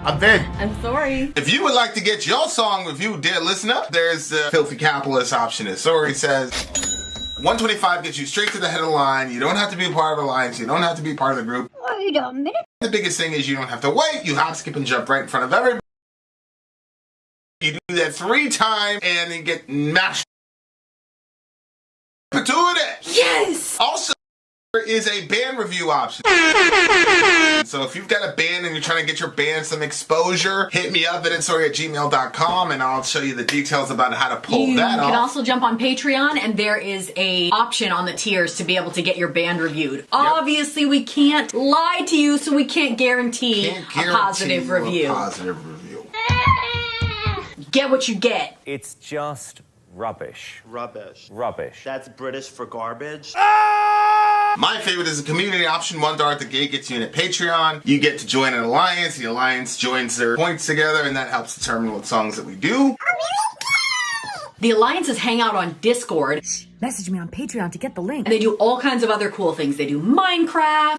I'm Vin. I'm sorry. If you would like to get your song reviewed, dear listener, there's the filthy capitalist option. As Sori says, 125 gets you straight to the head of the line. You don't have to be a part of the alliance. You don't have to be part of the group. Wait a minute. The biggest thing is you don't have to wait. You hop, skip, and jump right in front of everybody. You do that 3 times and then get mashed. Yes! Also, there is a band review option. So if you've got a band and you're trying to get your band some exposure, hit me up at sori@gmail.com and I'll show you the details about how to pull that off. You can also jump on Patreon and there is a option on the tiers to be able to get your band reviewed. Yep. Obviously, we can't lie to you, so we can't guarantee a positive review. Get what you get. It's just rubbish. Rubbish. Rubbish. That's British for garbage. My favorite is the community option. $1 at the gate gets you in at Patreon. You get to join an alliance. The alliance joins their points together, and that helps determine what songs that we do. The alliances hang out on Discord. Message me on Patreon to get the link. And they do all kinds of other cool things. They do Minecraft,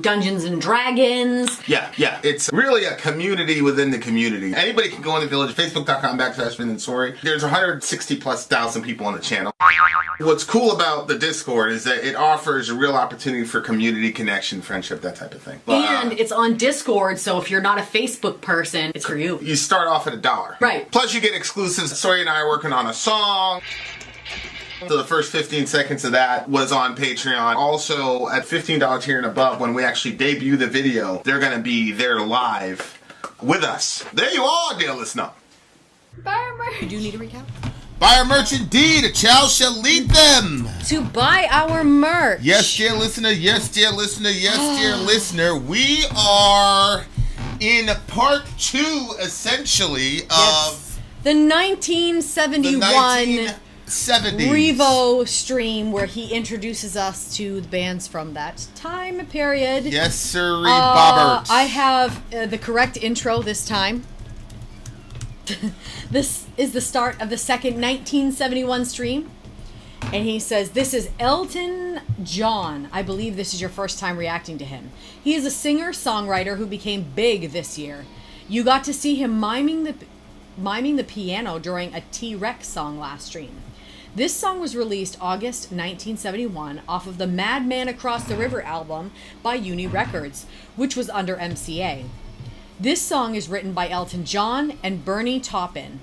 Dungeons and Dragons. Yeah. It's really a community within the community. Anybody can go in the village, facebook.com/Vin and Sori. There's 160,000+ people on the channel. What's cool about the Discord is that it offers a real opportunity for community connection, friendship, that type of thing. And it's on Discord, so if you're not a Facebook person, it's for you. You start off at $1. Right. Plus you get exclusives. Sori and I are working on a song. So the first 15 seconds of that was on Patreon. Also, at $15 tier and above, when we actually debut the video, they're going to be there live with us. There you are, dear listener. Buy merch. You do need a recap? Buy our merch indeed. A child shall lead them. To buy our merch. Yes, dear listener. Yes, dear listener. Yes, dear listener. We are in part 2, essentially, of the 1971... 70s. Revo stream where he introduces us to the bands from that time period. Yes, sir, Bobbert. I have the correct intro this time. This is the start of the second 1971 stream. And he says, this is Elton John. I believe this is your first time reacting to him. He is a singer-songwriter who became big this year. You got to see him miming the piano during a T-Rex song last stream. This song was released August 1971 off of the Madman Across the River album by Uni Records, which was under MCA. This song is written by Elton John and Bernie Taupin.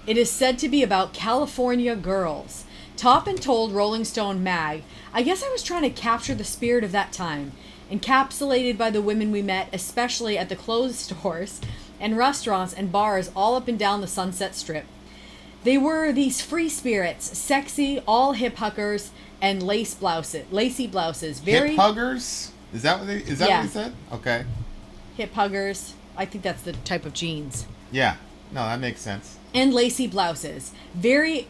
It is said to be about California girls. Taupin told Rolling Stone mag, I guess I was trying to capture the spirit of that time, encapsulated by the women we met, especially at the clothes stores and restaurants and bars all up and down the Sunset Strip. They were these free spirits, sexy, all hip huggers, and lacy blouses. Very hip huggers? Is that what what he said? Okay. Hip huggers. I think that's the type of jeans. Yeah. No, that makes sense. And lacy blouses. Very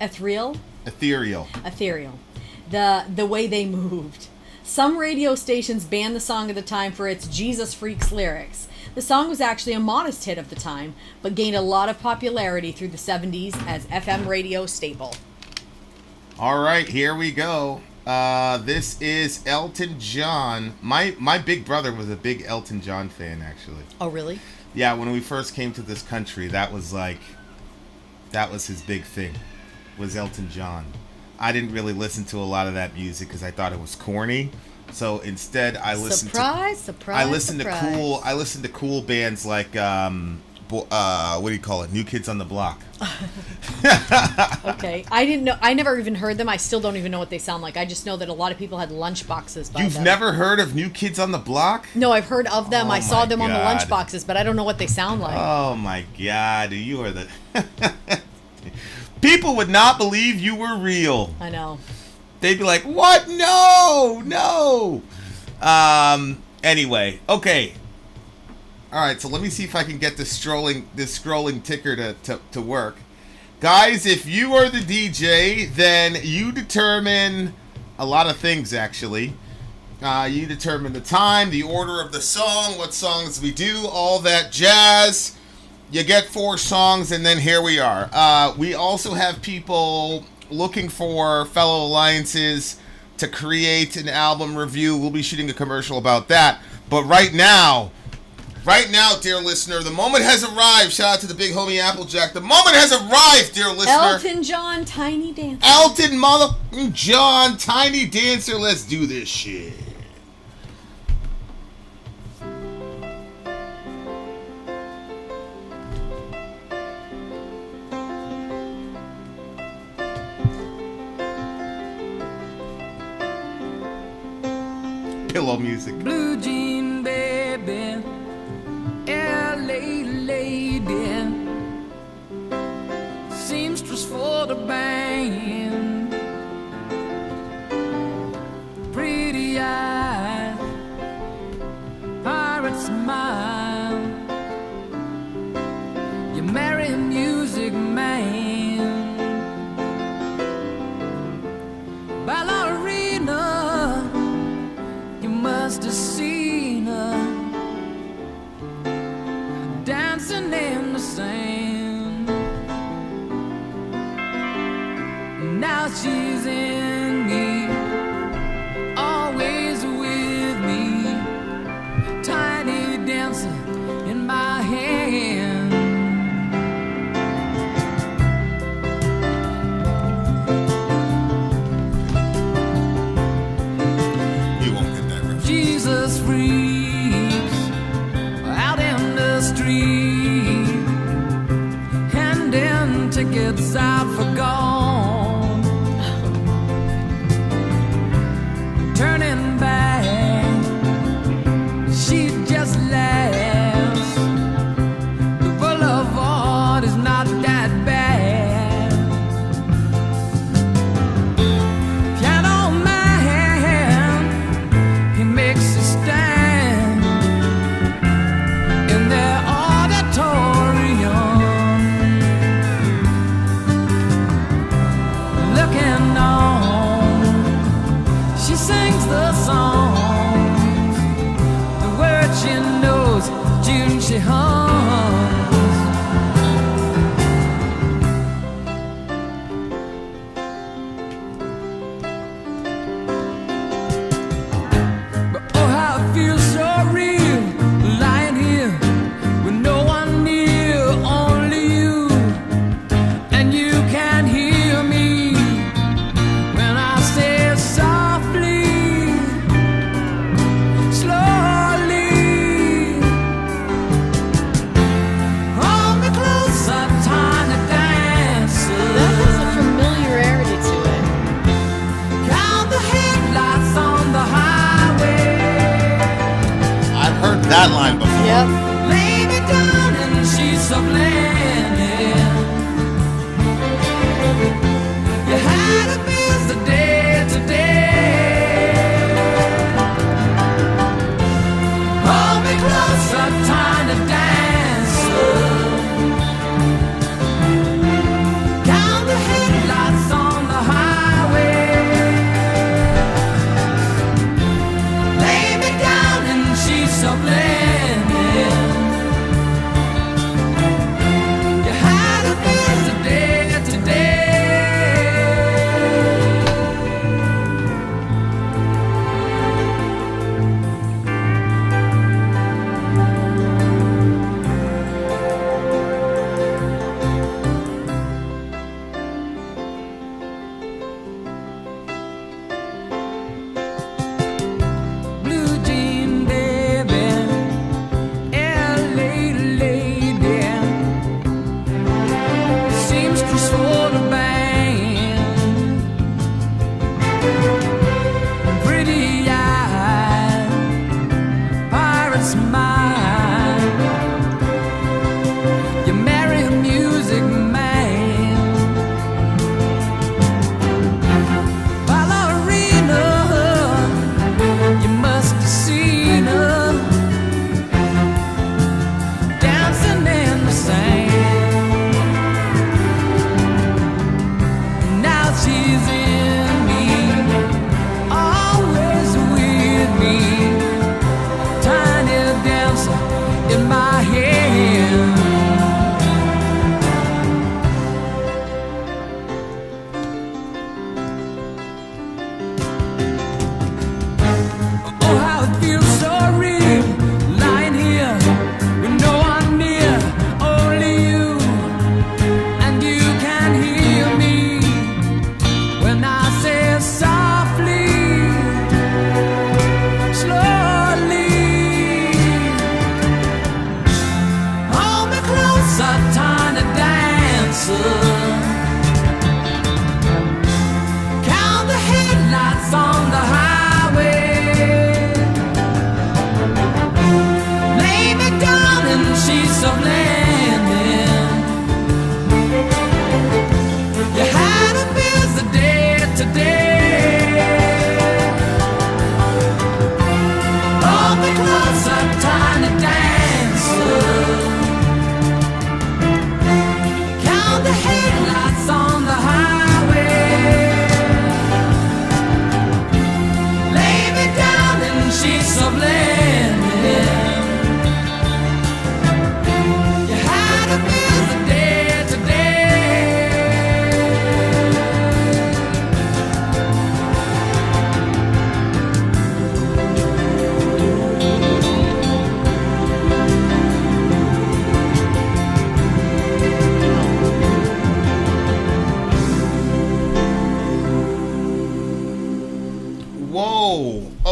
ethereal. The way they moved. Some radio stations banned the song at the time for its Jesus Freaks lyrics. The song was actually a modest hit of the time, but gained a lot of popularity through the 70s as FM radio staple. All right, here we go. This is Elton John. My big brother was a big Elton John fan, actually. Oh, really? Yeah, when we first came to this country, that was his big thing, was Elton John. I didn't really listen to a lot of that music because I thought it was corny. So instead, I listened to cool bands like what do you call it? New Kids on the Block. Okay, I didn't know. I never even heard them. I still don't even know what they sound like. I just know that a lot of people had lunch boxes. You've never heard of New Kids on the Block? No, I've heard of them. I saw them on the lunch boxes, but I don't know what they sound like. Oh my God, you are the. People would not believe you were real. I know. They'd be like, what? No. Anyway, okay. All right, so let me see if I can get this scrolling ticker to work. Guys, if you are the DJ, then you determine a lot of things, actually. You determine the time, the order of the song, what songs we do, all that jazz. You get 4 songs, and then here we are. We also have people looking for fellow alliances to create an album review. We'll be shooting a commercial about that. But right now, Right now, dear listener, the moment has arrived. Shout out to the big homie Applejack. The moment has arrived, dear listener. Elton John, Tiny Dancer. Elton Mother John, Tiny Dancer. Let's do this shit. Pillow music. Blue jean baby, LA lady, seamstress for the band, pretty eyes, pirate smile, you marry a music man, ballerina. Must have seen her dancing in the sand. Now she's in me, always with me, tiny dancer in my hand. Jesus freaks out in the street, handing tickets out for gone.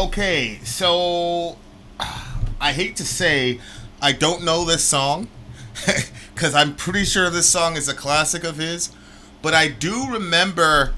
Okay, so I hate to say I don't know this song because I'm pretty sure this song is a classic of his, but I do remember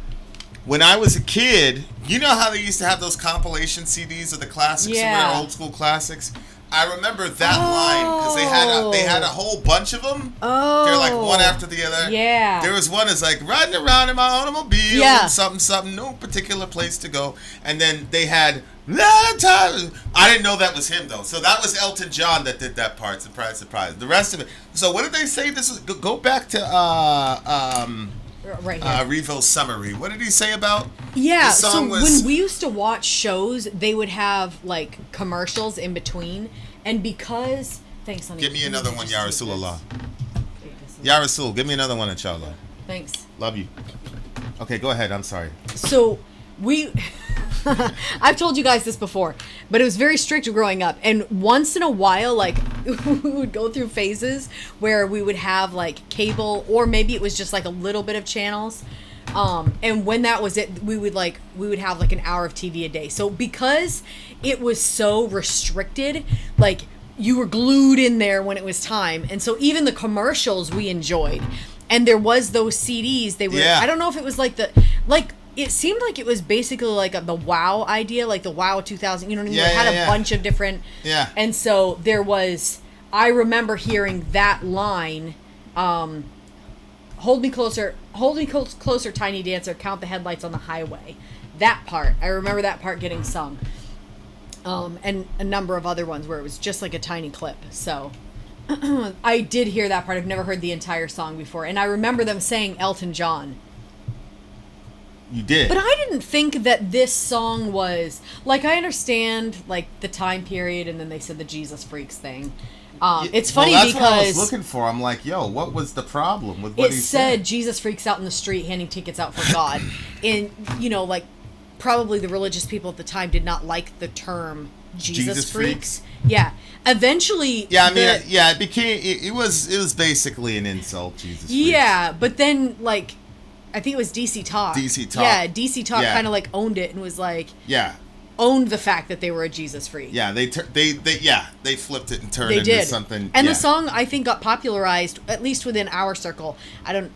when I was a kid, you know how they used to have those compilation CDs of the classics, some of their old school classics? I remember that line because they had a whole bunch of them. Oh. They're like one after the other. Yeah. There was one that's like riding around in my automobile, Yeah. something, no particular place to go. And then they had time. I didn't know that was him though. So that was Elton John that did that part. Surprise, surprise. The rest of it. So what did they say? This is go back to Right here. Revo's summary. What did he say about? Yeah, this song so when we used to watch shows, they would have like commercials in between, and because thanks, honey. Give me another one, Ya Just Rasulallah. take this. Ya Rasul, give me another one, inshallah. Thanks. Love you. Okay, go ahead. I'm sorry. So we I've told you guys this before, but it was very strict growing up, and once in a while, like we would go through phases where we would have like cable, or maybe it was just like a little bit of channels, and when that was it, we would have like an hour of TV a day. So because it was so restricted, like you were glued in there when it was time, and so even the commercials we enjoyed. And there was those CDs. They were. Yeah. I don't know if it was like it seemed like it was basically like the WoW idea, like the WoW 2000. You know what I mean? Yeah, It had yeah. a bunch of different. Yeah. And so there was. I remember hearing that line. Hold me closer, tiny dancer. Count the headlights on the highway. That part. I remember that part getting sung. And a number of other ones where it was just like a tiny clip. So. I did hear that part. I've never heard the entire song before. And I remember them saying Elton John. You did. But I didn't think that this song was... Like, I understand, like, the time period, and then they said the Jesus Freaks thing. It's funny that's because... what I was looking for. I'm like, yo, what was the problem with what it he said Jesus Freaks out in the street handing tickets out for God. And, you know, like, probably the religious people at the time did not like the term Jesus Freaks. Yeah. Eventually... Yeah, I mean, it became... It was basically an insult, Jesus Freaks. Yeah, but then, like... I think it was DC Talk. DC Talk. Yeah, DC Talk Yeah. kind of like owned it and was like Yeah. owned the fact that they were a Jesus freak. Yeah, they flipped it and turned They it into did. something. And yeah. the song I think got popularized at least within our circle. I don't,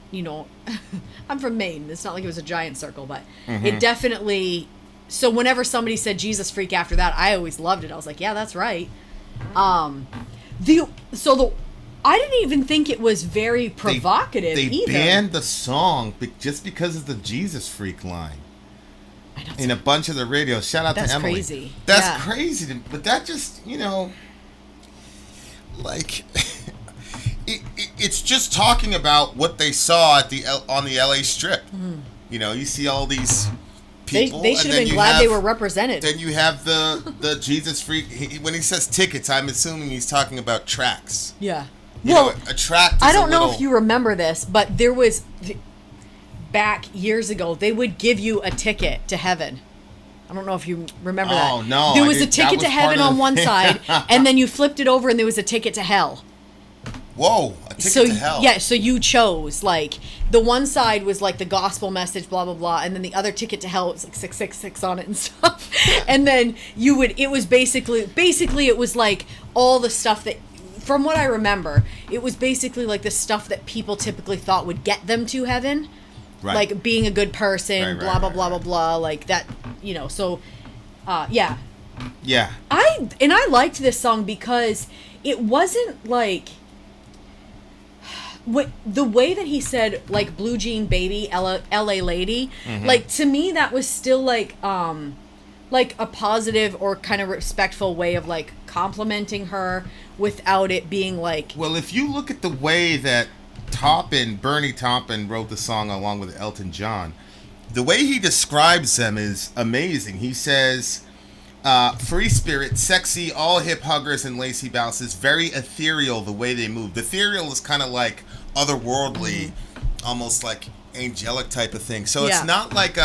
I'm from Maine. It's not like it was a giant circle, but Mm-hmm. it definitely. So whenever somebody said Jesus freak after that, I always loved it. I was like, yeah, that's right. I didn't even think it was very provocative They either. banned the song just because of the Jesus Freak line I know, in a bunch of the radios. Shout out That's to Emily. crazy. That's Yeah. crazy. But that just, like, it's just talking about what they saw on the LA Strip. Mm-hmm. You see all these people. They should and have then been you glad have- they were represented. Then you have the Jesus Freak. When he says tickets, I'm assuming he's talking about tracks. Yeah. A track. I don't know if you remember this, but there was back years ago, they would give you a ticket to heaven. I don't know if you remember that. Oh, no, There I was a didn't- that ticket to was part heaven of on the one thing. side, and then you flipped it over and there was a ticket to hell. Whoa, a ticket So to hell. yeah, so you chose like the one side was like the gospel message, blah blah blah, and then the other ticket to hell was like 666 on it and stuff. And then it was basically it was like all the stuff that, from what I remember, it was basically like the stuff that people typically thought would get them to heaven. Right. Like being a good person, Right, blah blah right, blah right. blah blah, like that, so yeah. Yeah. I liked this song because it wasn't like the way that he said like blue jean baby LA lady, Mm-hmm. like to me that was still like a positive or kind of respectful way of like complimenting her without it being like, Well, if you look at the way that Bernie Taupin wrote the song along with Elton John, the way he describes them is amazing. He says, free spirit, sexy, all hip huggers and lacy bounces, very ethereal the way they move. The ethereal is kind of like otherworldly, almost like angelic type of thing. So Yeah. it's not like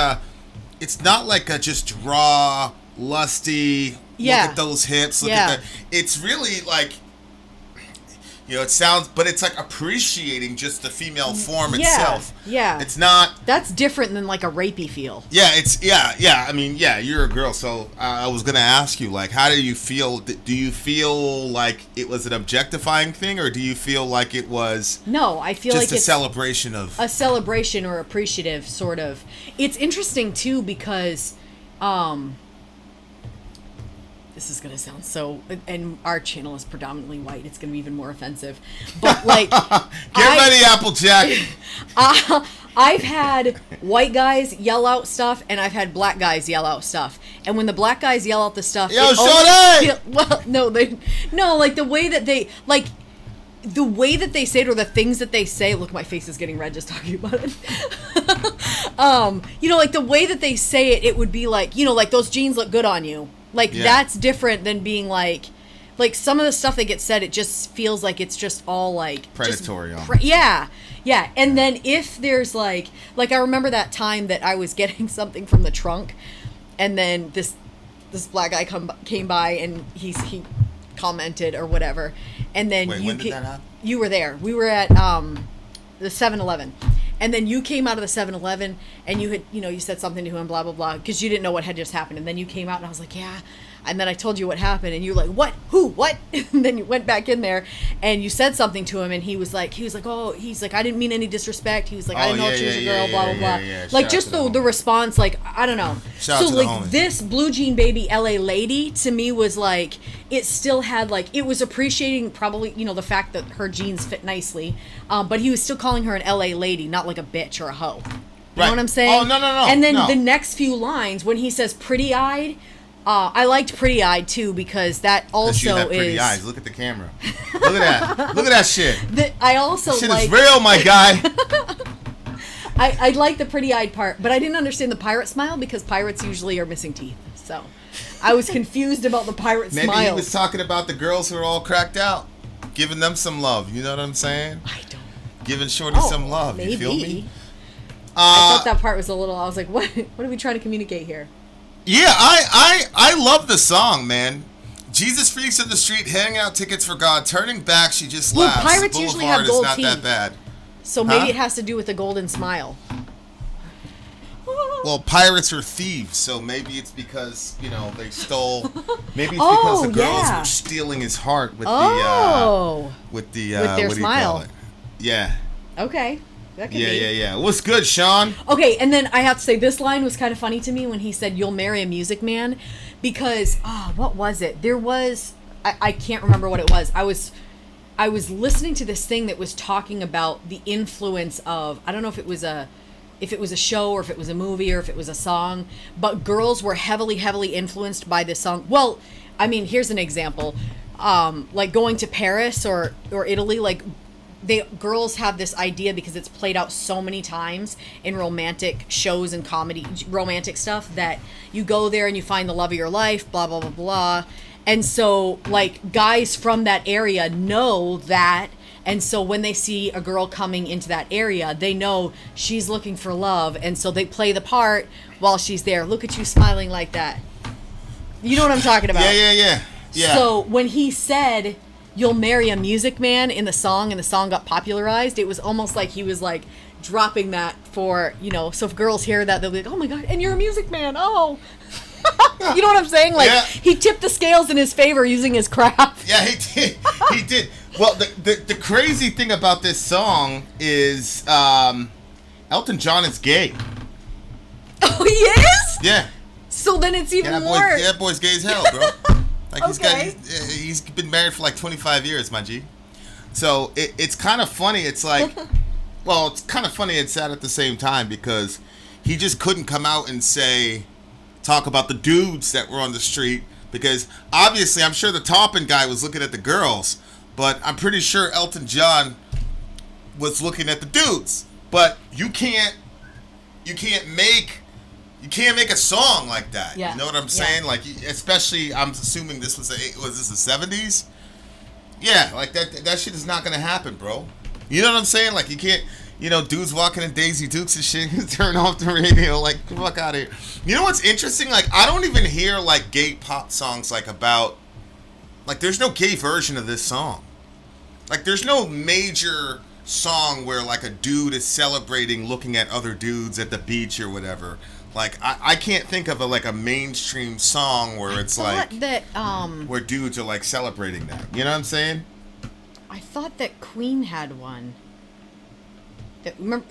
a just raw, lusty, Yeah. look at those hips, look Yeah. at that. It's really like, You know, it sounds, but it's like appreciating just the female form Yeah, itself. yeah. It's not. That's different than like a rapey feel. Yeah, yeah. I mean, yeah, you're a girl, so I was gonna ask you, like, how do you feel? Do you feel like it was an objectifying thing, or do you feel like it was No, I feel just like a it's celebration of? a celebration or appreciative sort of. It's interesting too because this is going to sound so, and our channel is predominantly white, it's going to be even more offensive, but like Get ready, Applejack. I've had white guys yell out stuff and I've had black guys yell out stuff, and when the black guys yell out the stuff, Yo, it always shorty! well, no, like the way that they say it, or the things that they say. Look, my face is getting red just talking about it. You know, like the way that they say it, it would be like, you know, like those jeans look good on you. Like that's different than being like some of the stuff that gets said, it just feels like it's just all like Predatory. yeah. And then if there's like I remember that time that I was getting something from the trunk, and then this black guy came by and he commented or whatever, and then Wait, when did that happen? You were there. We were at the 7-Eleven. And then you came out of the 7-Eleven and you had, you know, you said something to him, blah, blah, blah, because you didn't know what had just happened. And then you came out and I was like, yeah. And then I told you what happened and you were like, what? Who? What? And then you went back in there and you said something to him and he was like, oh, he's like, I didn't mean any disrespect. He was like, I didn't know she was a girl, blah, blah, blah. Like just the response, like, I don't know. Shout out to the like homie. this Blue Jean Baby LA lady to me was like, it still had like, it was appreciating probably, you know, the fact that her jeans fit nicely. But he was still calling her an LA lady, not like a bitch or a hoe. You know what I'm saying? Oh, no. And then no. the next few lines, when he says pretty-eyed, I liked pretty-eyed too, because that also you have pretty is... eyes. Look at the camera. Look at that. Look at that shit. I also Shit like... is real, my guy. I like the pretty-eyed part, but I didn't understand the pirate smile because pirates usually are missing teeth. So I was confused about the pirate Maybe smile. he was talking about the girls who are all cracked out, giving them some love. You know what I'm saying? I don't... Giving Shorty some love. Maybe. You feel me? I thought that part was a little... I was like, what are we trying to communicate here? Yeah, I love the song, man. Jesus Freaks of the Street, handing out tickets for God, turning back, she just Well, laughs. pirates usually have gold is not that teeth. bad. So maybe it has to do with the golden smile. Well, pirates are thieves, so maybe it's because, you know, they stole. Maybe it's because the girls were stealing his heart with their with what their do you smile. call it? Yeah. Okay. That could be. Yeah. What's good, Sean? Okay, and then I have to say this line was kind of funny to me when he said, "You'll marry a music man," because what was it? There was I can't remember what it was. I was listening to this thing that was talking about the influence of, I don't know if it was a show or if it was a movie or if it was a song, but girls were heavily influenced by this song. Well, I mean, here's an example. Like going to Paris or Italy, like girls have this idea because it's played out so many times in romantic shows and comedy, romantic stuff, that you go there and you find the love of your life, blah, blah, blah, blah. And so like guys from that area know that. And so when they see a girl coming into that area, they know she's looking for love. And so they play the part while she's there. Look at you smiling like that. You know what I'm talking about? Yeah. So when he said, "You'll marry a music man" in the song, and the song got popularized, it was almost like he was like dropping that for, you know, so if girls hear that, they'll be like, "Oh my God, and you're a music man. Oh." You know what I'm saying? Like he tipped the scales in his favor using his craft. Yeah, he did. Well, the crazy thing about this song is Elton John is gay. Oh, he is? Yeah. So then it's even more. That boy's gay as hell, bro. Like Okay. he's been married for like 25 years, my G. So it's kind of funny. It's like, well, it's kind of funny and sad at the same time, because he just couldn't come out and talk about the dudes that were on the street, because obviously I'm sure the Toppin guy was looking at the girls, but I'm pretty sure Elton John was looking at the dudes. But you can't make a song like that. Yeah. You know what I'm saying? Like, especially, I'm assuming this was the 70s? Yeah, like that shit is not gonna happen, bro. You know what I'm saying? Like, you can't, you know, dudes walking in Daisy Dukes and shit, turn off the radio, like, get the fuck out of here. You know what's interesting? Like, I don't even hear, like, gay pop songs, like, about, like, there's no gay version of this song. Like, there's no major song where, like, a dude is celebrating looking at other dudes at the beach or whatever. Like, I can't think of a mainstream song where it's like that where dudes are like celebrating that. You know what I'm saying? I thought that Queen had one. Remember,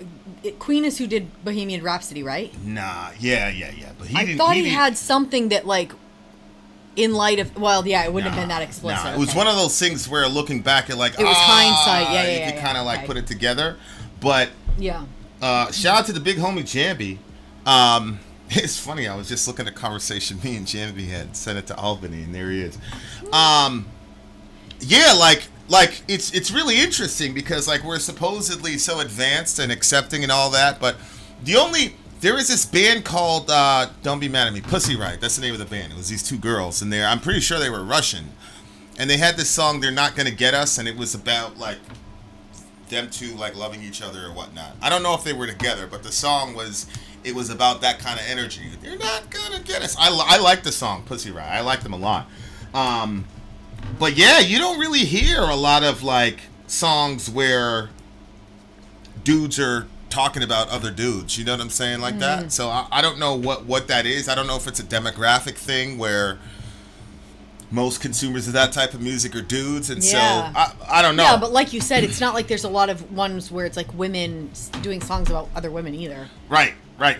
Queen is who did Bohemian Rhapsody, right? Nah, yeah. But I thought he had something that, like, in light of, well, yeah, it wouldn't have been that explicit. Nah, it was one of those things where looking back at, like, it was hindsight. Yeah, you could kind of like put it together. But yeah, shout out to the big homie Jambi. It's funny, I was just looking at a conversation me and Jambi had, sent it to Albany, and there he is. Yeah, like it's really interesting because, like, we're supposedly so advanced and accepting and all that, but there is this band called don't be mad at me, Pussy Riot. That's the name of the band. It was these two girls, and I'm pretty sure they were Russian, and they had this song "They're Not Gonna Get Us," and it was about, like, them two, like, loving each other or whatnot. I don't know if they were together, but the song was about that kind of energy. They're not gonna get us. I like the song Pussy Riot. I like them a lot. But yeah, you don't really hear a lot of, like, songs where dudes are talking about other dudes. You know what I'm saying? Like that. So I don't know what that is. I don't know if it's a demographic thing where most consumers of that type of music are dudes, and so I don't know. Yeah, but like you said, it's not like there's a lot of ones where it's like women doing songs about other women either. Right. I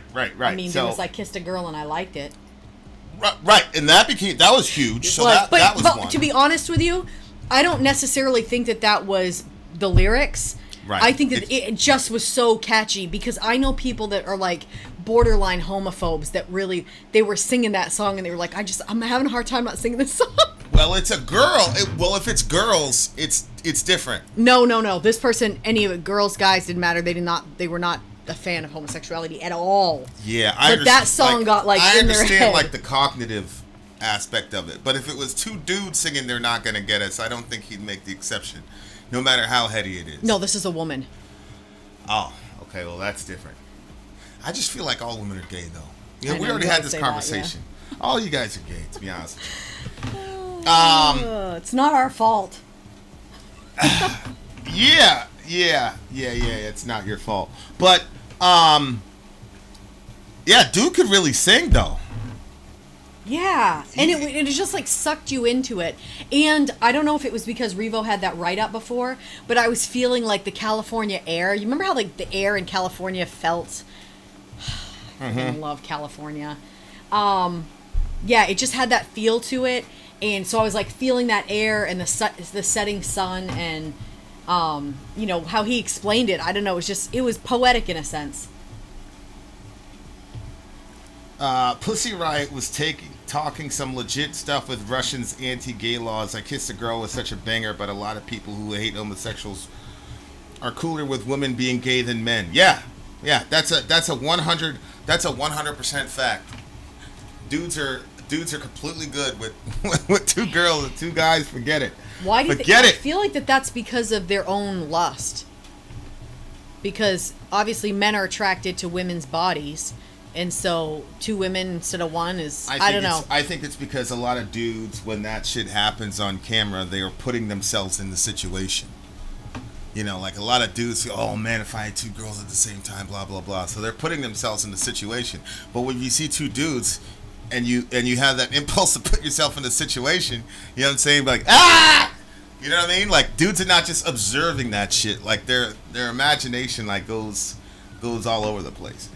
mean, there was, like, Kissed a Girl and I Liked It. Right, and that was huge. So that was one. To be honest with you, I don't necessarily think that was the lyrics. Right. I think that it just was so catchy because I know people that are, like, borderline homophobes that really, they were singing that song and they were like, I'm having a hard time not singing this song. Well, it's a girl. If it's girls, it's different. No. This person, any of it, girls, guys, didn't matter. They were not a fan of homosexuality at all. Yeah, but that song got, like, in their head. I understand, like, the cognitive aspect of it, but if it was two dudes singing "They're Not Gonna Get Us," I don't think he'd make the exception, no matter how heady it is. No, this is a woman. Oh, okay, well, that's different. I just feel like all women are gay, though. You know, we already had this conversation. That, yeah. All you guys are gay, to be honest with you. It's not our fault. Yeah, it's not your fault. But, yeah, dude could really sing, though. Yeah, and it just, like, sucked you into it. And I don't know if it was because Revo had that write-up before, but I was feeling like the California air. You remember how, like, the air in California felt? I love California. Yeah, it just had that feel to it. And so I was, like, feeling that air and the setting sun and, you know, how he explained it. I don't know, it was poetic in a sense. Pussy Riot was talking some legit stuff with Russians' anti-gay laws. I Kissed a Girl was such a banger, but a lot of people who hate homosexuals are cooler with women being gay than men. Yeah, that's a 100% fact. Dudes are completely good with two girls and two guys. Forget it. Why do you think? I feel like that's because of their own lust. Because obviously men are attracted to women's bodies. And so two women instead of one is, I don't know. I think it's because a lot of dudes, when that shit happens on camera, they are putting themselves in the situation. You know, like a lot of dudes go, oh man, if I had two girls at the same time, blah, blah, blah. So they're putting themselves in the situation. But when you see two dudes and you have that impulse to put yourself in the situation, you know what I'm saying? Like, ah! You know what I mean? Like, dudes are not just observing that shit. Like, their imagination, like, goes all over the place.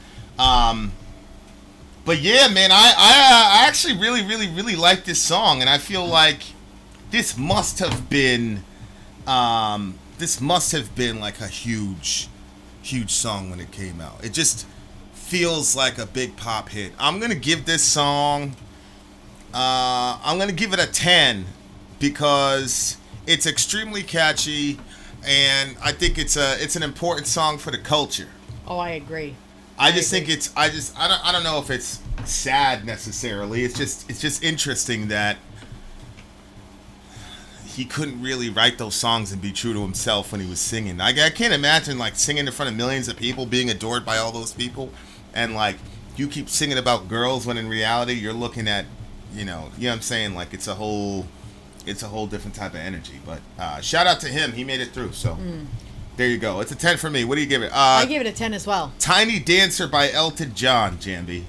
But yeah, man, I actually really, really, really like this song, and I feel like this must have been like a huge song when it came out. It just feels like a big pop hit. I'm gonna give this song, I'm gonna give it a 10 because it's extremely catchy, and I think it's an important song for the culture. Oh, I agree. I don't know if it's sad necessarily. It's just interesting that he couldn't really write those songs and be true to himself when he was singing. I can't imagine, like, singing in front of millions of people, being adored by all those people, and, like, you keep singing about girls when in reality you're looking at, you know what I'm saying? Like, it's a whole it's a whole different type of energy. But shout out to him. He made it through. So there you go. It's a 10 for me. What do you give it? I give it a 10 as well. Tiny Dancer by Elton John, Jambi.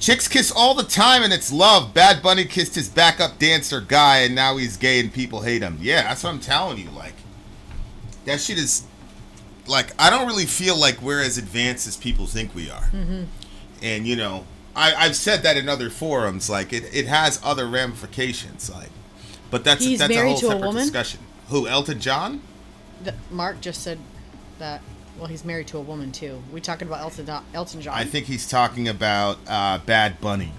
Chicks kiss all the time and it's love. Bad Bunny kissed his backup dancer guy and now he's gay and people hate him. Yeah, that's what I'm telling you. Like, that shit is, like, I don't really feel like we're as advanced as people think we are. Mm-hmm. And, you know, I've said that in other forums. Like, it has other ramifications. Like, but that's a whole separate discussion. Who, Elton John? Mark just said that. Well, he's married to a woman, too. We talking about Elton John? I think he's talking about Bad Bunny.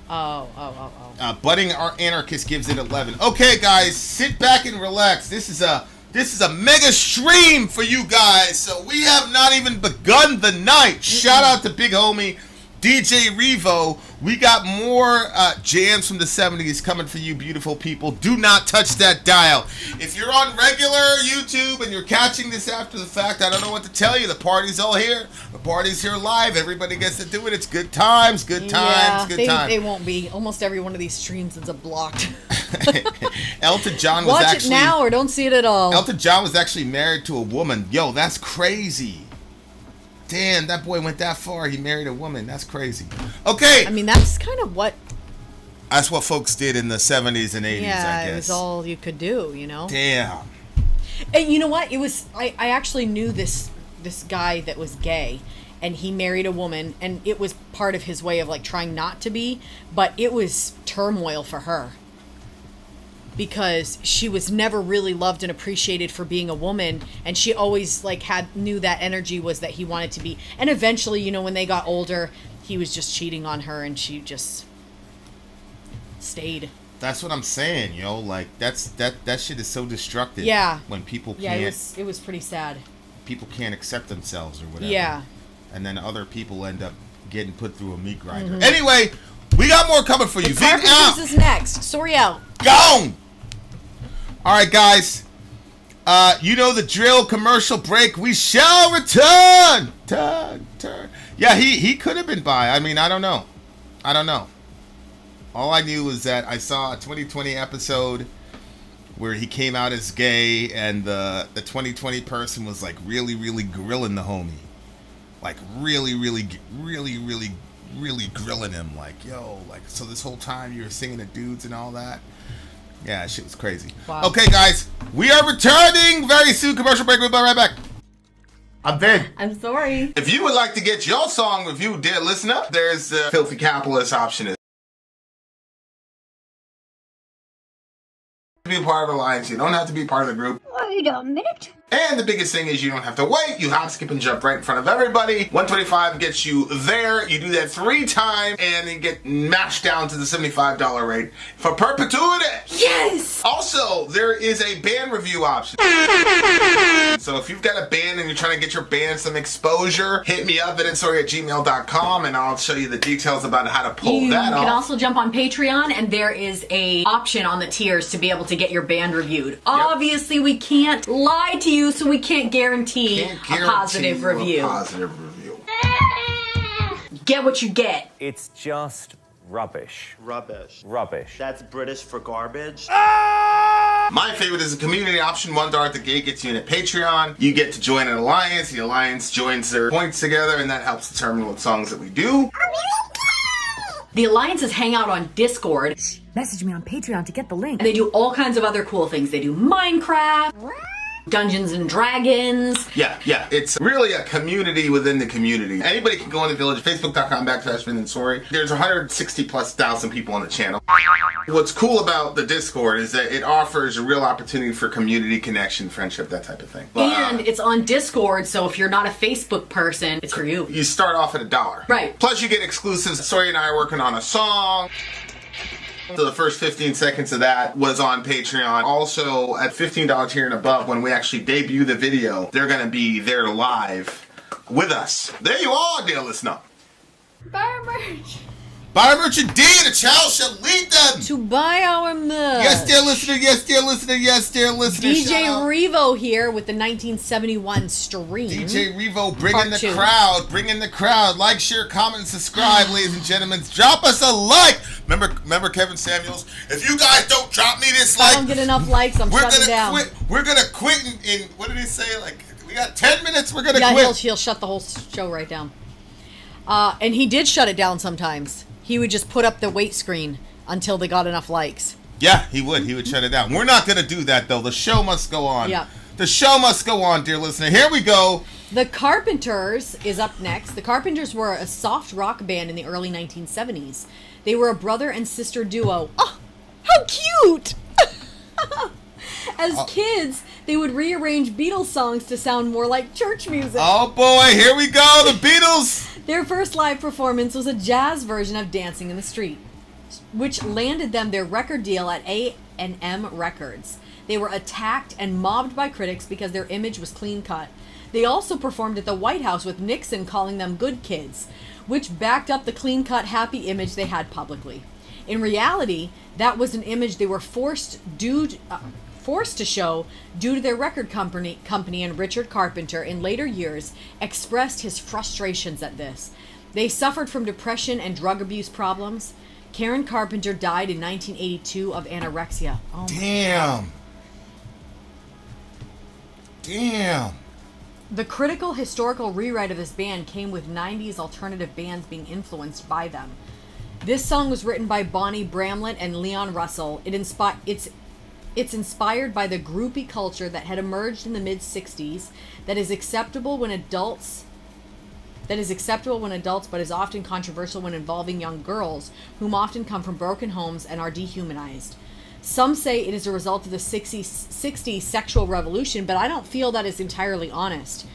Oh. Budding Anarchist gives it 11. Okay, guys, sit back and relax. This is a mega stream for you guys. So we have not even begun the night. Shout out to big homie DJ Revo. We got more jams from the 70s coming for you beautiful people. Do not touch that dial. If you're on regular YouTube and you're catching this after the fact, I don't know what to tell you. The party's all here. The party's here live. Everybody gets to do it. It's good times, good times. They won't be. Almost every one of these streams is blocked. Elton John was Watch it now or don't see it at all. Elton John was actually married to a woman. Yo, that's crazy. Damn, that boy went that far. He married a woman. That's crazy. Okay. I mean, that's kind of what... That's what folks did in the 70s and 80s, I guess. Yeah, it was all you could do, you know? Damn. And you know what? It was... I actually knew this guy that was gay, and he married a woman, and it was part of his way of, like, trying not to be, but it was turmoil for her. Because she was never really loved and appreciated for being a woman, and she always like knew that energy was that he wanted to be. And eventually, you know, when they got older, he was just cheating on her, and she just stayed. That's what I'm saying, yo. Like that shit is so destructive. Yeah. When people can't. Yeah, it was pretty sad. People can't accept themselves or whatever. Yeah. And then other people end up getting put through a meat grinder. Mm-hmm. Anyway, we got more coming for you. The Carpenters is next. Sori out. Gone. All right, guys. You know the drill. Commercial break. We shall return. Turn. Yeah, he could have been bi. I mean, I don't know. All I knew was that I saw a 2020 episode where he came out as gay, and the 2020 person was like really grilling the homie, like really grilling him. Like, yo, like, so this whole time you were singing to dudes and all that. Yeah, shit was crazy. Wow. Okay, guys, we are returning very soon. Commercial break. We'll be right back. I'm Vin. I'm sorry. If you would like to get your song reviewed, dear listener, there's the Filthy Capitalist option. To be part of the Alliance, you don't have to be part of the group. Wait a minute. And the biggest thing is you don't have to wait. You hop, skip, and jump right in front of everybody. 125 gets you there. You do that 3 times, and then get mashed down to the $75 rate for perpetuity. Yes! Also, there is a band review option. So if you've got a band and you're trying to get your band some exposure, hit me up at sori@gmail.com, and I'll show you the details about how to pull that off. You can also jump on Patreon, and there is a option on the tiers to be able to get your band reviewed. Yep. Obviously, we can't lie to you, so we can't guarantee a positive review. Get what you get. It's just rubbish. Rubbish. That's British for garbage. My favorite is the community option. $1 at the gate gets you in at Patreon. You get to join an alliance. The alliance joins their points together, and that helps determine what songs that we do. The alliances hang out on Discord. Message me on Patreon to get the link. They do all kinds of other cool things. They do Minecraft, Dungeons and Dragons. Yeah. It's really a community within the community. Anybody can go in the village. Facebook.com/VinandSori. There's 160,000+ people on the channel. What's cool about the Discord is that it offers a real opportunity for community connection, friendship, that type of thing. And it's on Discord, so if you're not a Facebook person, it's for you. You start off at $1. Right. Plus you get exclusives. Sori and I are working on a song. So the first 15 seconds of that was on Patreon. Also, at $15 tier and above, when we actually debut the video, they're going to be there live with us. There you are, dear listener. Buy our merch. Buy our merch indeed, a child shall lead them. To buy our merch. Yes, dear listener, yes, dear listener, yes, dear listener. DJ Revo here with the 1971 stream. DJ Revo, bring Part in the two. crowd, bring in the crowd. Like, share, comment, and subscribe, ladies and gentlemen. Drop us a like. Remember Kevin Samuels? If you guys don't drop me this If I like, don't get enough likes, I'm shutting down. Quit. We're gonna quit in what did he say? Like, we got 10 minutes, we're gonna Yeah, quit. he'll shut the whole show right down. And he did shut it down sometimes. He would just put up the wait screen until they got enough likes. Yeah, he would. He would shut it down. We're not gonna do that though. The show must go on. Yeah. The show must go on, dear listener. Here we go. The Carpenters is up next. The Carpenters were a soft rock band in the early 1970s. They were a brother and sister duo. Oh, how cute! As kids, they would rearrange Beatles songs to sound more like church music. Oh boy, here we go. The Beatles. Their first live performance was a jazz version of Dancing in the Street, which landed them their record deal at A&M Records. They were attacked and mobbed by critics because their image was clean cut. They also performed at the White House with Nixon calling them good kids, which backed up the clean cut happy image they had publicly. In reality, that was an image they were forced to show due to their record company, and Richard Carpenter in later years expressed his frustrations at this. They suffered from depression and drug abuse problems. Karen Carpenter died in 1982 of anorexia. Oh my Damn. The critical historical rewrite of this band came with 90s alternative bands being influenced by them. This song was written by Bonnie Bramlett and Leon Russell. It's inspired by the groupie culture that had emerged in the mid-60s that is acceptable when adults but is often controversial when involving young girls, whom often come from broken homes and are dehumanized. Some say it is a result of the 60s sexual revolution, but I don't feel that is entirely honest.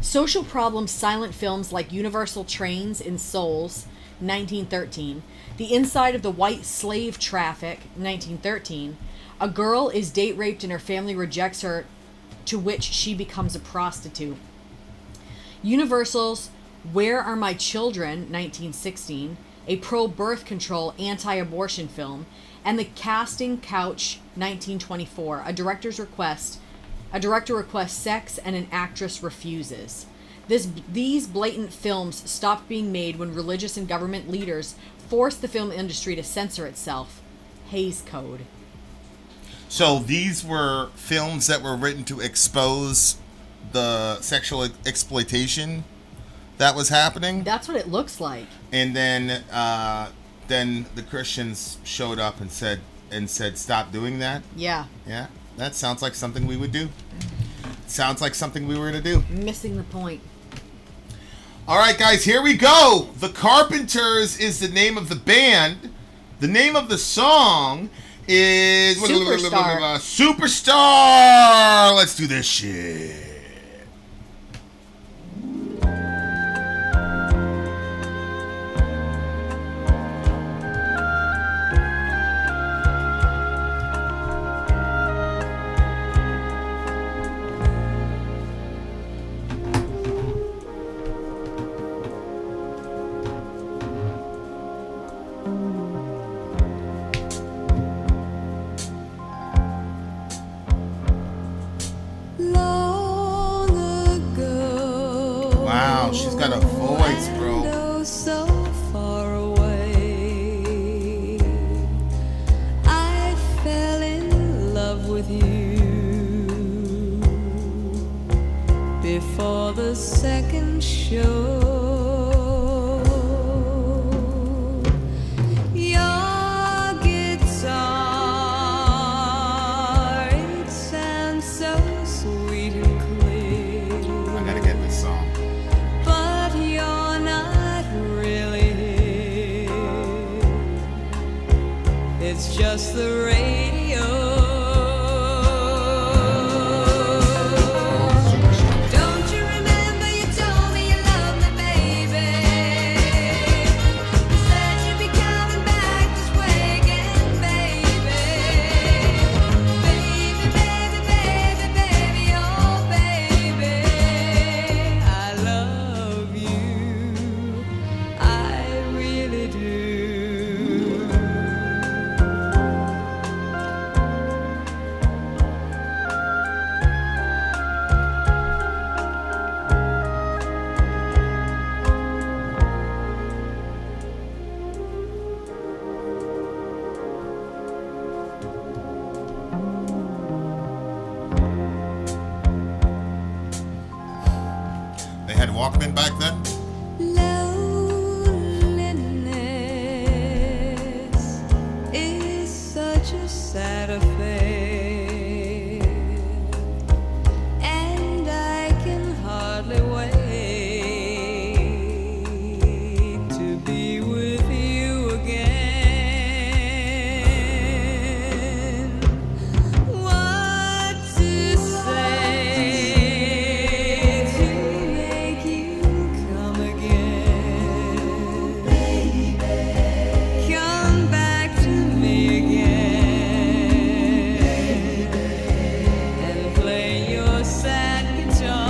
Social problems silent films like Universal Trains in Souls, 1913, The Inside of the White Slave Traffic, 1913, A Girl is date raped and her family rejects her, to which she becomes a prostitute. Universal's Where Are My Children, 1916, a pro-birth control anti-abortion film, and The Casting Couch, 1924, a director requests sex and an actress refuses. These blatant films stopped being made when religious and government leaders forced the film industry to censor itself. Hays Code. So these were films that were written to expose the sexual exploitation that was happening. That's what it looks like. And then the Christians showed up and said, stop doing that. Yeah. Yeah. That sounds like something we would do. Sounds like something we were going to do. Missing the point. All right, guys, here we go. The Carpenters is the name of the band. The name of the song is Superstar. Superstar. Let's do this shit. Wow, she's got a voice, bro. So far away, I fell in love with you before the second show. Your guitar, it sounds so sweet and clear. I gotta get this song. But you're not really here. It's just the radio. Don't you remember you told me you loved me, baby? You said you'd be coming back this way again, baby. Baby, baby, baby, baby, oh baby, I love you, I really do. had Walkman back then? Loneliness is such a sad affair, and I can hardly wait to be with you again. What to say to make you come again? Come back to me again and play your sad guitar.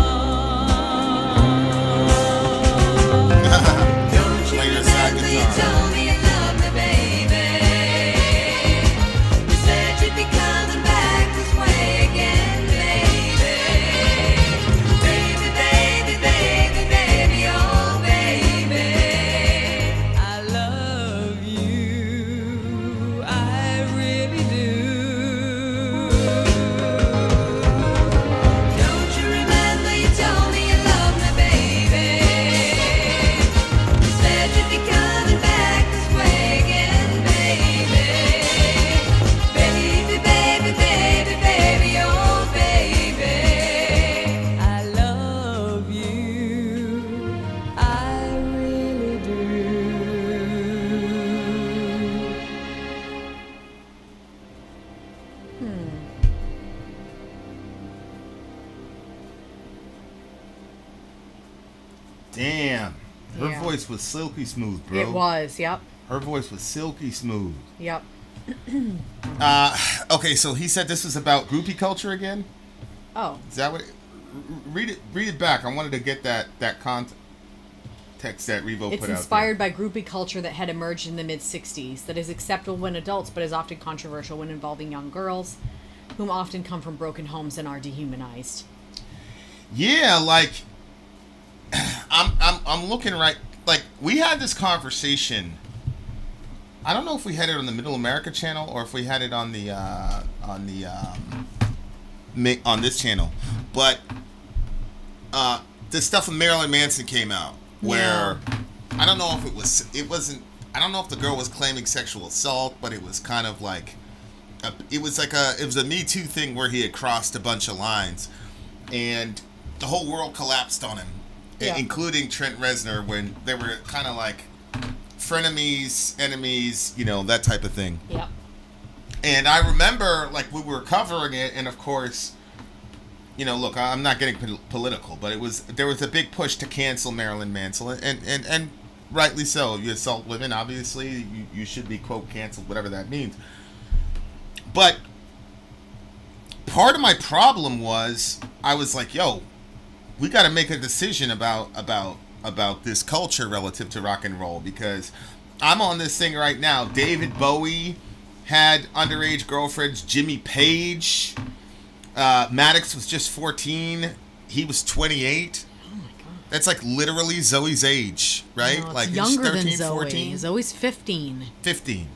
Don't you Play your sad remember you guitar. told me you loved me, baby? You said you'd be coming back this way again, baby. Baby, baby, baby, baby, oh baby. I love you, I really do. Don't you remember you told me you loved me, baby? You said you'd be coming back this way again, baby. Baby, baby, baby, baby, oh baby. I love you, I really do. Damn. Her Yeah. voice was silky smooth, bro. It was. Yep. Her voice was silky smooth. Yep. Okay, so he said this was about groupie culture again? Oh. Is that what read it back. I wanted to get that context that Revo It's put out inspired by groupie culture that had emerged in the mid-'60s that is acceptable when adults but is often controversial when involving young girls, whom often come from broken homes and are dehumanized. Yeah, like I'm looking right. Like we had this conversation. I don't know if we had it on the Middle America channel or if we had it on this channel, but the stuff with Marilyn Manson came out where I don't know if it wasn't. I don't know if the girl was claiming sexual assault, but it was kind of like it was a Me Too thing where he had crossed a bunch of lines, and the whole world collapsed on him, including Trent Reznor, when they were kind of like frenemies, enemies, that type of thing. Yep. And I remember, like, we were covering it, and of course, look, I'm not getting political, but there was a big push to cancel Marilyn Manson, and rightly so. You assault women, obviously, you should be, quote, canceled, whatever that means. But part of my problem was, I was like, yo, we got to make a decision about this culture relative to rock and roll, because I'm on this thing right now. David Bowie had underage girlfriends. Jimmy Page, Maddox was just 14. He was 28. Oh my god. That's like literally Zoe's age, right? No, it's like younger he's 13, than Zoe. 14. Zoe's 15. 15.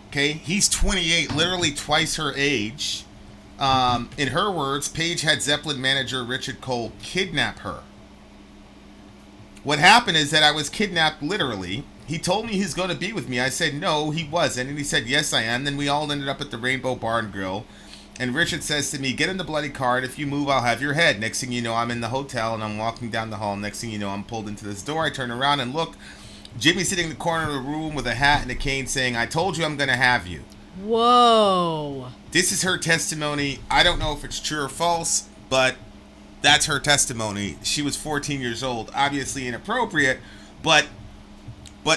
Okay, he's 28, literally twice her age. In her words, Paige had Zepplin manager Richard Cole kidnap her. What happened is that I was kidnapped literally. He told me he's going to be with me. I said, no, he wasn't. And he said, yes, I am. Then we all ended up at the Rainbow Bar and Grill. And Richard says to me, get in the bloody car, and if you move, I'll have your head. Next thing you know, I'm in the hotel, and I'm walking down the hall. Next thing you know, I'm pulled into this door. I turn around and look. Jimmy's sitting in the corner of the room with a hat and a cane saying, I told you I'm going to have you. Whoa. This is her testimony. I don't know if it's true or false, but that's her testimony. She was 14 years old. Obviously inappropriate, but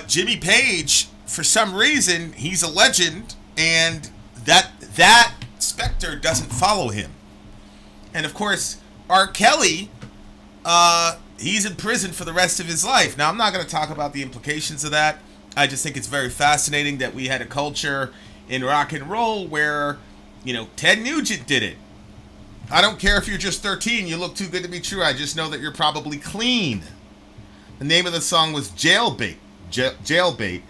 Jimmy Page, for some reason, he's a legend, and that specter doesn't follow him. And of course, R. Kelly, he's in prison for the rest of his life. Now, I'm not going to talk about the implications of that. I just think it's very fascinating that we had a culture in rock and roll where, Ted Nugent did it. I don't care if you're just 13, you look too good to be true. I just know that you're probably clean. The name of the song was Jailbait. Jailbait.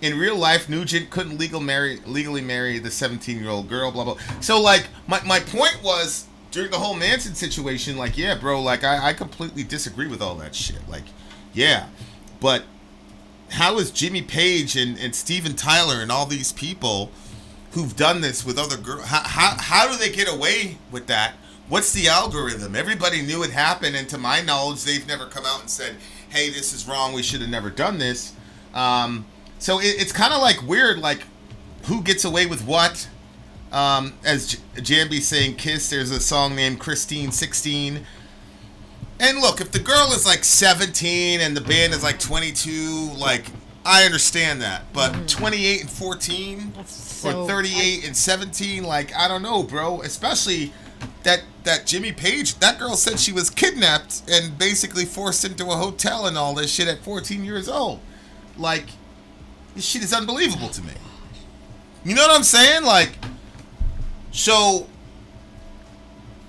In real life, Nugent couldn't legally marry the 17-year-old girl, blah, blah. So, like, my point was, during the whole Manson situation, like, yeah, bro, like, I completely disagree with all that shit. Like, yeah. But how is Jimmy Page and Steven Tyler and all these people who've done this with other girls, how do they get away with that? What's the algorithm? Everybody knew it happened, and to my knowledge, they've never come out and said, hey, this is wrong, we should have never done this. So it's kind of like weird, like, who gets away with what? As Jambi's saying, Kiss, there's a song named Christine 16. And look, if the girl is like 17 and the band is like 22, like, I understand that. But 28 and 14 or 38 and 17, like, I don't know, bro. Especially that Jimmy Page, that girl said she was kidnapped and basically forced into a hotel and all this shit at 14 years old. Like, this shit is unbelievable to me. You know what I'm saying? Like, so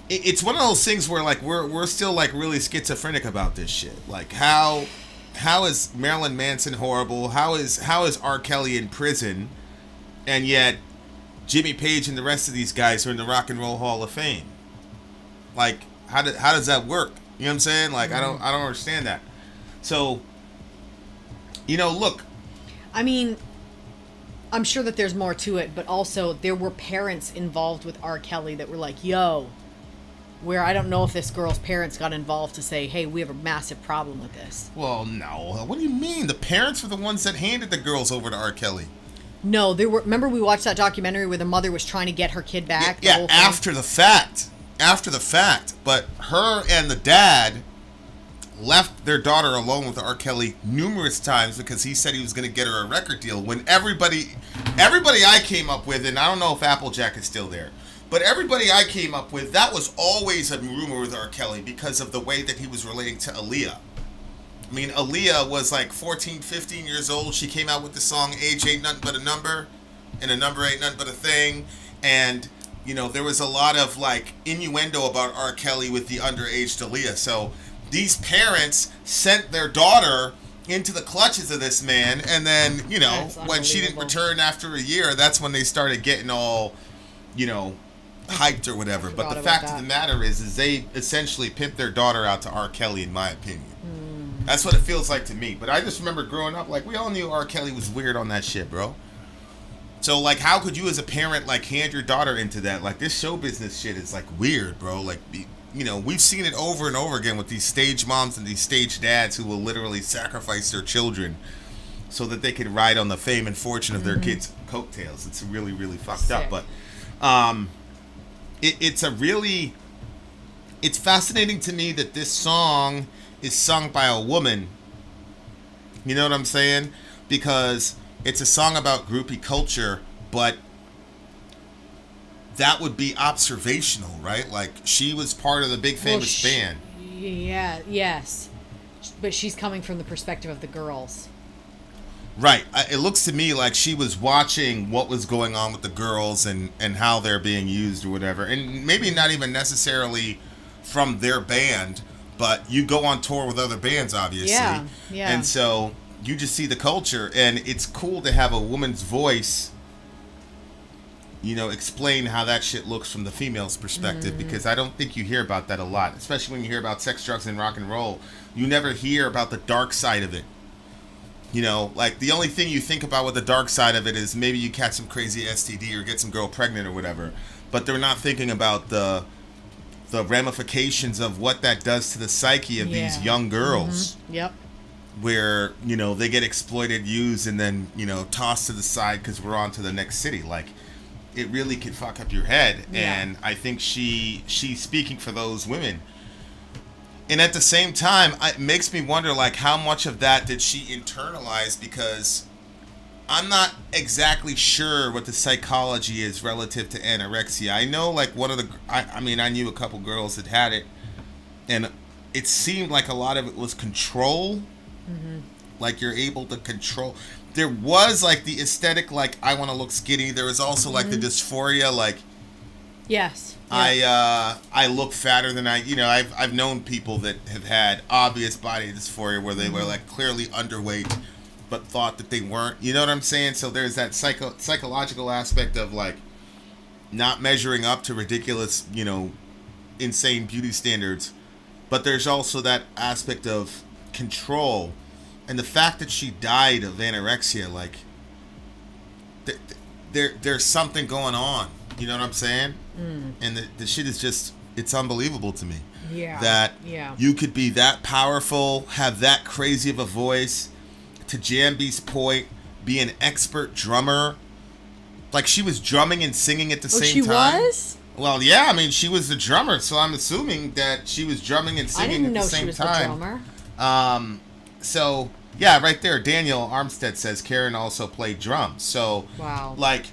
it's one of those things where, like, we're still, like, really schizophrenic about this shit. Like, how is Marilyn Manson horrible? How is R. Kelly in prison? And yet Jimmy Page and the rest of these guys are in the Rock and Roll Hall of Fame. Like, how does that work? You know what I'm saying? Like, I don't understand that. So, you know, look. I mean, I'm sure that there's more to it, but also there were parents involved with R. Kelly that were like, yo, where I don't know if this girl's parents got involved to say, hey, we have a massive problem with this. Well, no. What do you mean? The parents were the ones that handed the girls over to R. Kelly. No, there were. Remember we watched that documentary where the mother was trying to get her kid back? Yeah, after the fact. After the fact. But her and the dad left their daughter alone with R. Kelly numerous times because he said he was going to get her a record deal. When everybody I came up with, and I don't know if Applejack is still there, but everybody I came up with, that was always a rumor with R. Kelly because of the way that he was relating to Aaliyah. I mean, Aaliyah was like 14, 15 years old. She came out with the song Age Ain't Nothing But a Number, and a number ain't nothing but a thing. And, you know, there was a lot of, like, innuendo about R. Kelly with the underage Aaliyah. So these parents sent their daughter into the clutches of this man, and then, you know, when she didn't return after a year, that's when they started getting all, you know, hyped or whatever. But the fact of the matter is they essentially pimped their daughter out to R. Kelly, in my opinion. That's what it feels like to me. But I just remember growing up, like, we all knew R. Kelly was weird on that shit, bro. So, like, how could you as a parent, like, hand your daughter into that? Like, this show business shit is, like, weird, bro. Like, you know, we've seen it over and over again with these stage moms and these stage dads who will literally sacrifice their children so that they could ride on the fame and fortune of their kids' coattails. It's really, really fucked up. But it's fascinating to me that this song is sung by a woman. You know what I'm saying? Because it's a song about groupie culture, but that would be observational, right? Like, she was part of the big famous band. Yeah, yes. But she's coming from the perspective of the girls. Right. It looks to me like she was watching what was going on with the girls and how they're being used or whatever. And maybe not even necessarily from their band, but you go on tour with other bands, obviously. Yeah. And so you just see the culture, and it's cool to have a woman's voice, you know, explain how that shit looks from the female's perspective, because I don't think you hear about that a lot, especially when you hear about sex, drugs, and rock and roll. You never hear about the dark side of it. You know, like, the only thing you think about with the dark side of it is maybe you catch some crazy STD or get some girl pregnant or whatever, but they're not thinking about the ramifications of what that does to the psyche of these young girls. Yep. Where, you know, they get exploited, used, and then, you know, tossed to the side because we're on to the next city. Like, it really can fuck up your head. And I think she's speaking for those women. And at the same time, it makes me wonder, like, how much of that did she internalize? Because I'm not exactly sure what the psychology is relative to anorexia. I know, like, one of the, I mean, I knew a couple girls that had it, and it seemed like a lot of it was control. Like, you're able to control. There was, like, the aesthetic, like, I want to look skinny. There was also, like, the dysphoria, like, yes. I look fatter than I've known people that have had obvious body dysphoria where they were, like, clearly underweight but thought that they weren't. You know what I'm saying? So there's that psychological aspect of, like, not measuring up to ridiculous, you know, insane beauty standards, but there's also that aspect of control, and the fact that she died of anorexia, like there's something going on. You know what I'm saying? And the shit is just, it's unbelievable to me. Yeah. That Yeah. you could be that powerful, have that crazy of a voice, to Jambi's point, be an expert drummer. Like, she was drumming and singing at the same time. She was? Well, yeah, I mean, she was the drummer, so I'm assuming that she was drumming and I singing didn't at know the she same was the time. drummer. So, yeah, right there, Daniel Armstead says Karen also played drums. So, Wow. like,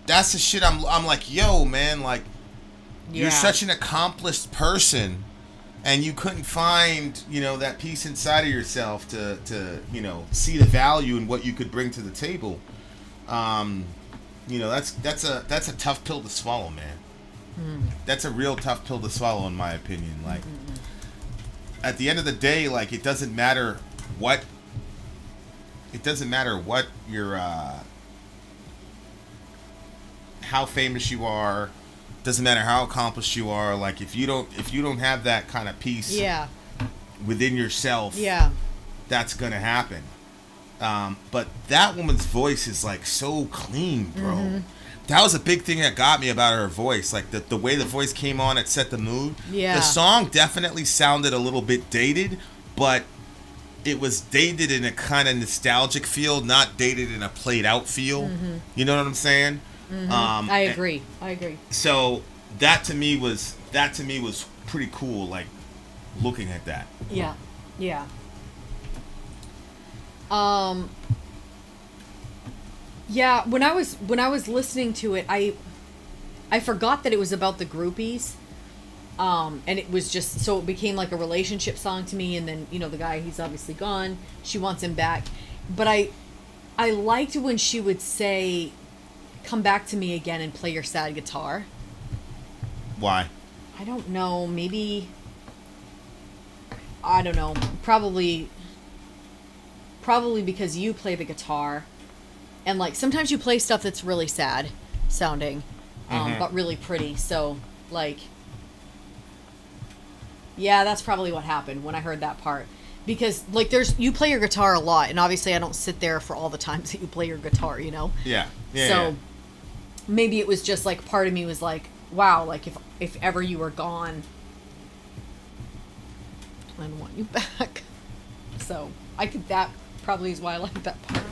that's the shit I'm like, yo, man, like, Yeah. you're such an accomplished person, and you couldn't find, you know, that piece inside of yourself to you know, see the value in what you could bring to the table. You know, that's a tough pill to swallow, man. That's a real tough pill to swallow, in my opinion. Like, at the end of the day, like, it doesn't matter what your how famous you are, doesn't matter how accomplished you are. Like, if you don't have that kind of peace Yeah. within yourself, Yeah. that's gonna happen. But that woman's voice is like so clean, bro. That was a big thing that got me about her voice. Like, the way the voice came on, it set the mood. Yeah. The song definitely sounded a little bit dated, but it was dated in a kind of nostalgic feel, not dated in a played out feel. You know what I'm saying? I agree. So that to me was pretty cool. Like, looking at that. Yeah. Yeah. Yeah, when I was listening to it, I forgot that it was about the groupies. And it was just, so it became like a relationship song to me, and then, you know, the guy, he's obviously gone. She wants him back. But I liked when she would say, "Come back to me again and play your sad guitar." Why? I don't know, maybe, I don't know, probably because you play the guitar, and like sometimes you play stuff that's really sad sounding, but really pretty. So like, yeah, that's probably what happened when I heard that part, because like you play your guitar a lot, and obviously I don't sit there for all the times that you play your guitar, you know. Yeah. So maybe it was just like, part of me was like, wow, like if ever you were gone, I want you back. So that probably is why I like that part.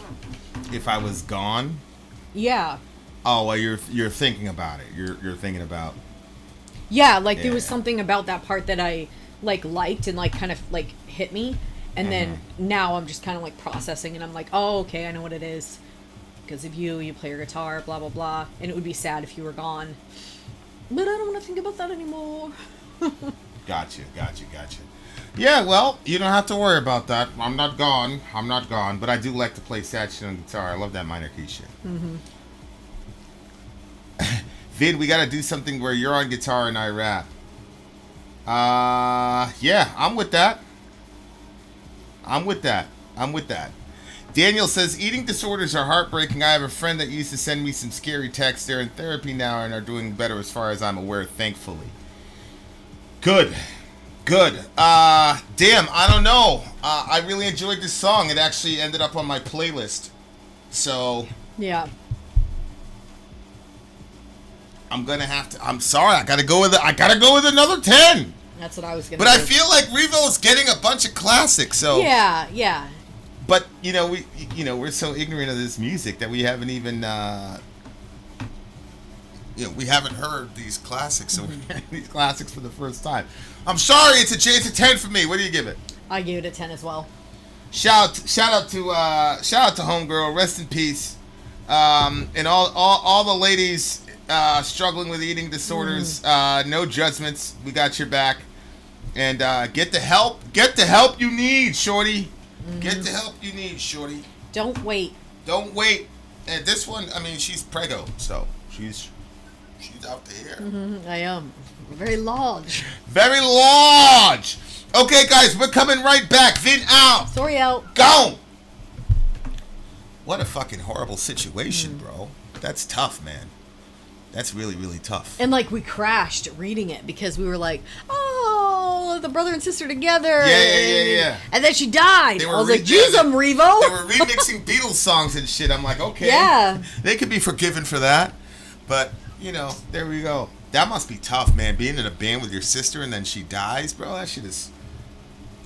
If I was gone. Yeah. Oh, well, you're thinking about it. You're thinking about. Yeah, like there was Yeah. something about that part that I like liked and like kind of like hit me, and then now I'm just kind of like processing, and I'm like, oh, okay, I know what it is. Because of you play your guitar, blah blah blah, and it would be sad if you were gone. But I don't want to think about that anymore. Gotcha. Yeah, well, you don't have to worry about that. I'm not gone, but I do like to play sad shit on guitar. I love that minor key shit. Vid, we gotta do something where you're on guitar and I rap. Yeah, I'm with that. Daniel says, eating disorders are heartbreaking. I have a friend that used to send me some scary texts. They're in therapy now and are doing better as far as I'm aware, thankfully. Good. Damn, I don't know. I really enjoyed this song. It actually ended up on my playlist. So Yeah. I'm sorry, I gotta go with another 10. That's what I was gonna. But I feel like Revo is getting a bunch of classics. So Yeah. But we're so ignorant of this music that we haven't even we haven't heard these classics. So we're hearing these classics for the first time. I'm sorry, it's a 10 for me. What do you give it? I gave it a 10 as well. Shout out to Homegirl. Rest in peace. And all the ladies struggling with eating disorders. No judgments. We got your back. And get the help you need, shorty. Get the help you need, shorty. Don't wait. And this one, I mean, she's preggo, so she's out there. I am very large. Okay, guys, we're coming right back. Vin out. Sorry, out. Gone. What a fucking horrible situation, bro. That's tough, man. That's really, really tough. And like we crashed reading it because we were like, oh, the brother and sister together. Yeah. And then she died. I was like, use them, Revo. They were remixing Beatles songs and shit. I'm like, okay. Yeah. They could be forgiven for that. But, you know, there we go. That must be tough, man. Being in a band with your sister and then she dies, bro. That shit is...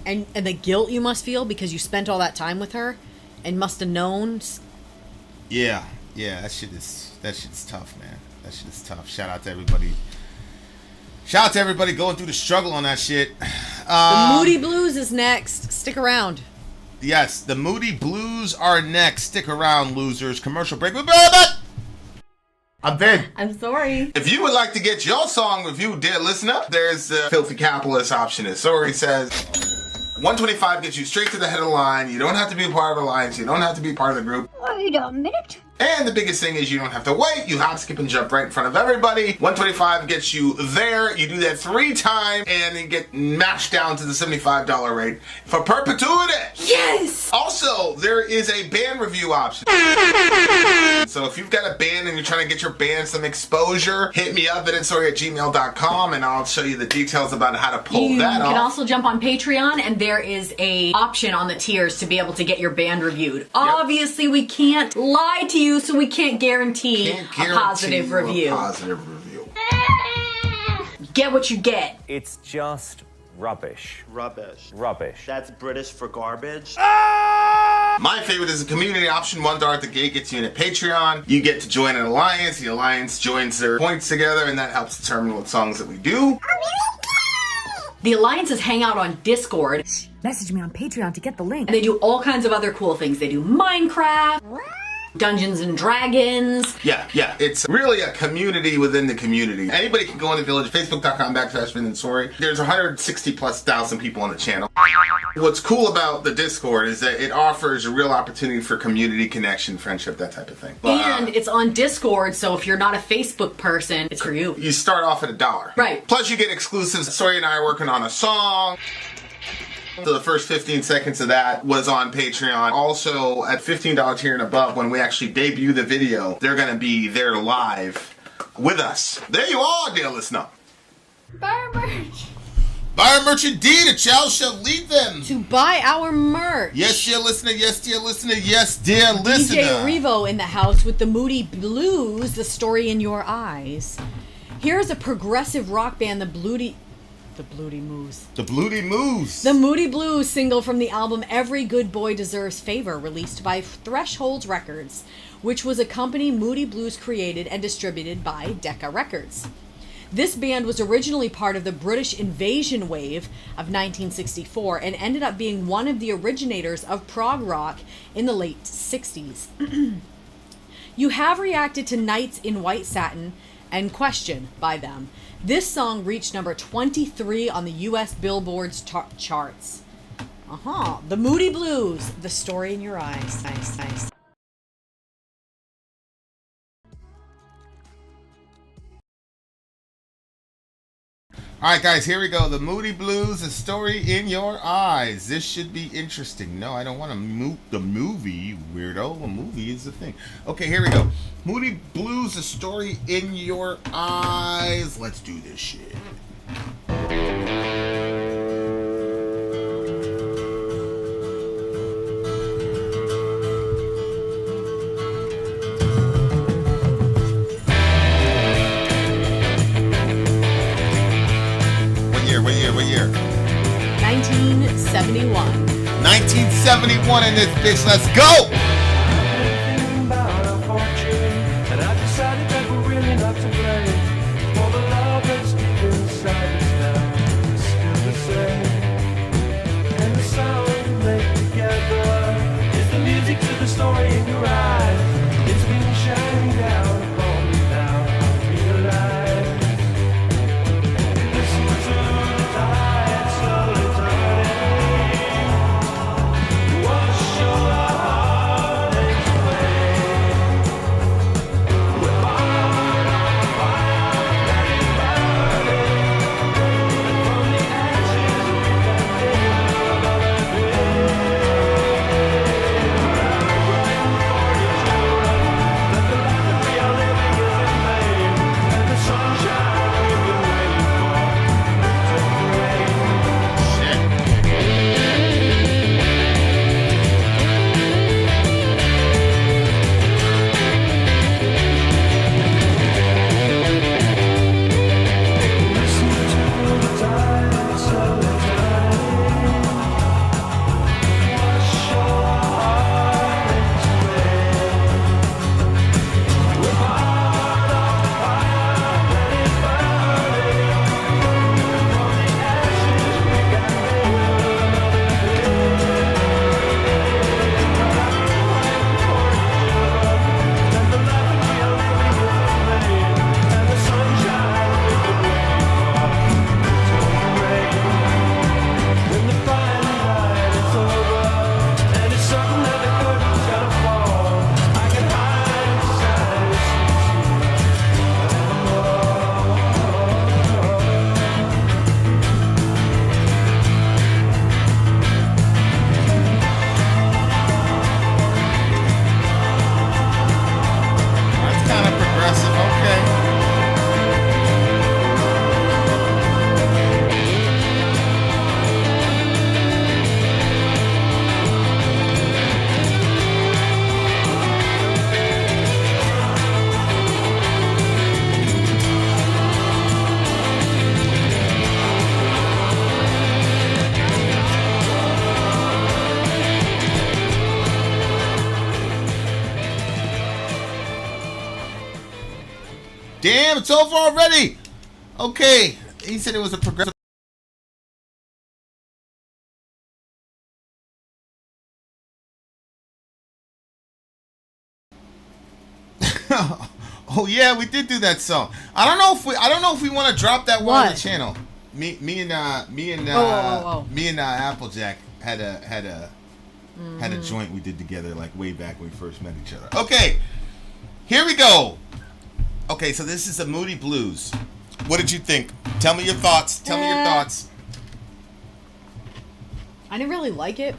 And the guilt you must feel because you spent all that time with her and must have known. Yeah. That shit's tough, man. That shit is tough. Shout out to everybody going through the struggle on that shit. The Moody Blues is next. Stick around. Yes, the Moody Blues are next. Stick around, losers. Commercial break. We'll be right back. I'm Vin. I'm sorry. If you would like to get your song reviewed, dear listener, there's the Filthy Capitalist option. As Sori says, $125 gets you straight to the head of the line. You don't have to be a part of the alliance. You don't have to be part of the group. Wait a minute. And the biggest thing is you don't have to wait. You hop, skip, and jump right in front of everybody. $125 gets you there. You do that 3 times, and you get mashed down to the $75 rate for perpetuity. Yes! Also, there is a band review option. So if you've got a band and you're trying to get your band some exposure, hit me up at sori@gmail.com, and I'll show you the details about how to pull that off. You can also jump on Patreon, and there is a option on the tiers to be able to get your band reviewed. Obviously, we can't lie to you, so we can't guarantee a positive review. Get what you get. It's just rubbish. Rubbish. Rubbish. That's British for garbage. My favorite is the community option. $1 at the gate gets you in at Patreon. You get to join an alliance. The alliance joins their points together, and that helps determine what songs that we do. The alliances hang out on Discord. Message me on Patreon to get the link. They do all kinds of other cool things. They do Minecraft, Dungeons and Dragons. Yeah. It's really a community within the community. Anybody can go in the village, facebook.com/VinandSori. There's 160,000+ people on the channel. What's cool about the Discord is that it offers a real opportunity for community connection, friendship, that type of thing. And it's on Discord, so if you're not a Facebook person, it's for you. You start off at $1. Right. Plus you get exclusives. Sori and I are working on a song. So the first 15 seconds of that was on Patreon. Also, at $15 tier and above, when we actually debut the video, they're going to be there live with us. There you are, dear listener. Buy our merch. Buy our merch indeed. A child shall lead them. To buy our merch. Yes, dear listener. Yes, dear listener. Yes, dear listener. DJ Revo in the house with the Moody Blues, the story in your eyes. Here's a progressive rock band, the Bloody Moose. The Bloody Moose. The Moody Blues single from the album Every Good Boy Deserves Favor, released by Thresholds Records, which was a company Moody Blues created and distributed by Decca Records. This band was originally part of the British invasion wave of 1964 and ended up being one of the originators of prog rock in the late 60s. You have reacted to Nights in White Satin and Question by them. This song reached number 23 on the U.S. Billboard's charts. The Moody Blues, the story in your eyes. Nice. All right, guys, here we go. The Moody Blues, the story in your eyes. This should be interesting. No, I don't want to the movie, weirdo. A movie is the thing. Okay, here we go. Moody Blues, the story in your eyes. Let's do this shit. What year? 1971. 1971 in this bitch. Let's go! Damn, it's over already. Okay. He said it was a progressive. Oh yeah, we did do that song. I don't know if we want to drop that one on the channel. Me and Applejack had a joint we did together like way back when we first met each other. Okay, here we go. Okay, so this is the Moody Blues. What did you think? Tell me your thoughts. Tell me your thoughts. I didn't really like it.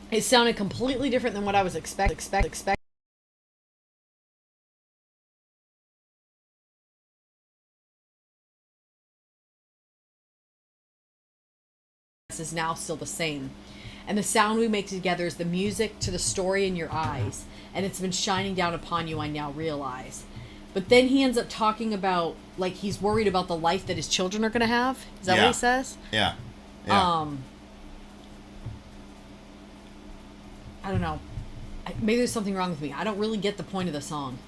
It sounded completely different than what I was expecting. Is now still the same, and the sound we make together is the music to the story in your eyes, and it's been shining down upon you, I now realize. But then he ends up talking about, like, he's worried about the life that his children are going to have. Is that what he says? Yeah. I don't know. Maybe there's something wrong with me. I don't really get the point of the song.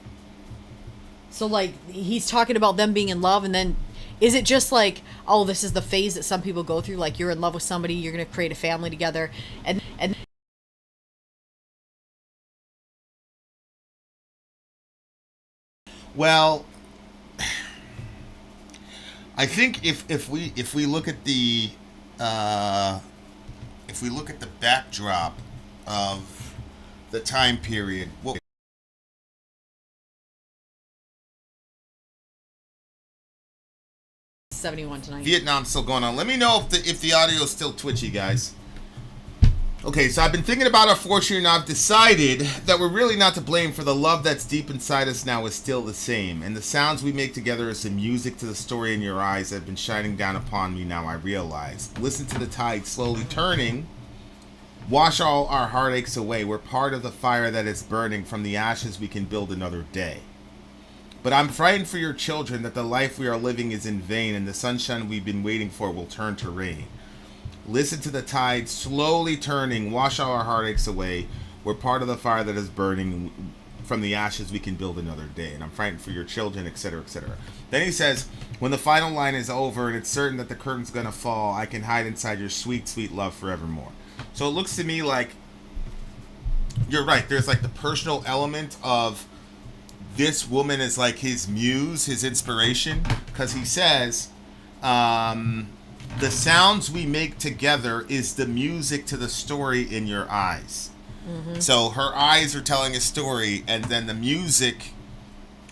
So, like, he's talking about them being in love, and then is it just like, oh, this is the phase that some people go through? Like, you're in love with somebody, you're going to create a family together, and well, I think if we look at the backdrop of the time period, 71 tonight. Vietnam's still going on. Let me know if the audio is still twitchy, guys. Okay, so I've been thinking about our fortune, and I've decided that we're really not to blame, for the love that's deep inside us now is still the same. And the sounds we make together is the music to the story in your eyes that have been shining down upon me, now I realize. Listen to the tide slowly turning. Wash all our heartaches away. We're part of the fire that is burning. From the ashes we can build another day. But I'm frightened for your children that the life we are living is in vain, and the sunshine we've been waiting for will turn to rain. Listen to the tide slowly turning. Wash all our heartaches away. We're part of the fire that is burning. From the ashes we can build another day. And I'm frightened for your children, etc., etc. Then he says, when the final line is over and it's certain that the curtain's going to fall, I can hide inside your sweet, sweet love forevermore. So it looks to me like you're right. There's like the personal element of this woman is like his muse, his inspiration, because he says, the sounds we make together is the music to the story in your eyes. Mm-hmm. So her eyes are telling a story, and then the music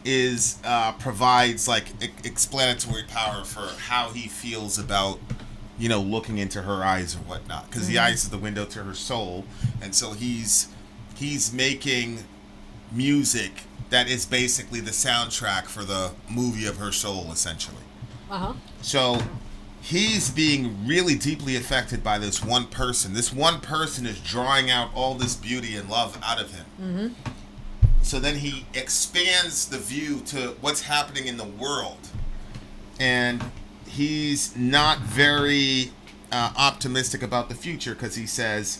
is provides like explanatory power for how he feels about, you know, looking into her eyes or whatnot, because the eyes are the window to her soul, and so he's making music that is basically the soundtrack for the movie of her soul, essentially. So he's being really deeply affected by this one person. This one person is drawing out all this beauty and love out of him. So then he expands the view to what's happening in the world. And he's not very optimistic about the future, because he says,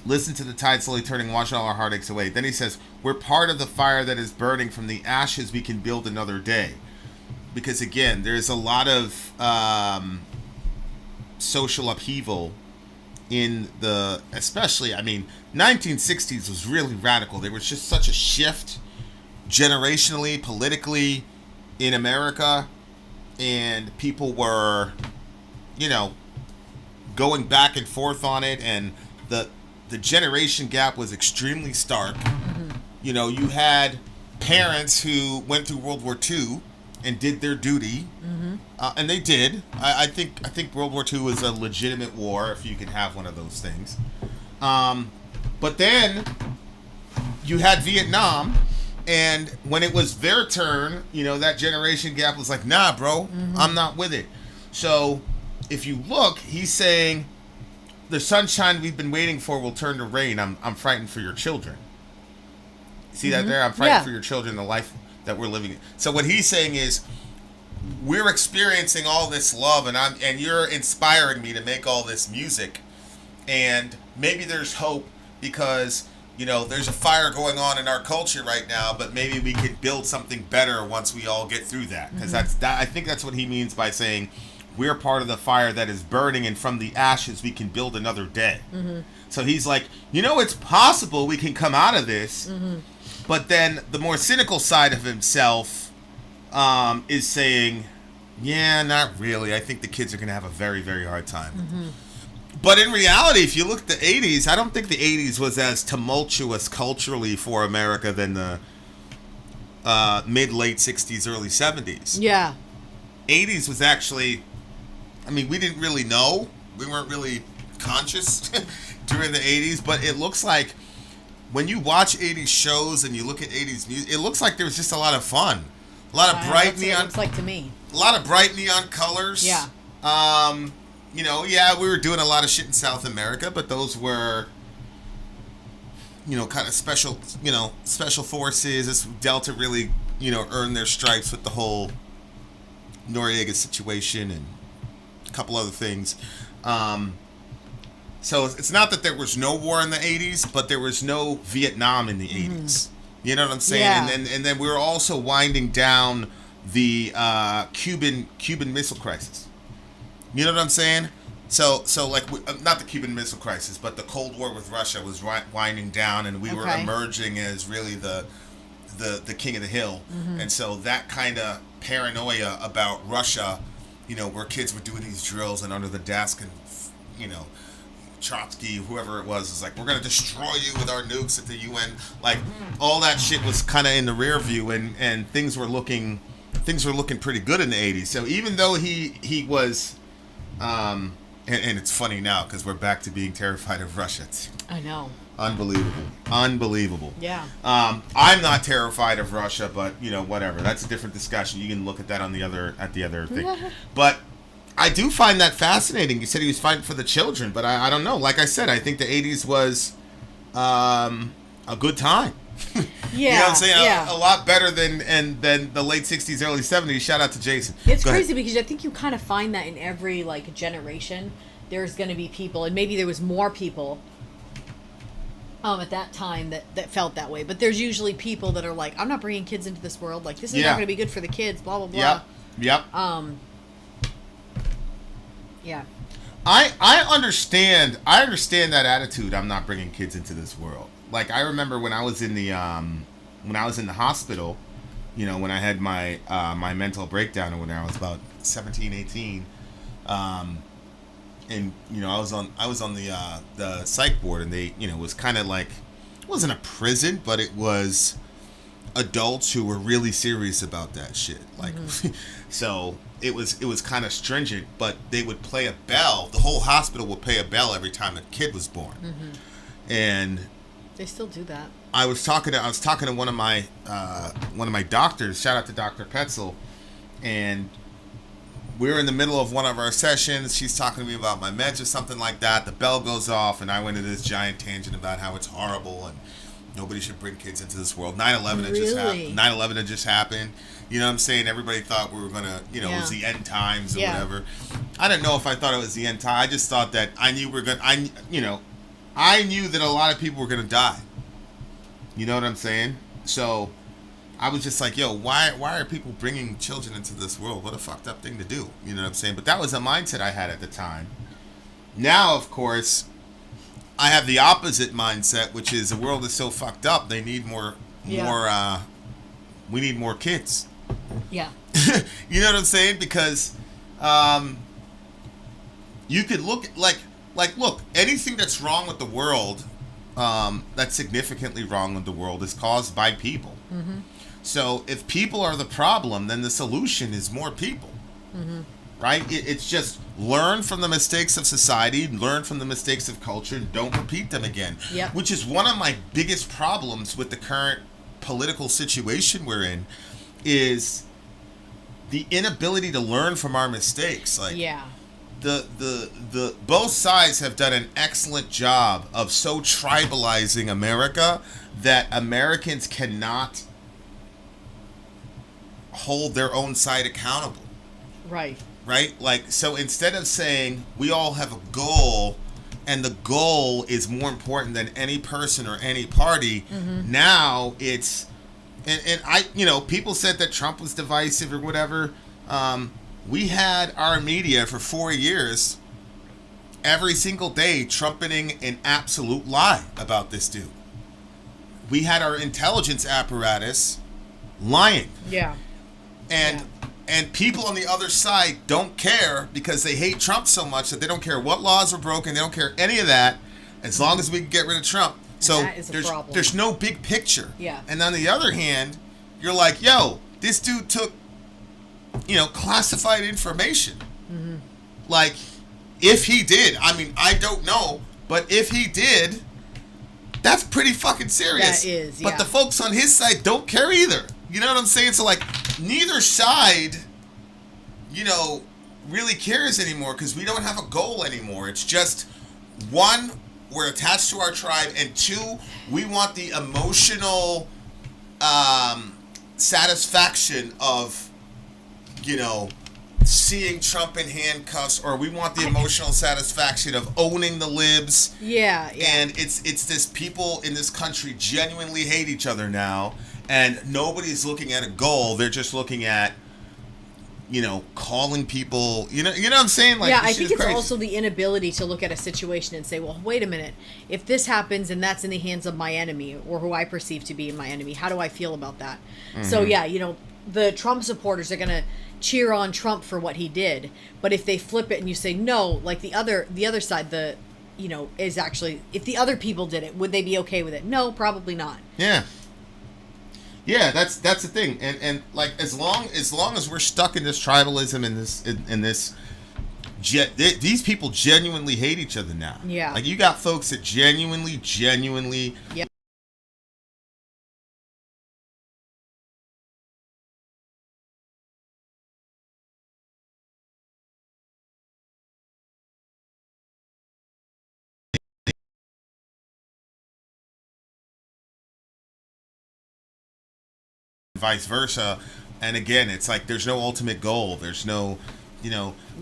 listen to the tide slowly turning, wash all our heartaches away. Then he says, we're part of the fire that is burning. From the ashes we can build another day. Because again, there's a lot of social upheaval in the, especially, I mean, 1960s was really radical. There was just such a shift generationally, politically in America, and people were, you know, going back and forth on it, and the generation gap was extremely stark. You know, you had parents who went through World War II and did their duty, and they did. I think World War II was a legitimate war, if you can have one of those things. But then you had Vietnam, and when it was their turn, you know, that generation gap was like, nah, bro, I'm not with it. So if you look, he's saying, the sunshine we've been waiting for will turn to rain. I'm frightened for your children. See that there? I'm frightened for your children, the life that we're living in. So what he's saying is, we're experiencing all this love, and you're inspiring me to make all this music, and maybe there's hope, because there's a fire going on in our culture right now, but maybe we could build something better once we all get through that. Because I think that's what he means by saying we're part of the fire that is burning, and from the ashes we can build another day. So he's like, it's possible we can come out of this. But then the more cynical side of himself is saying, yeah, not really. I think the kids are going to have a very, very hard time. But in reality, if you look at the 80s, I don't think the 80s was as tumultuous culturally for America than the mid-late 60s, early 70s. Yeah. 80s was actually, we didn't really know. We weren't really conscious during the 80s, but it looks like when you watch 80s shows and you look at 80s music, it looks like there was just a lot of fun. A lot of bright neon. It looks like to me. A lot of bright neon colors. Yeah. We were doing a lot of shit in South America, but those were, kind of special forces. This Delta really, earned their stripes with the whole Noriega situation and a couple other things. So it's not that there was no war in the 80s, but there was no Vietnam in the 80s. You know what I'm saying? Yeah. And then we were also winding down the Cuban Missile Crisis. You know what I'm saying? So like, not the Cuban Missile Crisis, but the Cold War with Russia was winding down, and we were emerging as really the king of the hill. And so that kind of paranoia about Russia, where kids were doing these drills and under the desk, and Trotsky, whoever it was like, we're going to destroy you with our nukes at the UN. Like, all that shit was kind of in the rear view, and things were looking pretty good in the 80s. So even though he was, and it's funny now because we're back to being terrified of Russia. I know. Unbelievable. Yeah. I'm not terrified of Russia, but whatever. That's a different discussion. You can look at that at the other thing. But I do find that fascinating. You said he was fighting for the children, but I don't know. Like I said, I think the 80s was a good time. Yeah. You know what I'm saying? Yeah. A lot better than the late 60s, early 70s. Shout out to Jason. It's Go crazy ahead. because I think you kind of find that in every generation, there's going to be people, and maybe there was more people at that time that felt that way. But there's usually people that are like, I'm not bringing kids into this world. Like, this is not going to be good for the kids. Blah blah blah. Yep. Yeah. I understand that attitude. I'm not bringing kids into this world. Like, I remember when I was in the hospital, when I had my my mental breakdown, or when I was about 17, 18, and I was on the psych board, and they it was kind of like, it wasn't a prison, but it was adults who were really serious about that shit. Like, so it was kind of stringent, but they would play a bell. The whole hospital would play a bell every time a kid was born, and They still do that. I was talking to one of my doctors. Shout out to Dr. Petzel, and we were in the middle of one of our sessions. She's talking to me about my meds or something like that. The bell goes off, and I went into this giant tangent about how it's horrible and nobody should bring kids into this world. 9/11 had just happened. 9/11 had just happened. You know what I'm saying? Everybody thought we were gonna, it was the end times or whatever. I didn't know if I thought it was the end time. I just thought that I knew I knew that a lot of people were gonna die. You know what I'm saying? So I was just like, yo, why are people bringing children into this world? What a fucked up thing to do. You know what I'm saying? But that was a mindset I had at the time. Now, of course, I have the opposite mindset, which is the world is so fucked up. They need more. We need more kids. Yeah. You know what I'm saying? Because you could look look, anything that's wrong with the world, that's significantly wrong with the world, is caused by people. Mm-hmm. So if people are the problem, then the solution is more people. Mm-hmm. Right? It's just learn from the mistakes of society, learn from the mistakes of culture, and don't repeat them again. Yep. Which is one of my biggest problems with the current political situation we're in, is the inability to learn from our mistakes. Like, the both sides have done an excellent job of so tribalizing America that Americans cannot hold their own side accountable. Right. Right? Like, so instead of saying we all have a goal and the goal is more important than any person or any party. Now it's, and I, people said that Trump was divisive or whatever. We had our media for 4 years, every single day, trumpeting an absolute lie about this dude. We had our intelligence apparatus lying. Yeah. And people on the other side don't care because they hate Trump so much that they don't care what laws were broken. They don't care any of that as long as we can get rid of Trump. So that is a problem. there's no big picture. Yeah. And on the other hand, you're like, yo, this dude took, classified information. Like, if he did, I mean, I don't know, but if he did, that's pretty fucking serious. That is, yeah. But the folks on his side don't care either. You know what I'm saying? So, like, neither side, really cares anymore because we don't have a goal anymore. It's just, one, we're attached to our tribe, and two, we want the emotional satisfaction of, seeing Trump in handcuffs, or we want the emotional satisfaction of owning the libs. Yeah. And it's this, people in this country genuinely hate each other now, and nobody's looking at a goal. They're just looking at, calling people, you know what I'm saying? Like, I think it's also the inability to look at a situation and say, well, wait a minute, if this happens and that's in the hands of my enemy or who I perceive to be my enemy, how do I feel about that? So the Trump supporters are going to cheer on Trump for what he did, but if they flip it and you say no, like the other side, is actually, if the other people did it, would they be okay with it? No, probably not. Yeah, that's the thing, and like as long as we're stuck in this tribalism and this these people genuinely hate each other now. Yeah, like you got folks that genuinely. Yep. Vice versa, and again, it's like there's no ultimate goal. There's no,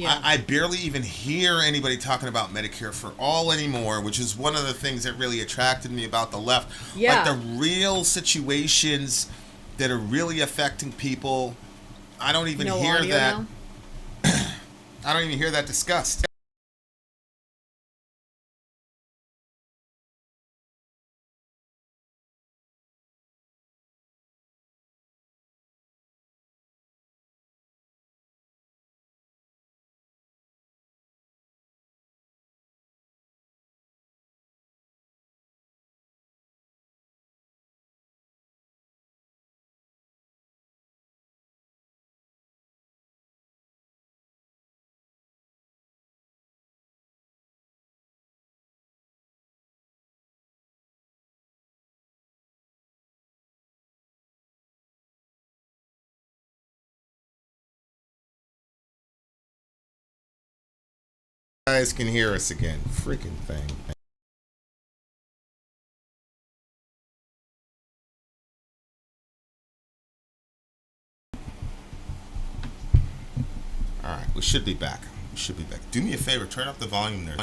I barely even hear anybody talking about Medicare for all anymore, which is one of the things that really attracted me about the left. Like the real situations that are really affecting people, I don't even hear that. I don't even hear that discussed. Guys can hear us again. Freaking thing. All right, we should be back. Do me a favor, turn up the volume there.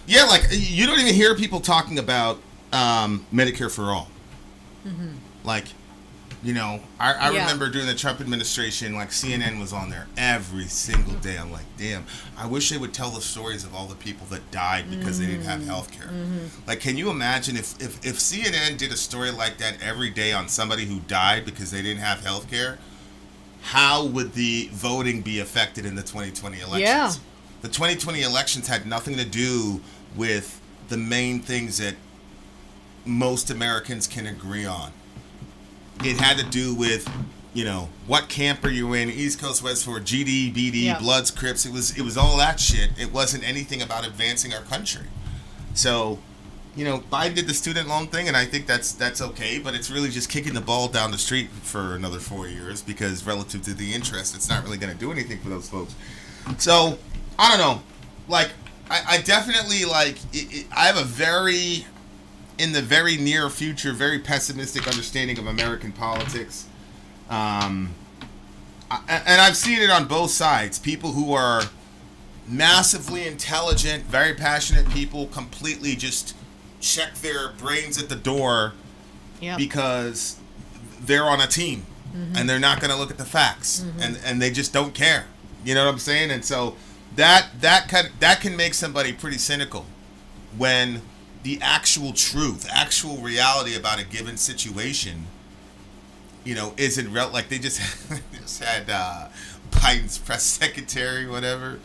Yeah, like you don't even hear people talking about Medicare for all. Like, I remember during the Trump administration, like CNN was on there every single day. I'm like, damn, I wish they would tell the stories of all the people that died because they didn't have health care. Like, can you imagine if CNN did a story like that every day on somebody who died because they didn't have health care? How would the voting be affected in the 2020 elections? Yeah. The 2020 elections had nothing to do with the main things that most Americans can agree on. It had to do with, what camp are you in, East Coast, West Coast, GD, BD, Bloods, Crips. It was all that shit. It wasn't anything about advancing our country. So, Biden did the student loan thing, and I think that's okay, but it's really just kicking the ball down the street for another 4 years because relative to the interest, it's not really going to do anything for those folks. So, I don't know. Like, I definitely, like, I have a very, in the very near future, very pessimistic understanding of American politics. and I've seen it on both sides. People who are massively intelligent, very passionate people completely just check their brains at the door because they're on a team and they're not going to look at the facts and they just don't care. You know what I'm saying? And so that can make somebody pretty cynical when the actual truth, actual reality about a given situation, isn't real. Like they just had Biden's press secretary, whatever.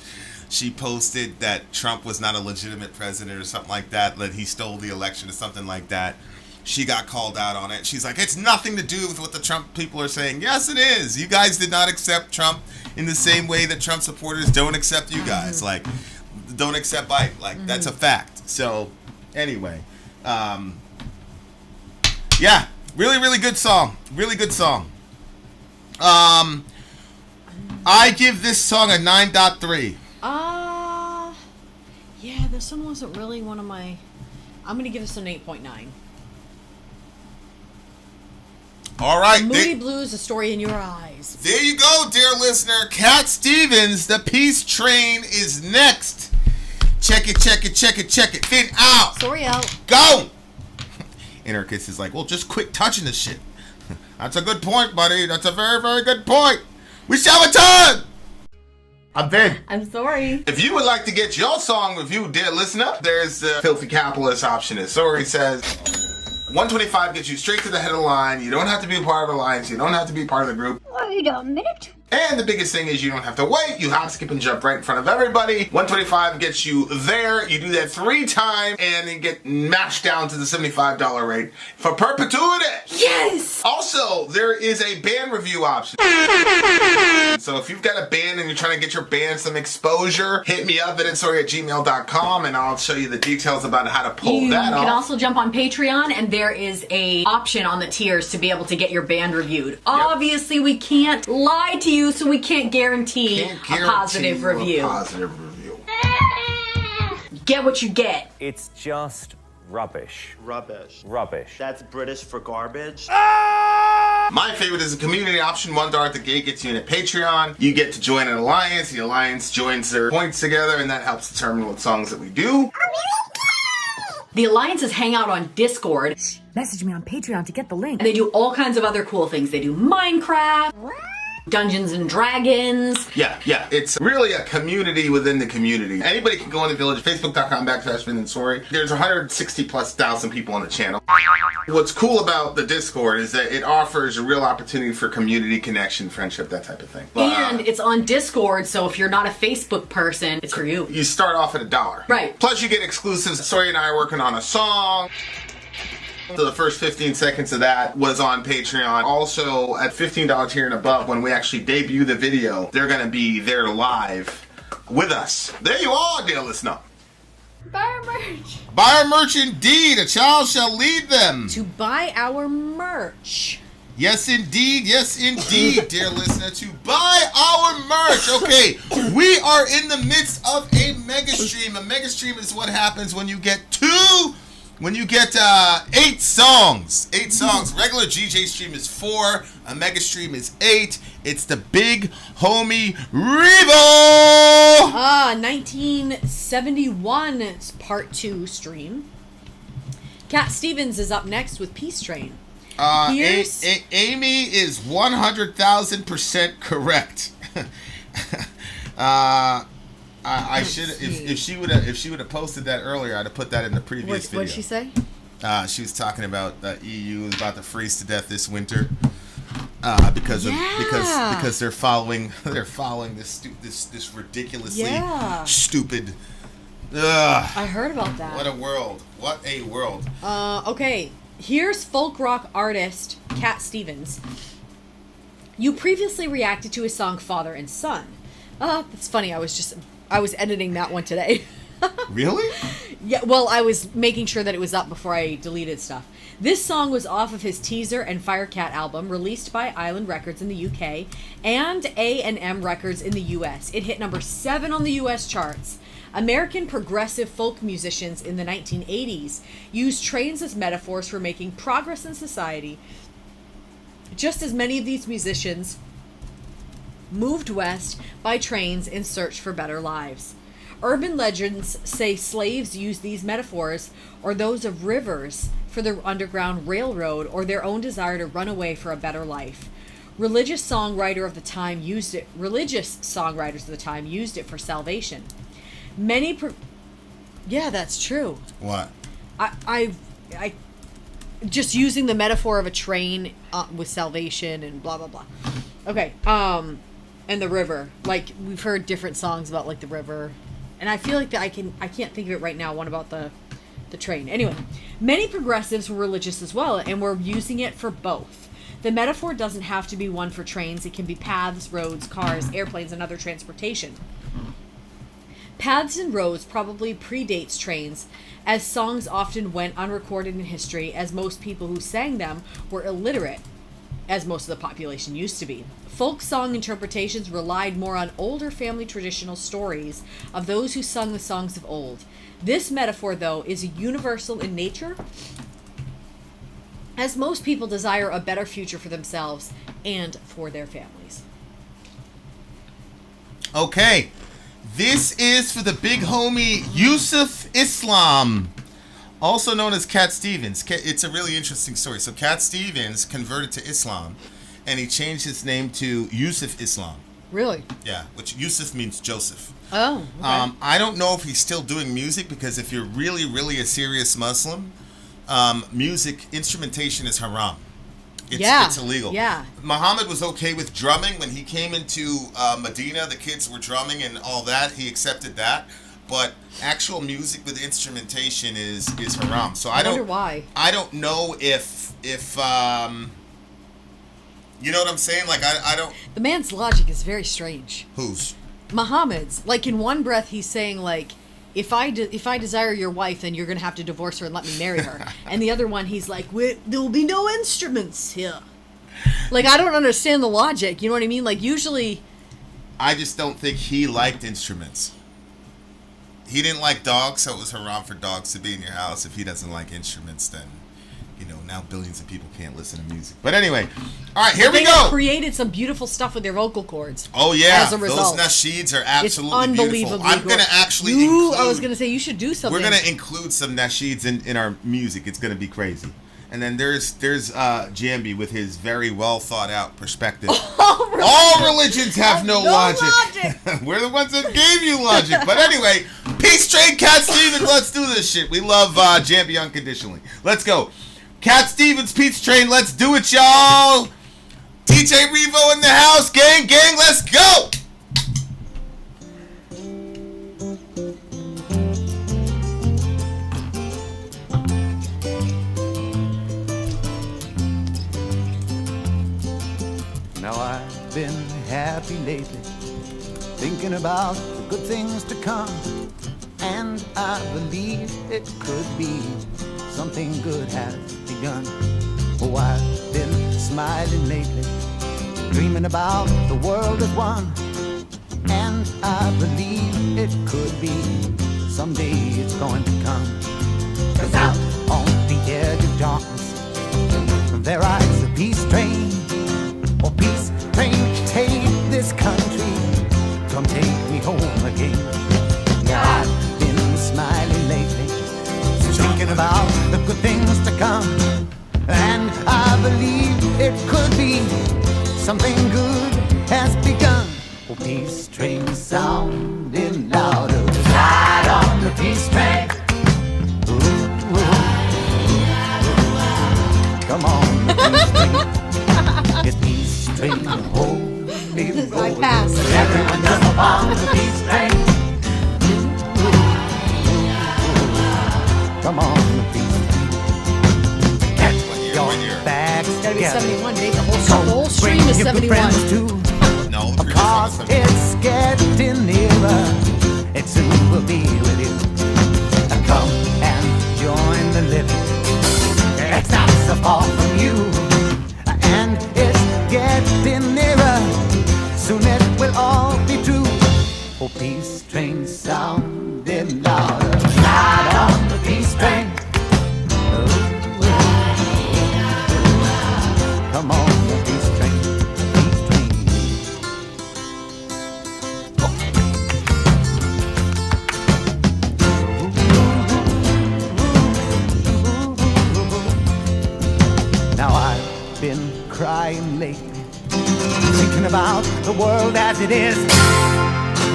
She posted that Trump was not a legitimate president or something like that he stole the election or something like that. She got called out on it. She's like, it's nothing to do with what the Trump people are saying. Yes, it is. You guys did not accept Trump in the same way that Trump supporters don't accept you guys. Like, don't accept Biden. Like, that's a fact. So, anyway. Yeah, really, really good song. Really good song. I give this song a 9.3. Yeah, this one wasn't really one of my... I'm going to give this an 8.9. All right. Moody Blues, A Story in Your Eyes. There you go, dear listener. Cat Stevens, The Peace Train is next. Check it. Fin out. Sorry out. Go. Innerkiss is like, well, just quit touching the shit. That's a good point, buddy. That's a very, very good point. We shall return. I'm Vin. I'm sorry. If you would like to get your song reviewed, dear listener, there's the Filthy Capitalist option. As Sori says, 125 gets you straight to the head of the line. You don't have to be a part of the alliance. You don't have to be part of the group. Wait a minute. And the biggest thing is you don't have to wait. You hop, skip, and jump right in front of everybody. 125 gets you there. You do that 3 times, and you get matched down to the $75 rate for perpetuity. Yes! Also, there is a band review option. So if you've got a band and you're trying to get your band some exposure, hit me up at itsori@gmail.com, and I'll show you the details about how to pull that off. You can also jump on Patreon, and there is a option on the tiers to be able to get your band reviewed. Obviously, we can't lie to you, so we can't guarantee a positive review. Get what you get. It's just rubbish. Rubbish. Rubbish. That's British for garbage. My favorite is the community option. $1 at the gate gets you in a Patreon. You get to join an alliance. The alliance joins their points together, and that helps determine what songs that we do. The alliances hang out on Discord, Message me on Patreon to get the link. and they do all kinds of other cool things. They do Minecraft, Dungeons and Dragons. Yeah. It's really a community within the community. Anybody can go in the village, facebook.com/Vin and Sori. There's 160,000+ people on the channel. What's cool about the Discord is that it offers a real opportunity for community connection, friendship, that type of thing. And it's on Discord, so if you're not a Facebook person, it's for you. You start off at $1. Right. Plus you get exclusives. Sori and I are working on a song. So the first 15 seconds of that was on Patreon. Also, at $15 tier and above, when we actually debut the video, they're going to be there live with us. There you are, dear listener. Buy our merch. Buy our merch indeed. A child shall lead them. To buy our merch. Yes, indeed, dear listener, to buy our merch. Okay, we are in the midst of a mega stream. A mega stream is what happens when you get 8 songs. 8 songs. Regular GJ stream is 4. A mega stream is 8. It's the big homie Revo. 1971 part 2 stream. Cat Stevens is up next with Peace Train. Amy is 100,000% correct. I should if she would have posted that earlier, I'd have put that in the previous video. What did she say? She was talking about the EU is about to freeze to death this winter because they're following this ridiculously stupid. I heard about that. What a world! What a world! Okay, here's folk rock artist Cat Stevens. You previously reacted to his song "Father and Son." That's funny. I was editing that one today. Really? Yeah, well, I was making sure that it was up before I deleted stuff. This song was off of his Teaser and Firecat album, released by Island Records in the UK and A&M Records in the US. It hit number 7 on the US charts. American progressive folk musicians in the 1980s used trains as metaphors for making progress in society. Just as many of these musicians moved west by trains in search for better lives. Urban legends say slaves used these metaphors or those of rivers for their underground railroad or their own desire to run away for a better life. Religious songwriters of the time used it for salvation. Yeah, that's true. What? I just using the metaphor of a train with salvation and blah blah blah. Okay, and the river. Like we've heard different songs about like the river, and I feel like that I can't think of it right now. One about the train. Anyway, many progressives were religious as well, and were using it for both. The metaphor doesn't have to be one for trains. It can be paths, roads, cars, airplanes, and other transportation. Paths and roads probably predates trains, as songs often went unrecorded in history, as most people who sang them were illiterate, as most of the population used to be. Folk song interpretations relied more on older family traditional stories of those who sung the songs of old. This metaphor, though, is universal in nature, as most people desire a better future for themselves and for their families. Okay. This is for the big homie Yusuf Islam, also known as Cat Stevens. It's a really interesting story. So Cat Stevens converted to Islam, and he changed his name to Yusuf Islam. Really? Yeah, which Yusuf means Joseph. Oh, okay. I don't know if he's still doing music, because if you're really, really a serious Muslim, music instrumentation is haram. It's illegal. Yeah. Muhammad was okay with drumming. When he came into Medina, the kids were drumming and all that. He accepted that. But actual music with instrumentation is haram. So I wonder why. I don't know if you know what I'm saying? Like I don't. The man's logic is very strange. Whose? Muhammad's. Like in one breath, he's saying like, if I desire your wife, then you're going to have to divorce her and let me marry her. And the other one, he's like, there will be no instruments here. Like, I don't understand the logic. You know what I mean? Like, usually... I just don't think he liked instruments. He didn't like dogs, so it was haram for dogs to be in your house. If he doesn't like instruments, then, now billions of people can't listen to music. But anyway, all right, here we go. They created some beautiful stuff with their vocal cords. Oh, yeah. As a result. Those nasheeds are absolutely it's beautiful. I'm going to actually include... I was going to say, you should do something. We're going to include some nasheeds in our music. It's going to be crazy. And then there's Jambi with his very well thought out perspective. All religions have no logic. We're the ones that gave you logic. But anyway, Peace Train, Cat Stevens, let's do this shit. We love Jambi unconditionally. Let's go. Cat Stevens, Peace Train, let's do it, y'all. DJ Revo in the house, gang, let's go. Now I've been happy lately, thinking about the good things to come, and I believe it could be something good has begun. Oh, I've been smiling lately, dreaming about the world as one, and I believe it could be someday it's going to come. 'Cause out on the edge of darkness, there rides a peace train. Oh, peace train, take this country, come take me home again. Yeah, I've been smiling lately, thinking about the good things to come, and I believe it could be something good has begun. Oh, peace train sounding louder, ride on the peace train. Ooh, ooh. Come on, the peace train. It's peace train, holy roll. I pass. Everyone jump on the peace train. Come on, the peace train. Get your bags It's gotta be together. 71, Dave. The whole stream Bring is your 71. friends too, No, the cause it's getting nearer. It soon will be with you. Now come and join the living. It's not so far from you, and it's getting nearer. Soon it will all be true. Oh, peace train sounding louder. Ride on the peace train. Come on, the peace train, peace train. thinking about the world as it is.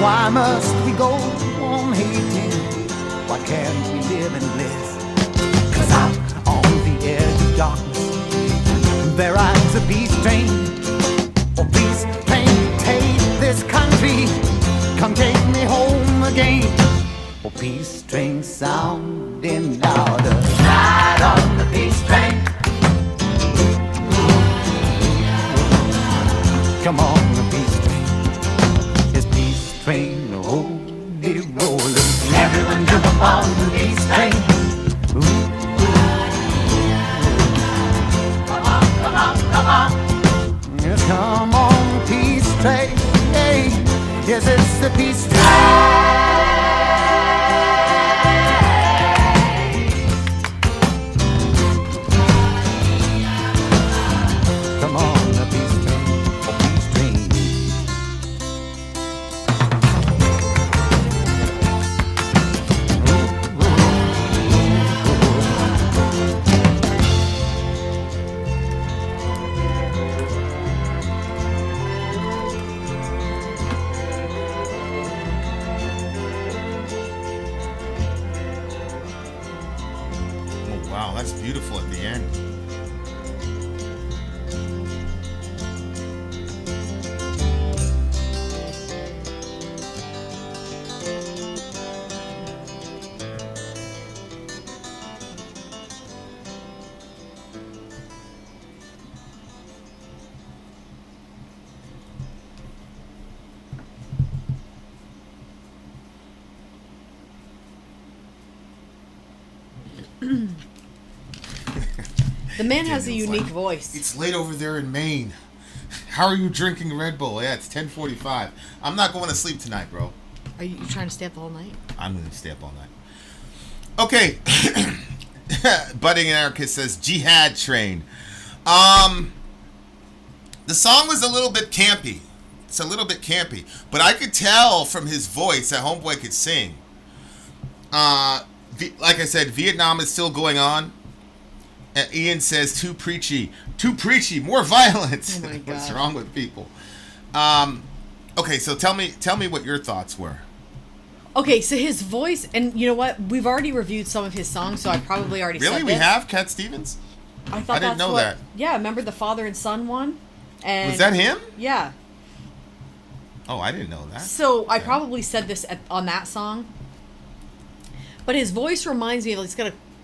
Why must we go on hating? Why can't we live in bliss? 'Cause out on the edge of darkness there rides a peace train. Oh, peace train, take this country, come take me home again. Oh, peace train sounding louder, ride on the peace train. Come on, the peace train, this peace train, holy rollin'. Everyone jump on the peace train. Yes, come on, peace train. Hey, yes, it's the peace train. Come on, the peace train, oh, peace train. Oh, wow, that's beautiful at the end. The man has a Daniel's unique like, voice. It's late over there in Maine. How are you drinking Red Bull? Yeah, it's 10:45. I'm not going to sleep tonight, bro. Are you trying to stay up all night? I'm going to stay up all night. Okay. Budding Anarchist says, Jihad Train. The song was a little bit campy. It's a little bit campy. But I could tell from his voice that Homeboy could sing. Like I said, Vietnam is still going on. Ian says, too preachy, more violence. Oh my God. What's wrong with people? Okay, so tell me what your thoughts were. Okay, so his voice, and you know what? We've already reviewed some of his songs, so I probably already said Really? this. We have Cat Stevens? I thought I didn't that's know what, that. Yeah, remember the father and son one? And Was that him? Yeah. Oh, I didn't know that. So I probably said this on that song, but his voice reminds me of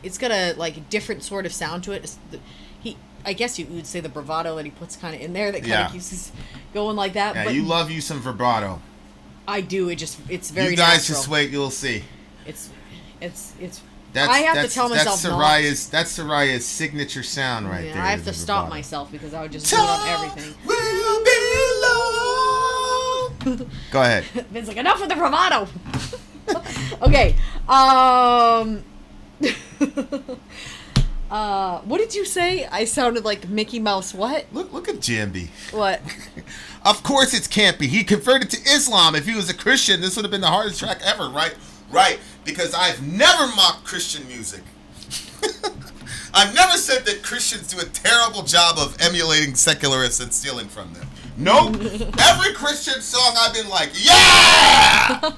it's got a like different sort of sound to it. I guess you would say the bravado that he puts kind of in there that kind of keeps us going like that. Yeah, but you love you some vibrato. I do. It's very You guys natural. just wait, you'll see. It's. That's, I have to tell myself That's Soraya's signature sound right Yeah, there. I have is to the stop vibrato. myself because I would just do it on everything. Will be long. Go ahead. Vince like, enough with the bravado. Okay. What did you say? I sounded like Mickey Mouse. What? Look at Jambi. What? Of course it's campy. He converted to Islam. If he was a Christian, this would have been the hardest track ever, right? Right. Because I've never mocked Christian music. I've never said that Christians do a terrible job of emulating secularists and stealing from them. Nope. Every Christian song I've been like, yeah!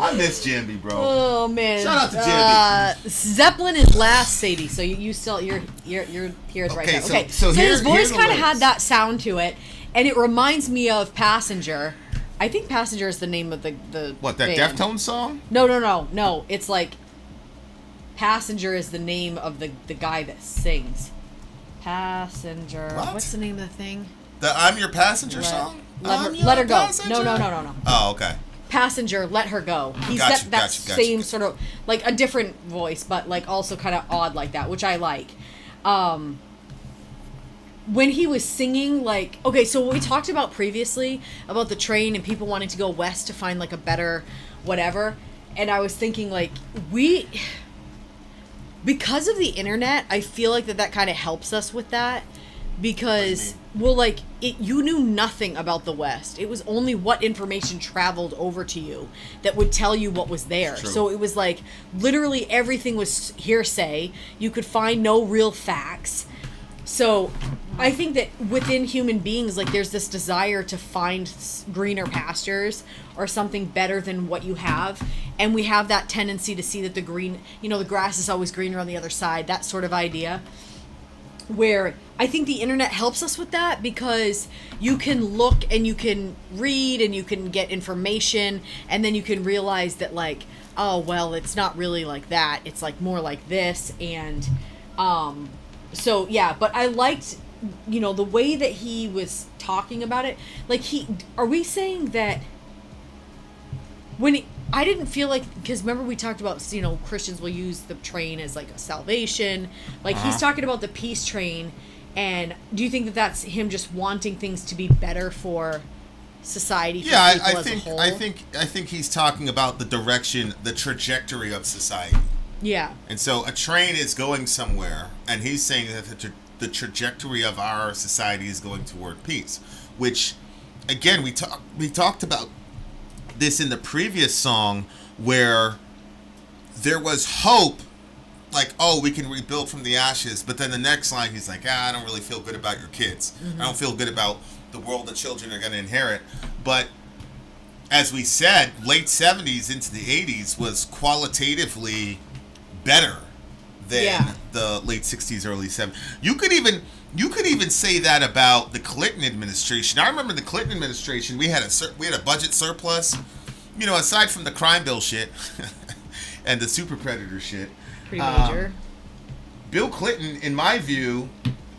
I miss Jambi, bro. Oh man! Shout out to Jambi. Zepplin is last, Sadie. So you still your ears right now. Okay, so his voice here's the kind of had lyrics. that sound to it, and it reminds me of Passenger. I think Passenger is the name of the What, that band. Deftones song? No. It's like Passenger is the name of the guy that sings. Passenger. What? What's the name of the thing? The I'm Your Passenger song? I'm your Let her go. passenger? No. Oh, okay. Passenger, Let Her Go. He's Gotcha, got that gotcha. same sort of, like, a different voice, but, like, also kind of odd like that, which I like. When he was singing, like... Okay, so what we talked about previously, about the train and people wanting to go west to find, like, a better whatever, and I was thinking, like, because of the internet, I feel like that kind of helps us with that. Because, well, like, you knew nothing about the West. It was only what information traveled over to you that would tell you what was there. True. So it was like, literally everything was hearsay. You could find no real facts. So I think that within human beings, like, there's this desire to find greener pastures or something better than what you have. And we have that tendency to see that the green, the grass is always greener on the other side, that sort of idea. Where I think the internet helps us with that, because you can look and you can read and you can get information, and then you can realize that, like, oh, well, it's not really like that. It's like more like this. And so, yeah, but I liked, the way that he was talking about it. Like, are we saying that I didn't feel like, because remember we talked about, Christians will use the train as like a salvation. Like, he's talking about the peace train. And do you think that that's him just wanting things to be better for society? For yeah, people as a whole? I think he's talking about the direction, the trajectory of society. Yeah. And so a train is going somewhere, and he's saying that the trajectory of our society is going toward peace. Which, again, we talked about this in the previous song, where there was hope, like, oh, we can rebuild from the ashes, but then the next line he's like, I don't really feel good about your kids. I don't feel good about the world the children are going to inherit. But as we said, late 70s into the 80s was qualitatively better than the late 60s, early 70s. You could even say that about the Clinton administration. I remember the Clinton administration, we had a budget surplus, aside from the crime bill shit and the super predator shit. Pretty major. Bill Clinton, in my view,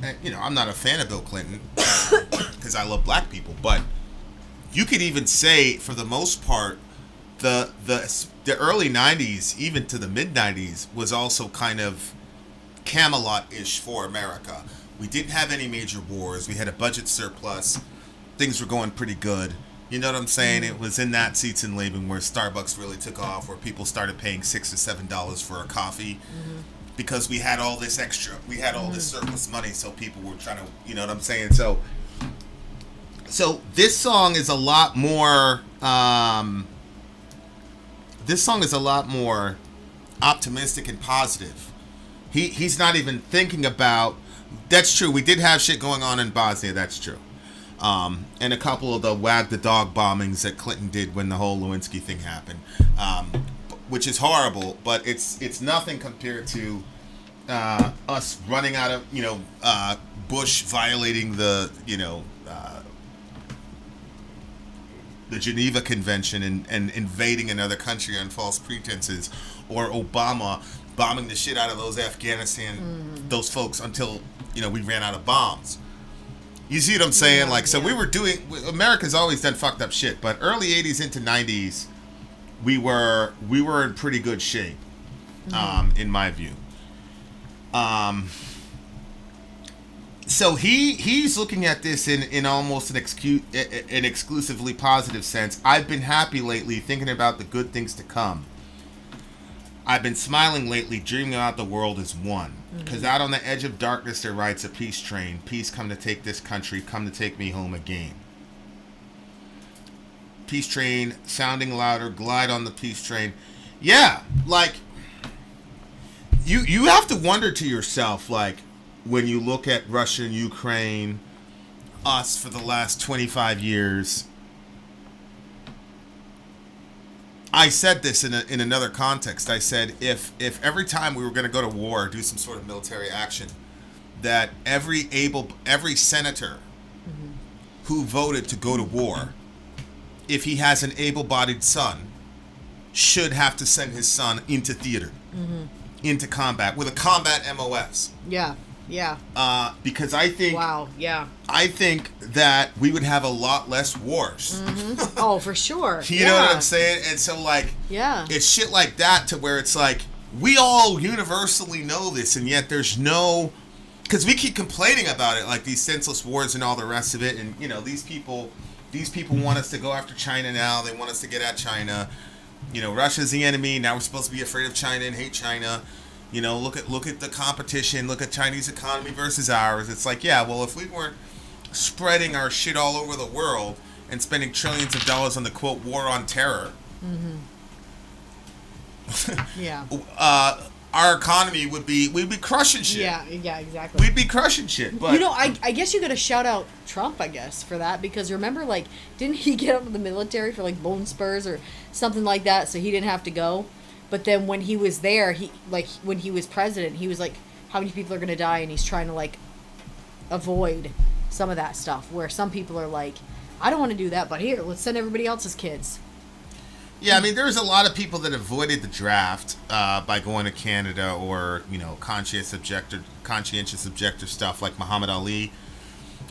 I'm not a fan of Bill Clinton because I love black people, but you could even say, for the most part, the early 90s, even to the mid 90s, was also kind of Camelot-ish for America. We didn't have any major wars. We had a budget surplus. Things were going pretty good. You know what I'm saying? It was in that seats and Laban where Starbucks really took off, where people started paying $6 or $7 for a coffee because we had all this extra. We had all this surplus money, so people were trying to, you know what I'm saying? So this song is a lot more. This song is a lot more optimistic and positive. He's not even thinking about. That's true. We did have shit going on in Bosnia. That's true. And a couple of the wag the dog bombings that Clinton did when the whole Lewinsky thing happened, which is horrible. But it's nothing compared to us running out of Bush violating the Geneva Convention and invading another country on false pretenses, or Obama bombing the shit out of those Afghanistan those folks until we ran out of bombs. You see what I'm saying? America's always done fucked up shit, but early 80s into 90s, we were in pretty good shape, in my view. So he's looking at this in almost an exclusively positive sense. I've been happy lately, thinking about the good things to come. I've been smiling lately, dreaming about the world as one. Because out on the edge of darkness there rides a peace train. Peace come to take this country, come to take me home again. Peace train, sounding louder, glide on the peace train. Yeah, like, you have to wonder to yourself, like, when you look at Russia and Ukraine, us for the last 25 years. I said this in another context. I said if every time we were going to go to war, do some sort of military action, that every senator who voted to go to war, if he has an able-bodied son, should have to send his son into theater, into combat, with a combat MOS. Yeah. Because I think. Wow. Yeah. I think that we would have a lot less wars. Oh, for sure. You know what I'm saying? And so, like, it's shit like that to where it's like, we all universally know this, and yet there's no. Because we keep complaining about it, like these senseless wars and all the rest of it, and these people want us to go after China now. They want us to get at China. Russia's the enemy. Now we're supposed to be afraid of China and hate China. Look at the competition. Look at Chinese economy versus ours. It's like, yeah, well, if we weren't spreading our shit all over the world and spending trillions of dollars on the quote war on terror, our economy we'd be crushing shit. Yeah, exactly. We'd be crushing shit. But I guess you got to shout out Trump, I guess, for that, because remember, like, didn't he get out of the military for like bone spurs or something like that, so he didn't have to go? But then when he was there, when he was president, he was like, how many people are gonna die? And he's trying to like avoid some of that stuff. Where some people are like, I don't want to do that, but here, let's send everybody else's kids. Yeah, I mean, there's a lot of people that avoided the draft by going to Canada or, conscientious objector stuff like Muhammad Ali.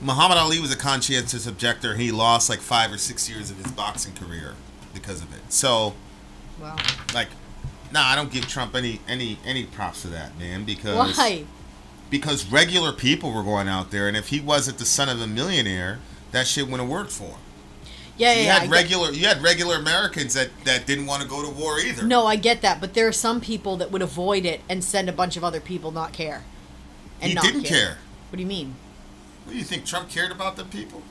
Muhammad Ali was a conscientious objector. He lost like 5 or 6 years of his boxing career because of it. So, wow. Like, I don't give Trump any props for that, man. Because why? Because regular people were going out there, and if he wasn't the son of a millionaire, that shit wouldn't have worked for him. Yeah, so you had regular Americans that didn't want to go to war either. No, I get that, but there are some people that would avoid it and send a bunch of other people not care. And he didn't care. What do you mean? What do you think? Trump cared about them people?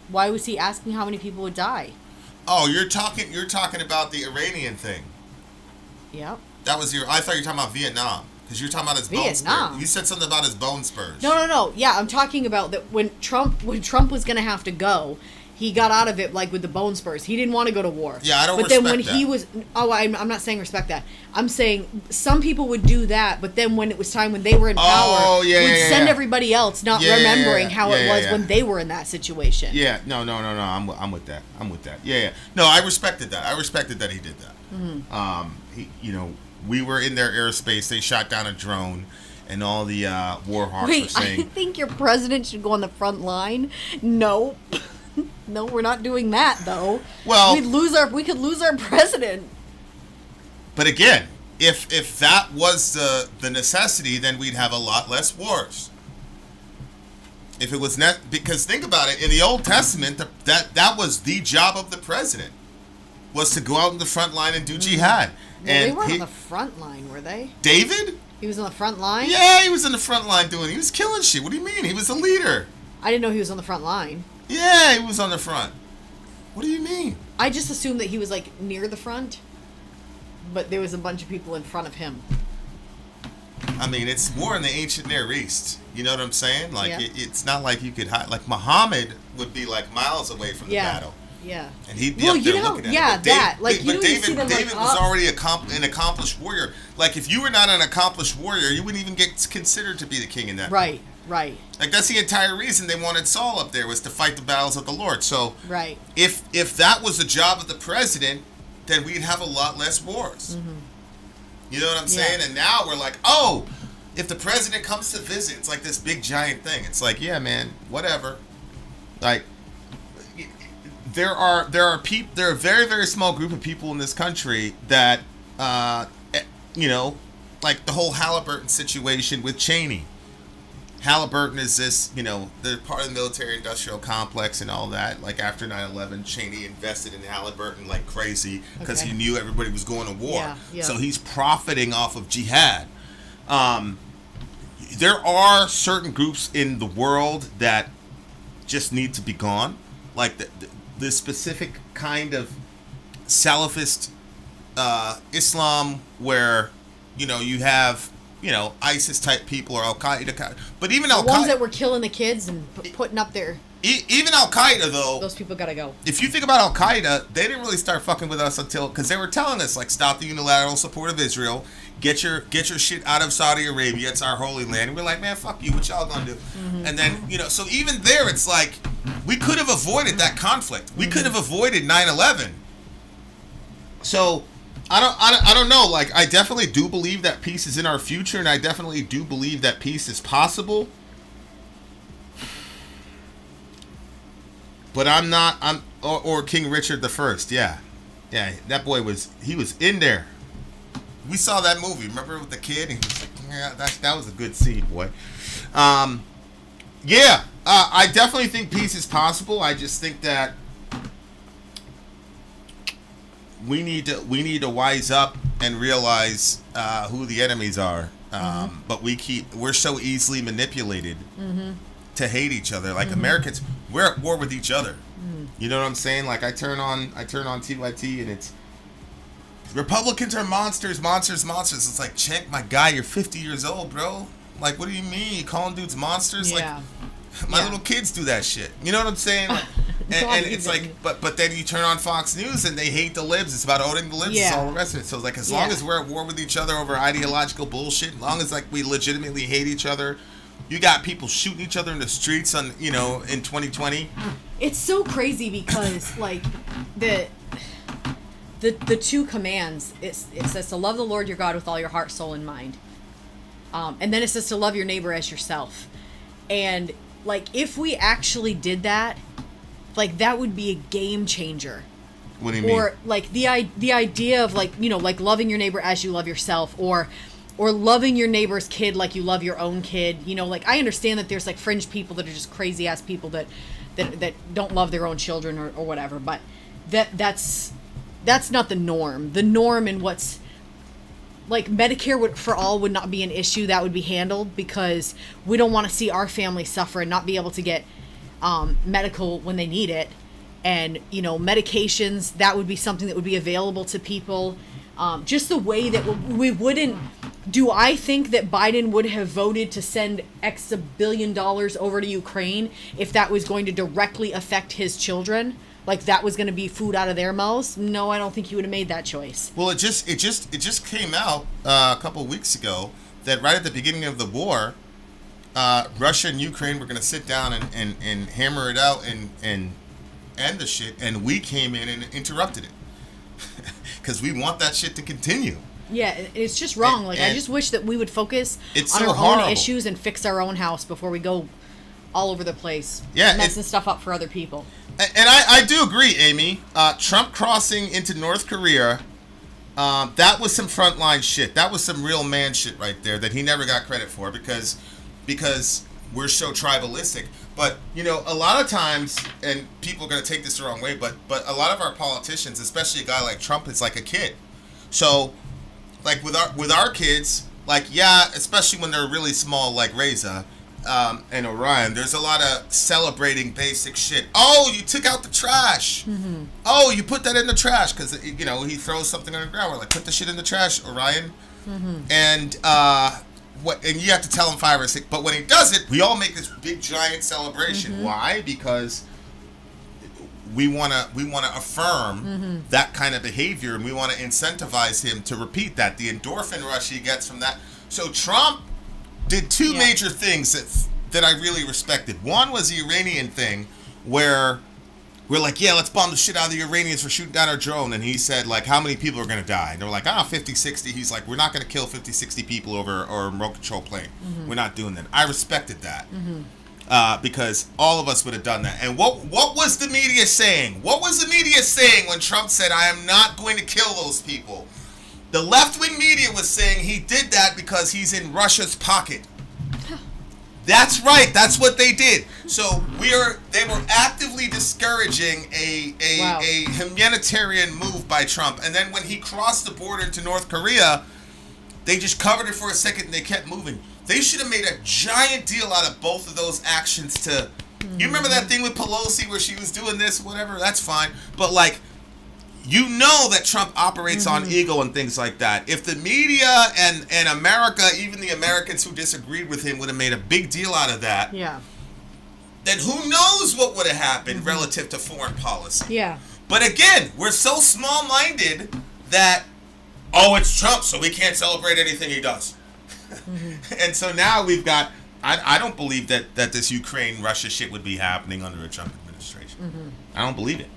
Why was he asking how many people would die? Oh, you're talking about the Iranian thing. Yep. That was I thought you were talking about Vietnam. Because you're talking about his bone spurs. You said something about his bone spurs. No. Yeah, I'm talking about that when Trump was going to have to go, he got out of it like with the bone spurs. He didn't want to go to war. Yeah, I don't But respect then when that. he was... Oh, I'm not saying respect that. I'm saying some people would do that, but then when it was time when they were in power, would send everybody else, not remembering how it was when they were in that situation. Yeah, no. I'm with that. Yeah. No, I respected that. I respected that he did that. Mm-hmm. We were in their airspace. They shot down a drone, and all the war hawks were saying, I think your president should go on the front line. No. No, we're not doing that, though. Well, we could lose our president. But again, if that was the necessity, then we'd have a lot less wars. If it was because think about it, in the Old Testament, that was the job of the president, was to go out in the front line and do jihad. Well, and they weren't on the front line, were they? David? He was on the front line? Yeah, he was on the front line he was killing shit. What do you mean? He was a leader. I didn't know he was on the front line. Yeah, he was on the front. What do you mean? I just assumed that he was like near the front, but there was a bunch of people in front of him. I mean, it's more in the ancient Near East. You know what I'm saying? Like, it's not like you could hide. Like, Muhammad would be like miles away from the battle. Yeah. And he'd be up there looking at it. Yeah, that. David was already an accomplished warrior. Like, if you were not an accomplished warrior, you wouldn't even get considered to be the king in that. Right. Like, that's the entire reason they wanted Saul up there, was to fight the battles of the Lord. So, right. If that was the job of the president, then we'd have a lot less wars. Mm-hmm. You know what I'm saying? And now we're like, oh, if the president comes to visit, it's like this big giant thing. It's like, yeah, man, whatever. Like, there are a very, very small group of people in this country that, like the whole Halliburton situation with Cheney. Halliburton is this, they're part of the military-industrial complex and all that. Like, after 9/11, Cheney invested in Halliburton like crazy because he knew everybody was going to war. Yeah. So he's profiting off of jihad. There are certain groups in the world that just need to be gone. Like, the specific kind of Salafist Islam where, you have... ISIS-type people or Al-Qaeda. But even Al-Qaeda... The ones that were killing the kids and putting up their... Even Al-Qaeda, though... Those people gotta go. If you think about Al-Qaeda, they didn't really start fucking with us until... Because they were telling us, like, stop the unilateral support of Israel. Get your shit out of Saudi Arabia. It's our holy land. And we're like, man, fuck you. What y'all gonna do? Mm-hmm. And then, so even there, it's like... We could have avoided that conflict. We could have avoided 9/11. So... I don't know. Like, I definitely do believe that peace is in our future, and I definitely do believe that peace is possible. But I'm not. Or King Richard the First. Yeah, that boy was in there. We saw that movie. Remember with the kid? And he was like, yeah, that was a good scene, boy. I definitely think peace is possible. I just think that we need to wise up and realize who the enemies are. But we're so easily manipulated to hate each other. Like Americans, we're at war with each other. You know what I'm saying? Like I turn on TYT and it's Republicans are monsters, monsters, monsters. It's like, check my guy, you're 50 years old, bro. Like, what do you mean? You calling dudes monsters? Yeah. Like, my little kids do that shit. You know what I'm saying? Like, and it's like, but then you turn on Fox News and they hate the libs. It's about owning the libs. It's all the rest of it. So it's like, as long as we're at war with each other over ideological bullshit, as long as like we legitimately hate each other, you got people shooting each other in the streets on, you know, in 2020. It's so crazy because like the two commands, it says to love the Lord your God with all your heart, soul, and mind. And then it says to love your neighbor as yourself. And like, if we actually did that, like, that would be a game changer. What do you mean? Or like the idea of like, you know, like loving your neighbor as you love yourself, or loving your neighbor's kid like you love your own kid. You know, like, I understand that there's like fringe people that are just crazy ass people that don't love their own children or whatever, but that's not the norm. The norm in what's like Medicare for all would not be an issue that would be handled, because we don't want to see our family suffer and not be able to get medical when they need it. And, you know, medications, that would be something that would be available to people. Just the way that we wouldn't. Do I think that Biden would have voted to send X billion dollars over to Ukraine if that was going to directly affect his children? Like, that was going to be food out of their mouths? No, I don't think he would have made that choice. Well, it just came out a couple of weeks ago that right at the beginning of the war, Russia and Ukraine were going to sit down and hammer it out and end the shit, and we came in and interrupted it because we want that shit to continue. Yeah, it's just wrong. And I just wish that we would focus on so our horrible. own issues and fix our own house before we go all over the place, messing stuff up for other people. And I do agree, Amy. Trump crossing into North Korea, that was some frontline shit. That was some real man shit right there that he never got credit for because we're so tribalistic. But, you know, a lot of times, and people are going to take this the wrong way, but a lot of our politicians, especially a guy like Trump, is like a kid. So, like with our kids, like, yeah, especially when they're really small, like Reza and Orion, there's a lot of celebrating basic shit. Oh, you took out the trash. Mm-hmm. Oh, you put that in the trash because, you know, he throws something on the ground. We're like, put the shit in the trash, Orion. Mm-hmm. And and you have to tell him 5 or 6. But when he does it, we all make this big giant celebration. Mm-hmm. Why? Because we want to affirm that kind of behavior, and we want to incentivize him to repeat that. The endorphin rush he gets from that. So Trump did two major things that I really respected. One was the Iranian thing, where we're like, yeah, let's bomb the shit out of the Iranians for shooting down our drone. And he said, like, how many people are going to die? And they're like, 50, 60. He's like, we're not going to kill 50, 60 people over a remote control plane. Mm-hmm. We're not doing that. I respected that. Mm-hmm. Because all of us would have done that. And what was the media saying? What was the media saying when Trump said, I am not going to kill those people? The left-wing media was saying he did that because he's in Russia's pocket. That's right. That's what they did. So they were actively discouraging a humanitarian move by Trump. And then when he crossed the border into North Korea, they just covered it for a second and they kept moving. They should have made a giant deal out of both of those actions to... You remember that thing with Pelosi where she was doing this, whatever? That's fine. But, like, you know that Trump operates on ego and things like that. If the media and America, even the Americans who disagreed with him, would have made a big deal out of that, then who knows what would have happened relative to foreign policy. Yeah. But again, we're so small-minded that, oh, it's Trump, so we can't celebrate anything he does. And so now we've got... I don't believe that this Ukraine-Russia shit would be happening under a Trump administration. I don't believe it.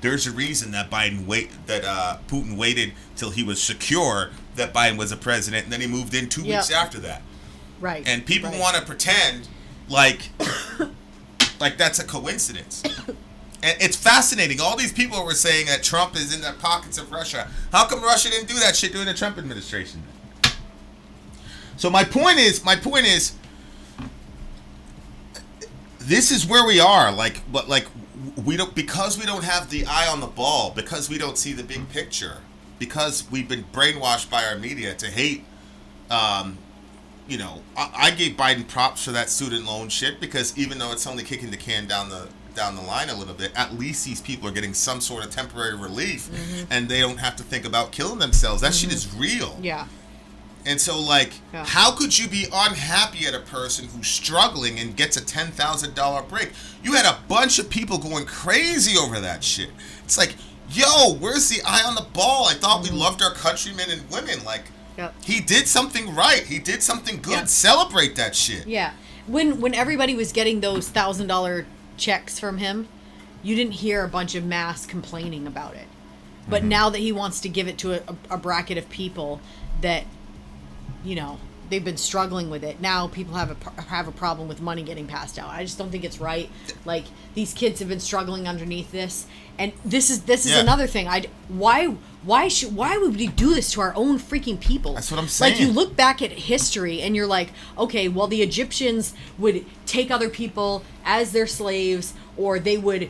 There's a reason that Putin waited till he was secure that Biden was a president, and then he moved in 2 weeks after that. Right. And people want to pretend like that's a coincidence. And it's fascinating. All these people were saying that Trump is in the pockets of Russia. How come Russia didn't do that shit during the Trump administration? So my point is, this is where we are. Because we don't have the eye on the ball, because we don't see the big picture, because we've been brainwashed by our media to hate. I gave Biden props for that student loan shit, because even though it's only kicking the can down down the line a little bit, at least these people are getting some sort of temporary relief, and they don't have to think about killing themselves. That shit is real. Yeah. And so, like, Yeah. how could you be unhappy at a person who's struggling and gets a $10,000 break? You had a bunch of people going crazy over that shit. It's like, yo, where's the eye on the ball? I thought we loved our countrymen and women. Like, Yep. he did something right. He did something good. Yeah. Celebrate that shit. Yeah. When everybody was getting those $1,000 checks from him, you didn't hear a bunch of mass complaining about it. But now that he wants to give it to a bracket of people that, you know, they've been struggling with it. Now people have a problem with money getting passed out. I just don't think it's right. Like, these kids have been struggling underneath this, and this is Yeah. another thing. Why would we do this to our own freaking people? That's what I'm saying. Like, you look back at history and you're like, okay, well, the Egyptians would take other people as their slaves, or they would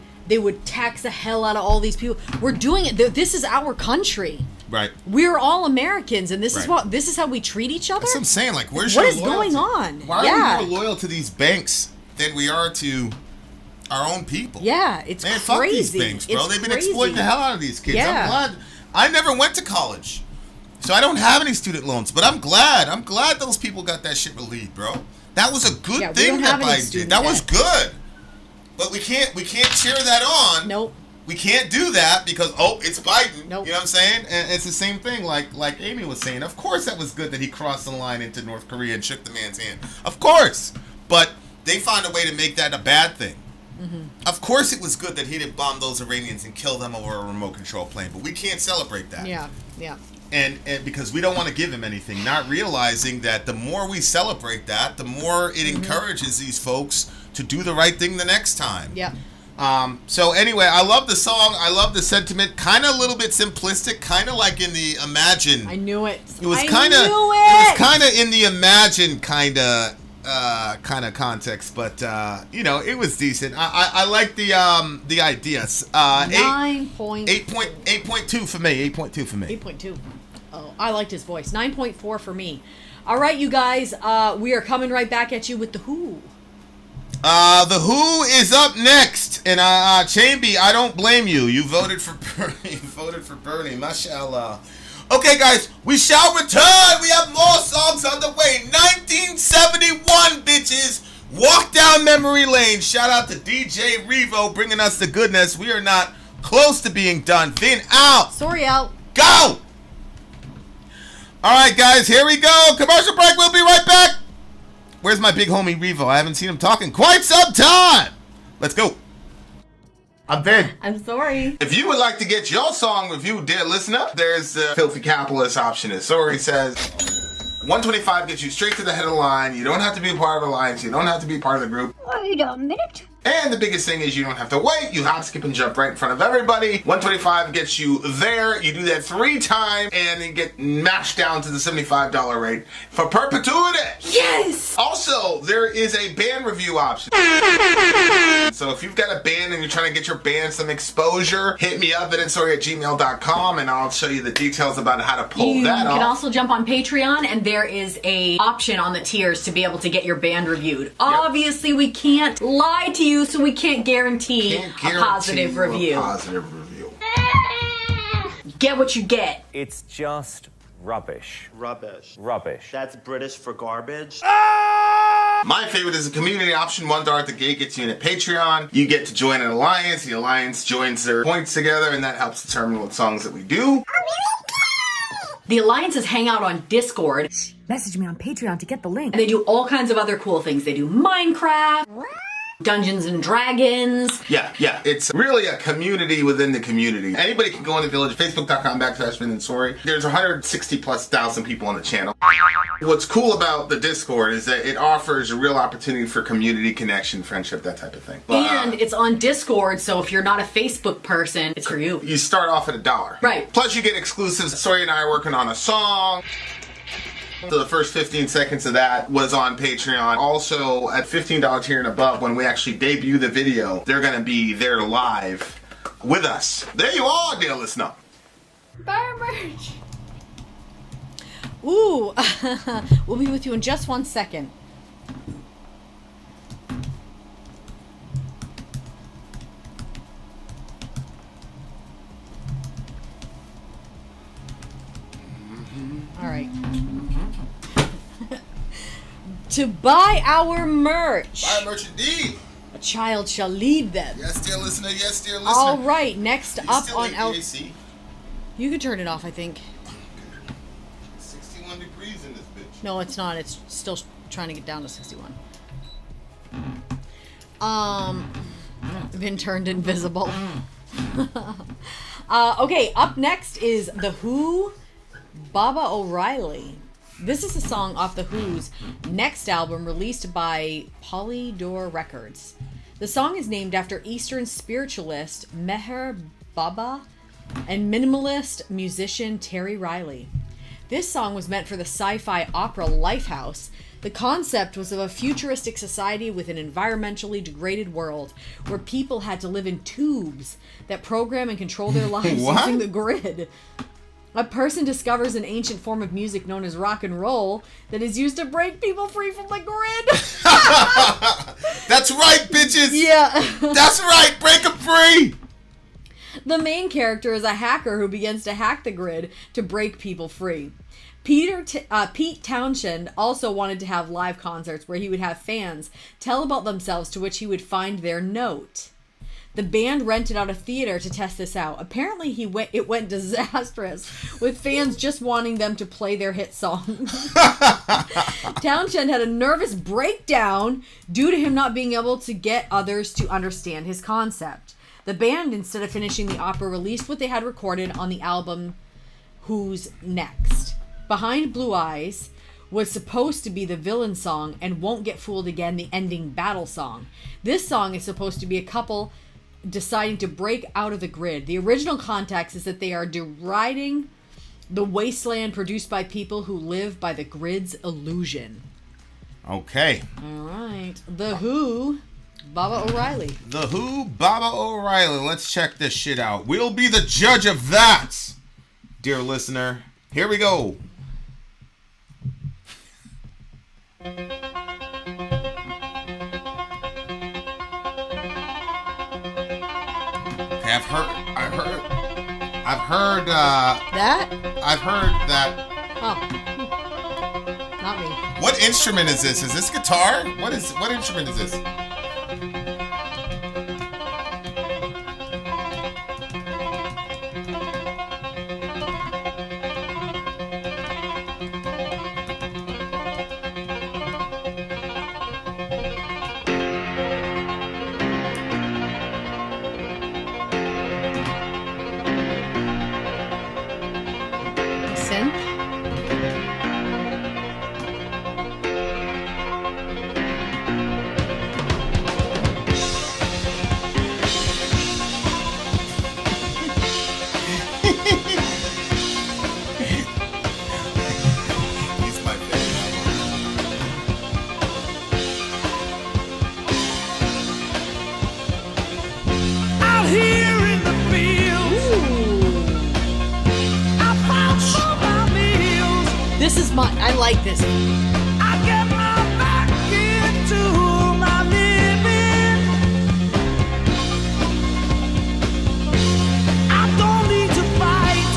tax the hell out of all these people. We're doing it. This is our country. Right. We're all Americans, and this is Right. this is how we treat each other. That's what I'm saying. Like, where's What your is loyalty? going on? Why Yeah. are we more loyal to these banks than we are to our own people? Yeah, it's Man, fuck these crazy. banks, bro. It's They've been crazy. exploiting the hell out of these kids. Yeah. I'm glad. I never went to college, so I don't have any student loans. But I'm glad. I'm glad those people got that shit relieved, bro. That was a good Yeah, we thing don't that have any Biden did. student That was debt. good. But we can't cheer that on. Nope. We can't do that because, oh, it's Biden. Nope. You know what I'm saying? And it's the same thing like Amy was saying. Of course that was good that he crossed the line into North Korea and shook the man's hand. Of course. But they found a way to make that a bad thing. Of course it was good that he didn't bomb those Iranians and kill them over a remote control plane. But we can't celebrate that. Yeah, yeah. And because we don't want to give him anything, not realizing that the more we celebrate that, the more it encourages these folks to do the right thing the next time. Yeah. So anyway, I love the song. I love the sentiment. Kind of a little bit simplistic. Kind of like in the Imagine. I knew it. It was I kind of. It knew was kind of in the Imagine kind of context, but you know, it was decent. I like the ideas. 8.2 for me. 8.2 for me. 8.2. Oh, I liked his voice. 9.4 for me. All right, you guys. We are coming right back at you with the Who. The Who is up next, and Chamby, I don't blame you. You voted for Bernie. You voted for Bernie. Mashallah. Okay, guys, we shall return. We have more songs on the way. 1971, bitches. Walk down memory lane. Shout out to DJ Revo bringing us the goodness. We are not close to being done. Finn out. Sorry, out. Go. All right, guys, here we go. Commercial break. We'll be right back. Where's my big homie Revo? I haven't seen him talk in quite some time. Let's go. I'm Vin. I'm sorry. If you would like to get your song reviewed, dear listener, there's the Filthy Capitalist option. As Sori says, 125 gets you straight to the head of the line. You don't have to be a part of the alliance. You don't have to be part of the group. Wait a minute. And the biggest thing is you don't have to wait. You hop, skip, and jump right in front of everybody. 125 gets you there. You do that 3 times, and you get mashed down to the $75 rate for perpetuity. Yes. Also, there is a band review option. So if you've got a band and you're trying to get your band some exposure, hit me up at itsori@gmail.com, and I'll show you the details about how to pull You that off. can also jump on Patreon, and there is a option on the tiers to be able to get your band reviewed. Obviously, we can't lie to you, so we can't guarantee, Can't a guarantee positive you review. A positive review. Get what you get. It's just rubbish. Rubbish. Rubbish. That's British for garbage. My favorite is the community option. $1 at the gate gets you in at Patreon. You get to join an alliance. The alliance joins their points together, and that helps determine what songs that we do. The alliances hang out on Discord, Message me on Patreon to get the link. and they do all kinds of other cool things. They do Minecraft, Dungeons and Dragons. Yeah. It's really a community within the community. Anybody can go in the village. Facebook.com/VinandSori. There's 160,000+ people on the channel. What's cool about the Discord is that it offers a real opportunity for community connection, friendship, that type of thing. And it's on Discord, so if you're not a Facebook person, it's for you. You start off at $1. Right. Plus you get exclusives. Sori and I are working on a song. So the first 15 seconds of that was on Patreon. Also, at $15 tier and above, when we actually debut the video, they're going to be there live with us. There you are, dear listener. Bar merch. Ooh. We'll be with you in just 1 second. to buy our merch. Buy merch indeed. A child shall lead them. Yes, dear listener. Yes, dear listener. All right, next It's up still on our... AC. You can turn it off, I think. 61 degrees in this bitch. No, it's not. It's still trying to get down to 61. Been turned invisible. Okay, up next is The Who, Baba O'Reilly. This is a song off The Who's next album released by Polydor Records. The song is named after Eastern spiritualist Meher Baba and minimalist musician Terry Riley. This song was meant for the sci-fi opera Lifehouse. The concept was of a futuristic society with an environmentally degraded world where people had to live in tubes that program and control their lives What? using the grid. A person discovers an ancient form of music known as rock and roll that is used to break people free from the grid. That's right, bitches. Yeah. That's right. Break them free. The main character is a hacker who begins to hack the grid to break people free. Pete Townshend also wanted to have live concerts where he would have fans tell about themselves, to which he would find their note. The band rented out a theater to test this out. Apparently, it went disastrous, with fans just wanting them to play their hit song. Townshend had a nervous breakdown due to him not being able to get others to understand his concept. The band, instead of finishing the opera, released what they had recorded on the album Who's Next. Behind Blue Eyes was supposed to be the villain song and Won't Get Fooled Again, the ending battle song. This song is supposed to be a couple deciding to break out of the grid. The original context is that they are deriding the wasteland produced by people who live by the grid's illusion. Okay. All right. The Who, Baba O'Reilly. The Who, Baba O'Reilly. Let's check this shit out. We'll be the judge of that, dear listener. Here we go. I've heard That? I've heard that. Oh. Not me. What instrument is this? Is this guitar? What instrument is this? Synth? He's my favorite. Out here in the fields, I found some of my meals. This is I like this. I get my back into my living. I don't need to fight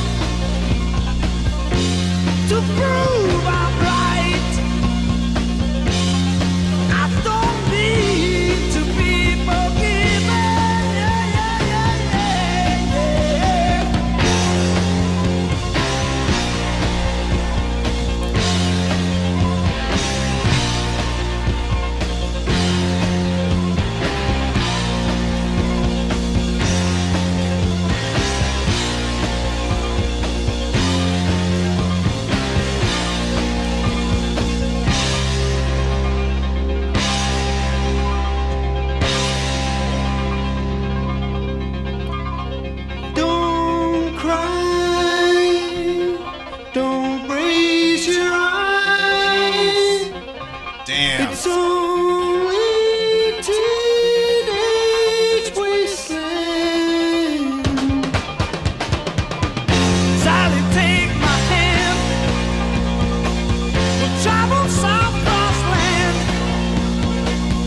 to prove I'm right. I don't need to be forgiven. Yeah, yeah, yeah, yeah, yeah. Don't cry, don't raise your eyes. Damn. It's only teenage wasteland. Sally, take my hand. We'll travel south cross land.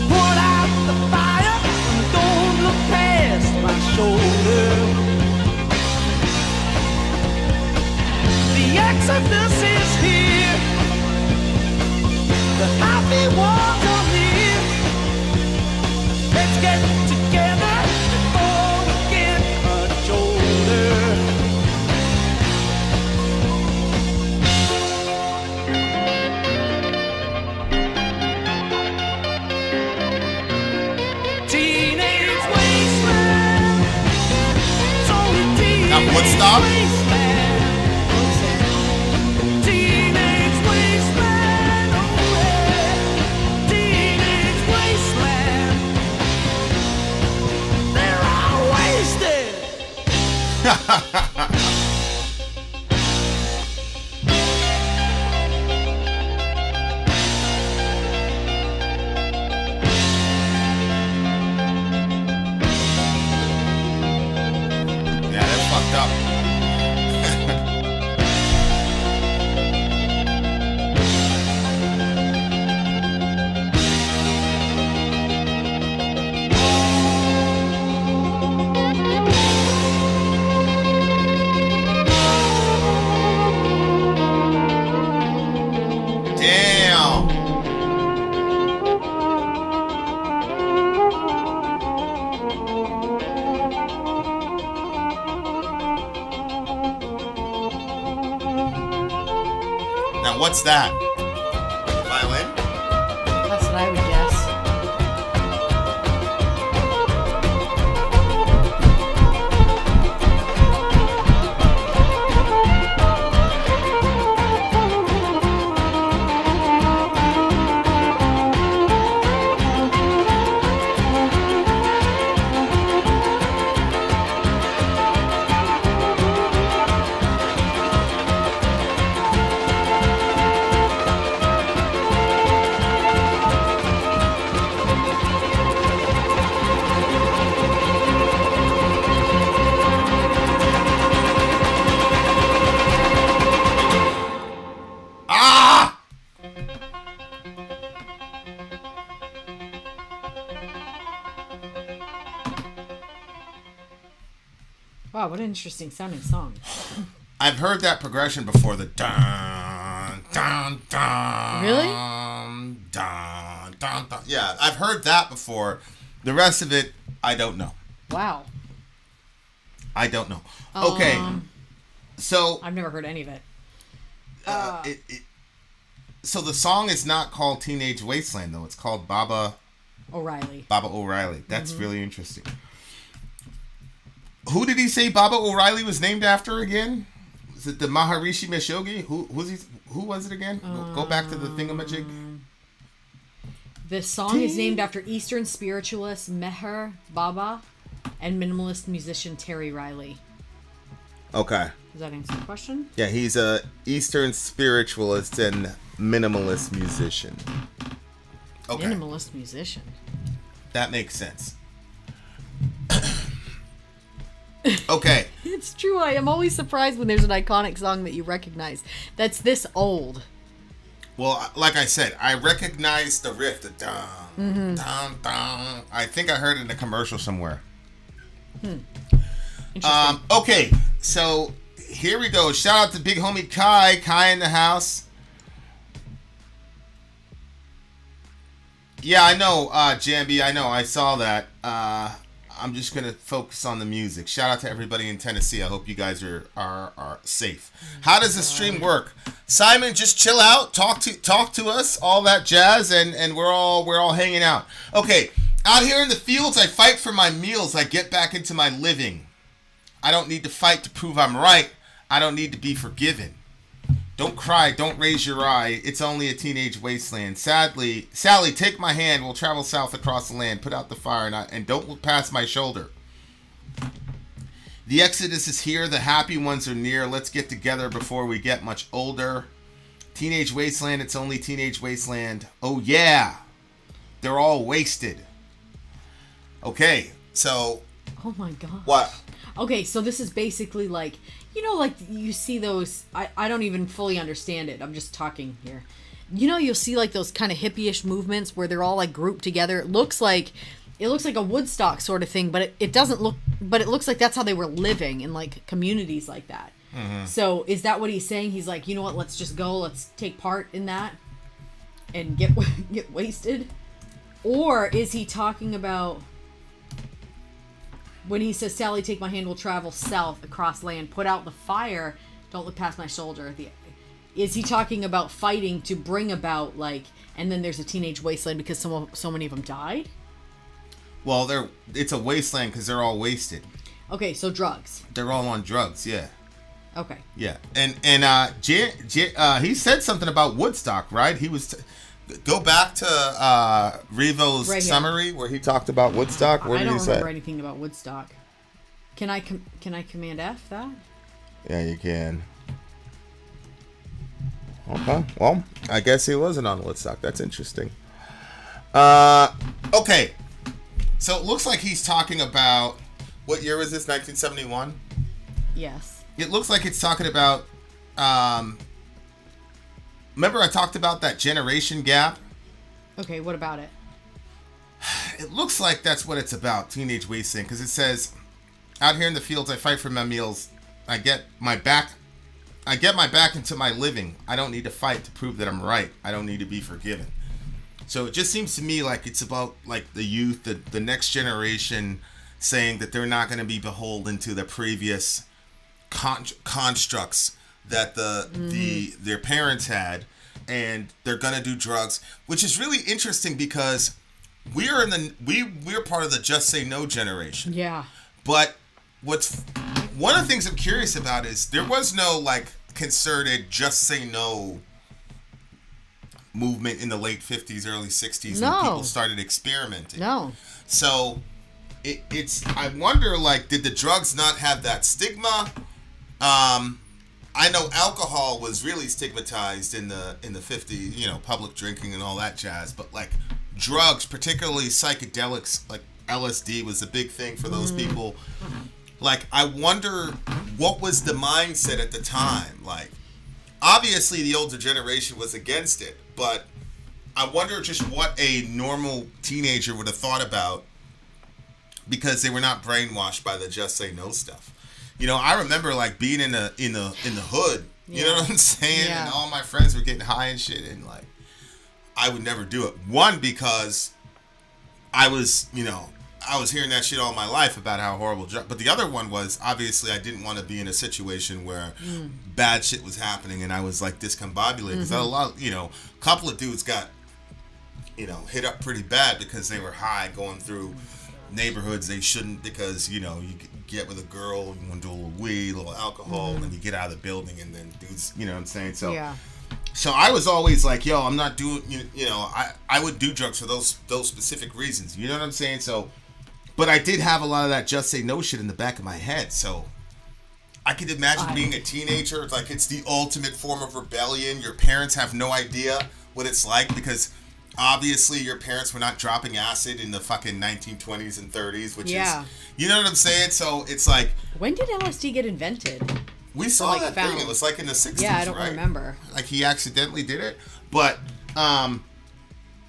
Put out the fire and don't look past my shoulder. The exodus is here. The house me walk on this. Let's get together before we get much older. Teenage wasteland. It's only teenage Now, Woodstock? wasteland. Teenage wasteland. Oh yeah. Teenage wasteland. They're all wasted. Yeah, they're fucked up. Damn. Now, what's that? Violin? That's what I would guess. Ah! Wow, what an interesting sounding song. I've heard that progression before. The dun dun dun. Really? Dun dun dun. Yeah, I've heard that before. The rest of it, I don't know. Wow. I don't know. Okay, so I've never heard any of it. so the song is not called Teenage Wasteland though. It's called Baba O'Reilly. O'Reilly. That's really interesting. Who did he say Baba O'Reilly was named after again? Was it the Maharishi Meshogi? Who was it again? Go back to the thingamajig. The song is named after Eastern spiritualist Meher Baba and minimalist musician Terry Riley. Okay. Does that answer the question? Yeah, he's a Eastern spiritualist and minimalist musician. Okay. Minimalist musician. That makes sense. Okay. It's true. I am always surprised when there's an iconic song that you recognize that's this old. Well, like I said, I recognize the riff, the dun, dun, dun. I think I heard it in a commercial somewhere. Interesting. Okay, so here we go. Shout out to big homie Kai. Kai in the house. Yeah, I know, Jambi. I know. I saw that. I'm just gonna focus on the music. Shout out to everybody in Tennessee. I hope you guys are safe. How does the stream work? Simon, just chill out. Talk to us. All that jazz, and we're all hanging out. Okay, out here in the fields, I fight for my meals. I get back into my living. I don't need to fight to prove I'm right. I don't need to be forgiven. Don't cry, don't raise your eye. It's only a teenage wasteland. Sadly, Sally, take my hand. We'll travel south across the land. Put out the fire and don't look past my shoulder. The exodus is here. The happy ones are near. Let's get together before we get much older. Teenage wasteland. It's only teenage wasteland. Oh yeah, they're all wasted. Okay, so. Oh my god. What? Okay, so this is basically like, you know, like you see those, I don't even fully understand it. I'm just talking here. You know, you'll see like those kind of hippie-ish movements where they're all like grouped together. It looks like a Woodstock sort of thing, but it doesn't look, but it looks like that's how they were living in like communities like that. Mm-hmm. So is that what he's saying? He's like, you know what, let's just go, let's take part in that. and get wasted? Or is he talking about when he says, Sally, take my hand, we'll travel south across land, put out the fire, don't look past my shoulder. Is he talking about fighting to bring about, like, and then there's a teenage wasteland because so many of them died? Well, it's a wasteland because they're all wasted. Okay, so drugs. They're all on drugs, yeah. Okay. Yeah, and he said something about Woodstock, right? He was... Go back to Revo's summary where he talked about Woodstock. Where I did don't he say? remember anything about Woodstock. Can I Command F that? Yeah, you can. Okay. Well, I guess he wasn't on Woodstock. That's interesting. Okay. So it looks like he's talking about... What year was this? 1971? Yes. It looks like it's talking about... remember I talked about that generation gap? Okay, what about it? It looks like that's what it's about, Teenage Wasteland, because it says, out here in the fields, I fight for my meals. I get my back into my living. I don't need to fight to prove that I'm right. I don't need to be forgiven. So it just seems to me like it's about like the youth, the next generation, saying that they're not going to be beholden to the previous constructs that their parents had, and they're gonna do drugs, which is really interesting because we're part of the Just Say No generation. Yeah. But one of the things I'm curious about is there was no like concerted Just Say No movement in the late 50s, early 60s when people started experimenting. No. So it's I wonder, like, did the drugs not have that stigma? I know alcohol was really stigmatized in the 50s, public drinking and all that jazz, but like drugs, particularly psychedelics, like LSD was a big thing for those people. Like, I wonder what was the mindset at the time. Like, obviously the older generation was against it, but I wonder just what a normal teenager would have thought about because they were not brainwashed by the Just Say No stuff. I remember like being in the hood, you know what I'm saying? Yeah. And all my friends were getting high and shit, and like I would never do it. One, because I was hearing that shit all my life about how horrible but the other one was obviously I didn't want to be in a situation where bad shit was happening and I was like discombobulated because a couple of dudes got hit up pretty bad because they were high going through neighborhoods they shouldn't, because you get with a girl, you want to do a little weed, a little alcohol, and you get out of the building, and then dudes, you know what I'm saying? So I was always like, yo, I'm not doing, I would do drugs for those specific reasons, you know what I'm saying? So, but I did have a lot of that Just Say No shit in the back of my head, so I could imagine being a teenager, like it's the ultimate form of rebellion. Your parents have no idea what it's like because obviously your parents were not dropping acid in the fucking 1920s and 30s, which is, you know what I'm saying? So it's like, when did LSD get invented? We saw that thing. It was like in the 60s, yeah, I don't right? remember. Like he accidentally did it. But,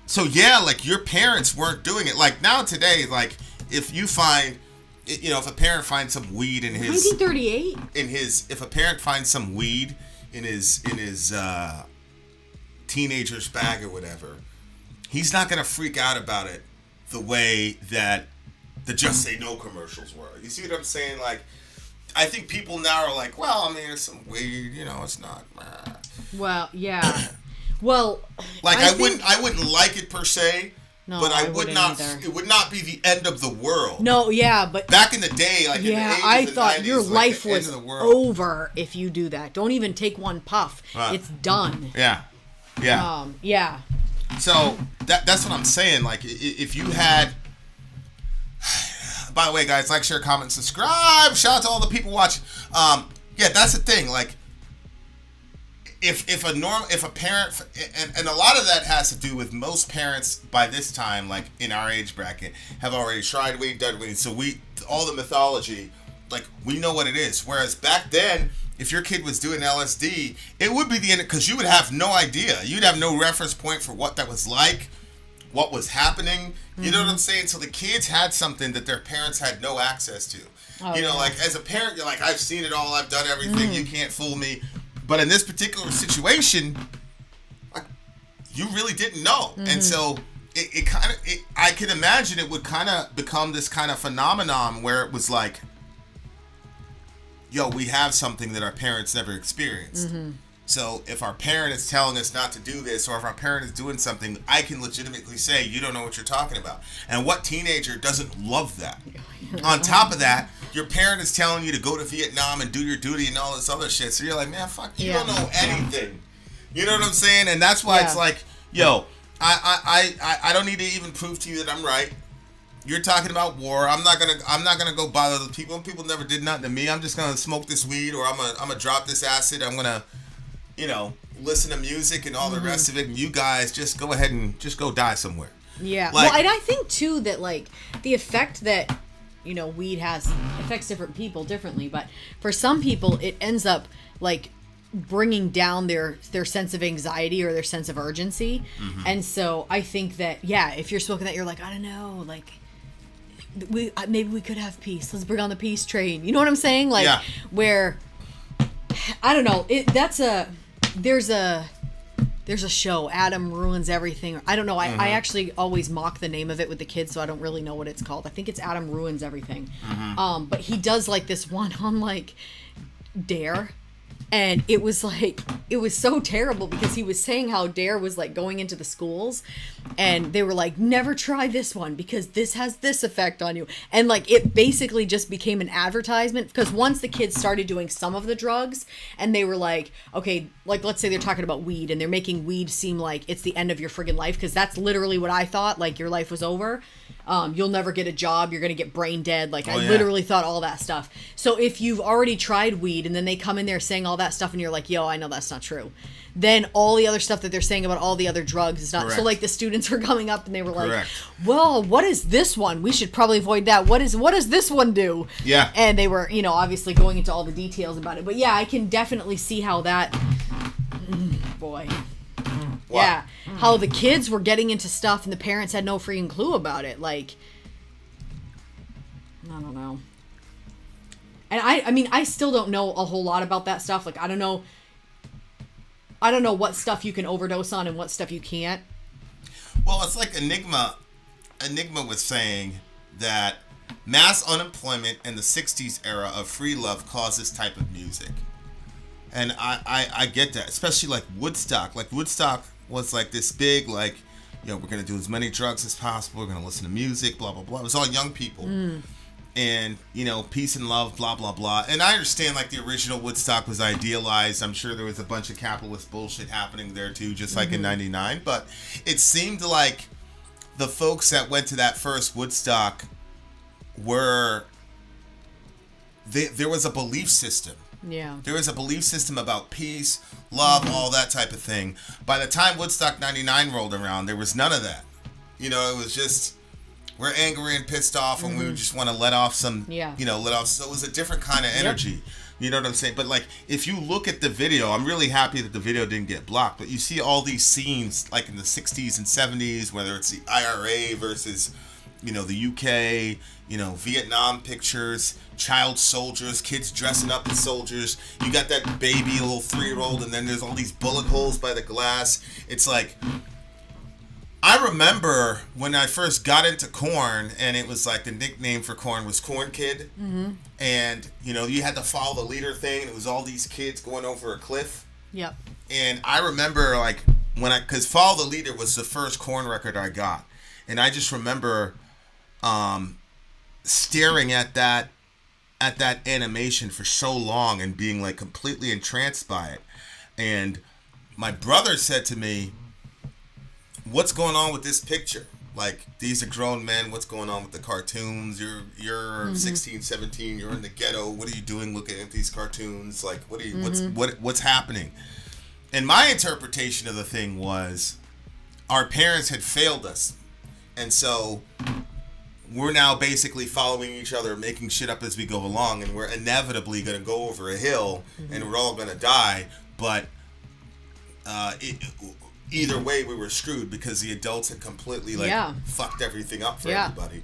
so yeah, like your parents weren't doing it. Like now today, like if you find, if a parent finds some weed in his... 1938? If a parent finds some weed in his teenager's bag or whatever, he's not going to freak out about it the way that the Just Say No commercials were. You see what I'm saying? Like, I think people now are like, well, I mean, it's some weed, it's not. Well, yeah. Well, like I wouldn't like it per se, but I would not. Either. It would not be the end of the world. No, yeah, but back in the day, like in the 80s I and thought 90s, your like life the was end of the world. over if you do that. Don't even take one puff. It's done. Yeah. Yeah. So that's what I'm saying. Like, if you had, by the way, guys, like, share, comment, subscribe. Shout out to all the people watching. Yeah, that's the thing. Like, if a parent, and a lot of that has to do with most parents by this time, like in our age bracket, have already tried weed, done weed. So all the mythology, like we know what it is. Whereas back then, if your kid was doing LSD, it would be the end, because you would have no idea. You'd have no reference point for what that was like, what was happening. You know what I'm saying? So the kids had something that their parents had no access to. Like as a parent, you're like, I've seen it all. I've done everything. You can't fool me. But in this particular situation, like, you really didn't know. And so it kind of, I can imagine it would kind of become this kind of phenomenon where it was like, yo, we have something that our parents never experienced. So if our parent is telling us not to do this, or if our parent is doing something, I can legitimately say, you don't know what you're talking about. And what teenager doesn't love that? On top of that, your parent is telling you to go to Vietnam and do your duty and all this other shit. So you're like, man, fuck, you don't know anything. You know what I'm saying? And that's why it's like, yo, I don't need to even prove to you that I'm right. You're talking about war. I'm not gonna go bother the people. People never did nothing to me. I'm just gonna smoke this weed, or I'm gonna drop this acid. I'm gonna, you know, listen to music and all the rest of it, and you guys just go ahead and just go die somewhere. Yeah. Like, well, and I think too that like the effect that, you know, weed has affects different people differently, but for some people it ends up like bringing down their sense of anxiety or their sense of urgency. And so I think that, yeah, if you're smoking that, you're like, I don't know, like maybe we could have peace. Let's bring on the peace train. You know what I'm saying? Like where, I don't know, there's a show, Adam Ruins Everything. I don't know. I actually always mock the name of it with the kids, so I don't really know what it's called. I think it's Adam Ruins Everything. But he does like this one on like Dare. And it was like, it was so terrible because he was saying how Dare was like going into the schools and they were like, never try this one because this has this effect on you. And like, it basically just became an advertisement because once the kids started doing some of the drugs and they were like, okay, like let's say they're talking about weed and they're making weed seem like it's the end of your friggin' life. Cause that's literally what I thought, like your life was over. You'll never get a job. You're going to get brain dead. Like I literally thought all that stuff. So if you've already tried weed and then they come in there saying all that stuff and you're like, yo, I know that's not true. Then all the other stuff that they're saying about all the other drugs is not. Correct. So like the students were coming up and they were like, Correct. well, what is this one? We should probably avoid that. What does this one do? Yeah. And they were, you know, obviously going into all the details about it. But yeah, I can definitely see how that, boy. What? Yeah, how the kids were getting into stuff and the parents had no freaking clue about it. Like, I don't know. And I mean, I still don't know a whole lot about that stuff. Like, I don't know what stuff you can overdose on and what stuff you can't. Well, it's like Enigma. Enigma was saying that mass unemployment in the 60s era of free love caused this type of music. And I get that, especially like Woodstock. Like Woodstock was like this big, like, you know, we're going to do as many drugs as possible. We're going to listen to music, blah, blah, blah. It was all young people. And, you know, peace and love, blah, blah, blah. And I understand like the original Woodstock was idealized. I'm sure there was a bunch of capitalist bullshit happening there too, just like in 99. But it seemed like the folks that went to that first Woodstock were, there was a belief system. Yeah. There was a belief system about peace, love, all that type of thing. By the time Woodstock 99 rolled around, there was none of that. You know, it was just, we're angry and pissed off and we just want to let off some, you know, so it was a different kind of energy. You know what I'm saying? But like, if you look at the video, I'm really happy that the video didn't get blocked, but you see all these scenes like in the 60s and 70s, whether it's the IRA versus, you know, the UK, you know, Vietnam pictures, child soldiers, kids dressing up as soldiers. You got that baby, a little 3-year-old, and then there's all these bullet holes by the glass. It's like, I remember when I first got into Korn, and it was like the nickname for Korn was Korn Kid. And, you know, you had to follow the leader thing, and it was all these kids going over a cliff. Yep. And I remember, like, because Follow the Leader was the first Korn record I got. And I just remember staring at that animation for so long and being like completely entranced by it. And my brother said to me, what's going on with this picture? Like, these are grown men. What's going on with the cartoons? You're 16, 17. You're in the ghetto. What are you doing looking at these cartoons? Like, what's happening? And my interpretation of the thing was our parents had failed us. And so we're now basically following each other, making shit up as we go along, and we're inevitably going to go over a hill, and we're all going to die. But either way, we were screwed because the adults had completely fucked everything up for everybody.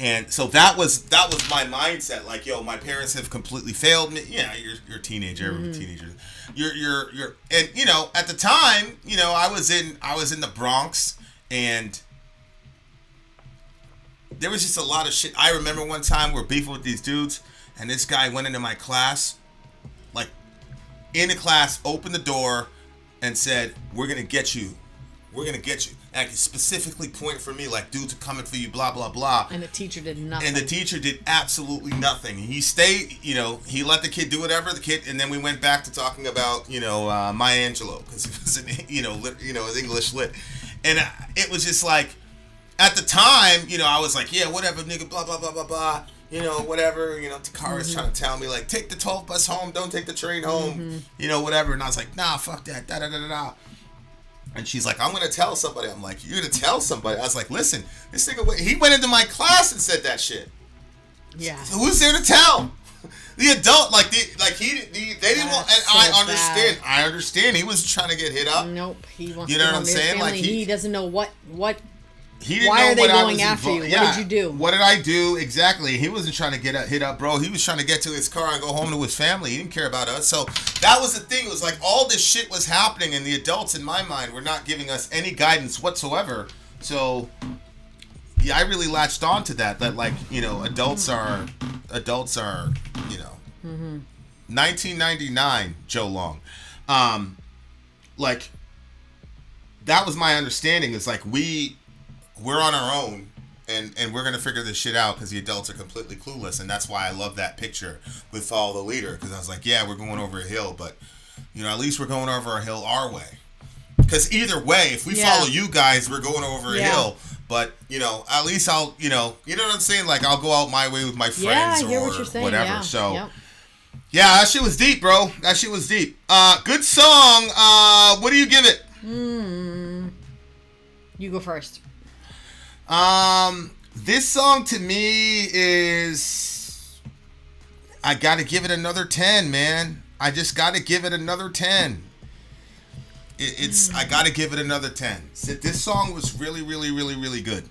And so that was my mindset. Like, yo, my parents have completely failed me. Yeah, you're a teenager, everyone's a teenager. You're and you know, at the time, you know, I was in the Bronx, and there was just a lot of shit. I remember one time we're beefing with these dudes, and this guy went into my class, like in the class, opened the door, and said, "We're gonna get you. We're gonna get you." And I could specifically point for me, like, dudes are coming for you, blah, blah, blah. And the teacher did nothing. And the teacher did absolutely nothing. He stayed, you know, he let the kid do whatever, and then we went back to talking about, you know, Maya Angelou, because it was, his English lit. And it was just like, at the time, you know, I was like, yeah, whatever, nigga, blah, blah, blah, blah, blah. You know, whatever, you know, Takara's trying to tell me, like, take the 12 bus home, don't take the train home, you know, whatever. And I was like, nah, fuck that, da-da-da-da-da. And she's like, I'm going to tell somebody. I'm like, you're going to tell somebody? I was like, listen, this nigga, he went into my class and said that shit. Yeah. So who's there to tell? The adult, they didn't want, and so I understand. bad. I understand. He was trying to get hit up. Nope. He wants You to know go what I'm home to his saying? family. Like, he doesn't know what He didn't why know are they what I going was after you? involved- What did you do? What did I do? Exactly. He wasn't trying to get hit up, bro. He was trying to get to his car and go home to his family. He didn't care about us. So that was the thing. It was like all this shit was happening, and the adults in my mind were not giving us any guidance whatsoever. So yeah, I really latched on to that. That, like, you know, adults are, you know, 1999 Joe Long, like, that was my understanding. It's like we're on our own, and we're gonna figure this shit out because the adults are completely clueless, and that's why I love that picture with Follow the Leader, because I was like, yeah, we're going over a hill, but, you know, at least we're going over a hill our way. Because either way, if we follow you guys, we're going over a hill. But, you know, at least I'll, you know what I'm saying? Like, I'll go out my way with my friends I hear or what you're saying. whatever. Yeah. So, Yep. yeah, that shit was deep, bro. That shit was deep. Good song. What do you give it? You go first. This song to me is, I gotta give it another 10, man. I just gotta give it another 10. I gotta give it another 10. This song was really, really, really, really good.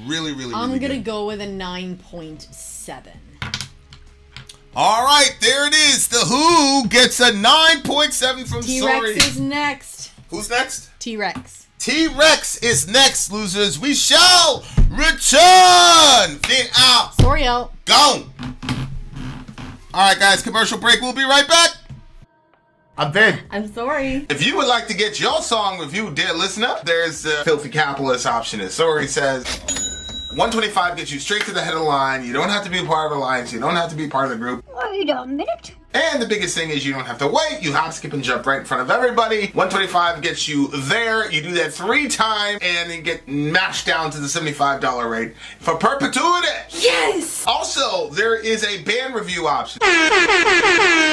Really, really, I'm really gonna good. go with a 9.7. All right, there it is. The Who gets a 9.7 from T-Rex Sori. is next. Who's next? T-Rex. T-Rex is next, losers. We shall return. Then out. Sorry out. Gone. All right, guys, commercial break. We'll be right back. I'm Vin. I'm sorry. If you would like to get your song reviewed, dear listener, there's the Filthy Capitalist option. As Sori says, 125 gets you straight to the head of the line. You don't have to be a part of the alliance. You don't have to be part of the group. Wait a minute. And the biggest thing is you don't have to wait. You hop, skip, and jump right in front of everybody. 125 gets you there. You do that 3 times, and you get matched down to the $75 rate for perpetuity. Yes! Also, there is a band review option.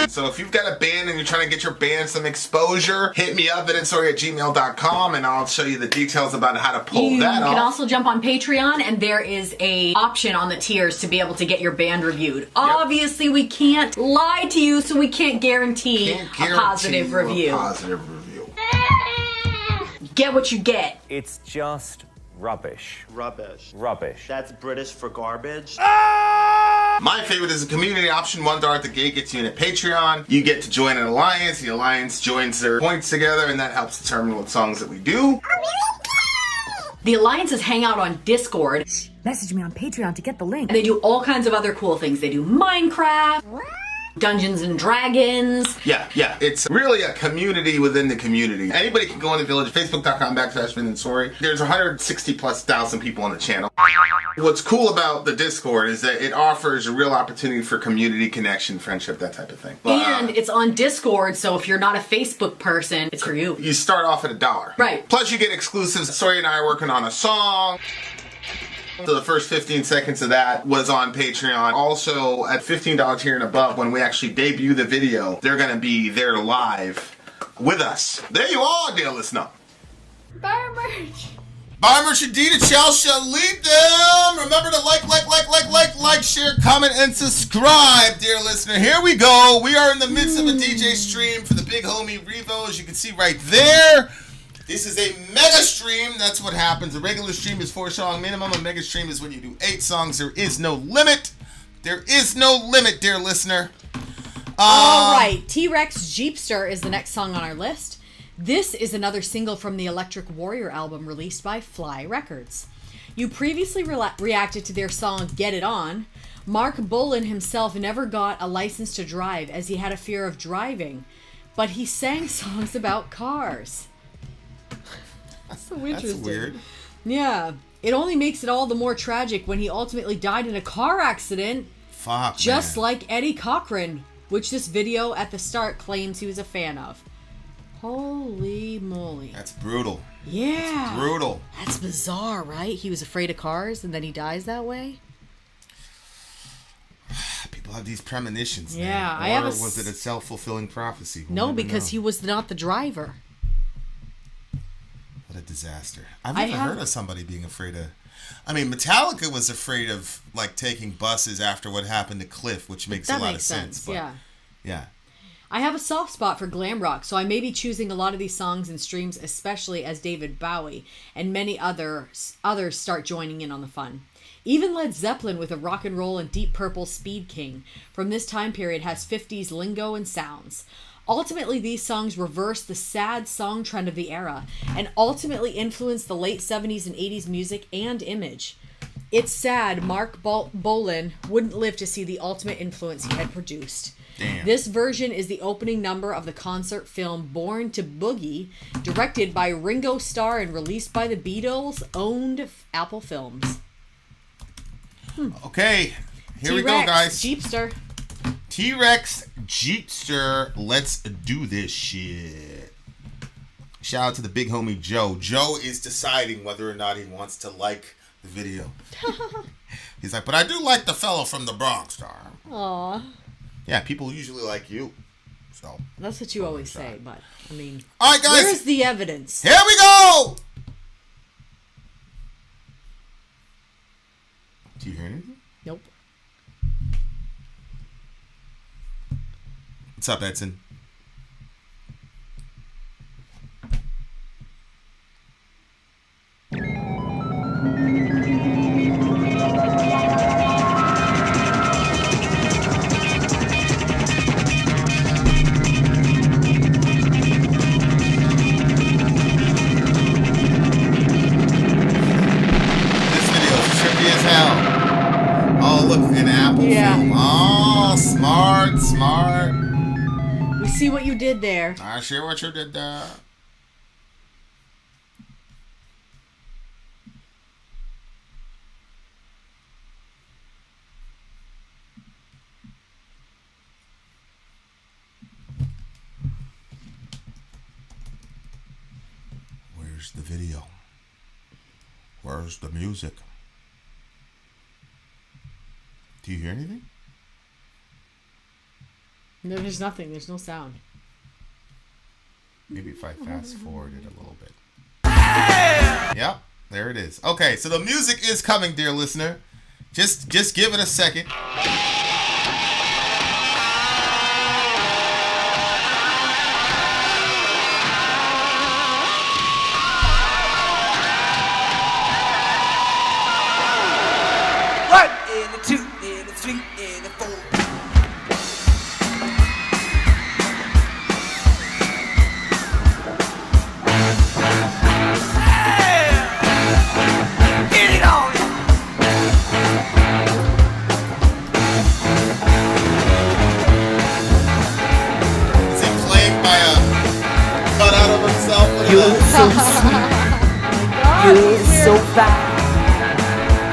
So if you've got a band and you're trying to get your band some exposure, hit me up at itsori@gmail.com, and I'll show you the details about how to pull You that off. can also jump on Patreon, and there is a option on the tiers to be able to get your band reviewed. Obviously, we can't lie to you, so we can't guarantee, Can't a guarantee positive you review. A positive review. Get what you get. It's just rubbish. Rubbish. Rubbish. That's British for garbage. My favorite is the community option. $1 at the gate gets you in at Patreon. You get to join an alliance. The alliance joins their points together, and that helps determine what songs that we do. The alliances hang out on Discord. Message me on Patreon to get the link. And they do all kinds of other cool things. They do Minecraft, Dungeons and Dragons. Yeah. It's really a community within the community. Anybody can go in the village. Facebook.com/VinandSori. There's 160,000+ people on the channel. What's cool about the Discord is that it offers a real opportunity for community connection, friendship, that type of thing. And it's on Discord, so if you're not a Facebook person, it's for you. You start off at $1. Right. Plus you get exclusives. Sori and I are working on a song. So the first 15 seconds of that was on Patreon. Also, at $15 tier and above, when we actually debut the video, they're going to be there live with us. There you are, dear listener. Buy merch. Buy merch indeed, it shall lead them. Remember to like, share, comment, and subscribe, dear listener. Here we go. We are in the midst of a DJ stream for the big homie Revo, as you can see right there. This is a mega stream. That's what happens. A regular stream is 4 song minimum. A mega stream is when you do 8 songs. There is no limit. There is no limit, dear listener. All right. T-Rex Jeepster is the next song on our list. This is another single from the Electric Warrior album released by Fly Records. You previously reacted to their song Get It On. Mark Bolan himself never got a license to drive as he had a fear of driving, but he sang songs about cars. That's so interesting. That's weird. Yeah. It only makes it all the more tragic when he ultimately died in a car accident. Fuck, just man. like Eddie Cochran, which this video at the start claims he was a fan of. Holy moly. That's brutal. Yeah. That's brutal. That's bizarre, right? He was afraid of cars and then he dies that way? People have these premonitions. Yeah. Man. Or was it a self-fulfilling prophecy? We'll No, because know. he was not the driver. What a disaster. I've never heard of somebody being afraid of... I mean, Metallica was afraid of, like, taking buses after what happened to Cliff, which makes a lot of sense. But, yeah. Yeah. I have a soft spot for glam rock, so I may be choosing a lot of these songs and streams, especially as David Bowie and many others start joining in on the fun. Even Led Zeppelin with a rock and roll and Deep Purple Speed King from this time period has 50s lingo and sounds. Ultimately, these songs reverse the sad song trend of the era and ultimately influence the late 70s and 80s music and image. It's sad Mark Bolan wouldn't live to see the ultimate influence he had produced. Damn. This version is the opening number of the concert film Born to Boogie, directed by Ringo Starr and released by the Beatles-owned Apple Films. Okay, here we go, T-Rex, guys. Jeepster. T-Rex Jeepster, let's do this shit. Shout out to the big homie Joe. Joe is deciding whether or not he wants to like the video. He's like, but I do like the fellow from the Bronx, star. Aw. Yeah, people usually like you. So That's what you always say, but, I mean... All right, guys. Where's the evidence? Here we go! Do you hear anything? Nope. What's up, Edson? film. Oh, smart, smart. We see what you did there. I see what you did there. Where's the video? Where's the music? Do you hear anything? No, there's nothing. There's no sound. Maybe if I fast forward it a little bit. Yep, there it is. Okay, so the music is coming, dear listener. Just give it a second. One and a two and a three and a four. Get it on! Is he playing by a cutout of himself? You're so sweet. You're so fine.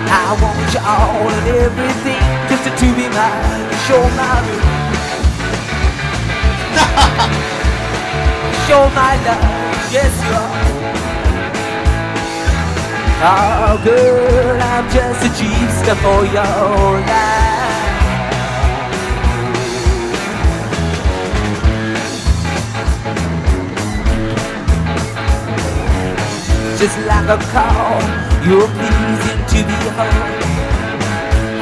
I want you all and everything just to be mine. Show my show my love, yes you are. Oh girl, I'm just a cheapskate for your life. Just like a call, you're pleasing to behold.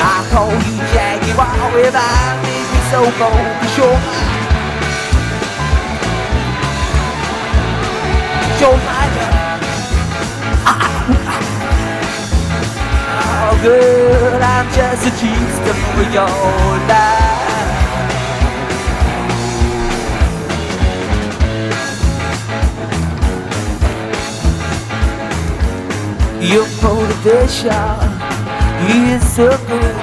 I call you Jaguar if I make you so bold. show my love. Oh, girl, I'm just a cheapster for your life. Your motivation is so good.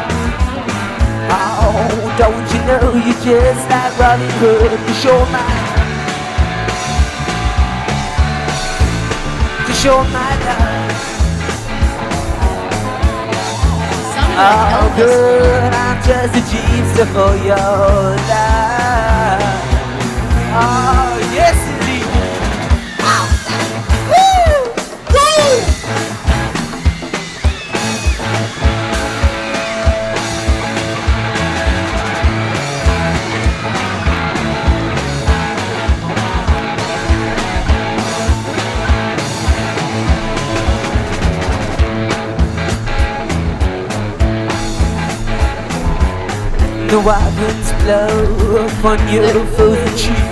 Oh, don't you know you're just like Robin Hood? To show my love. Oh, good, I'm just a gypsy for your love. Oh, yes, indeed. Woo! Woo! The wild winds blow upon your frozen cheek.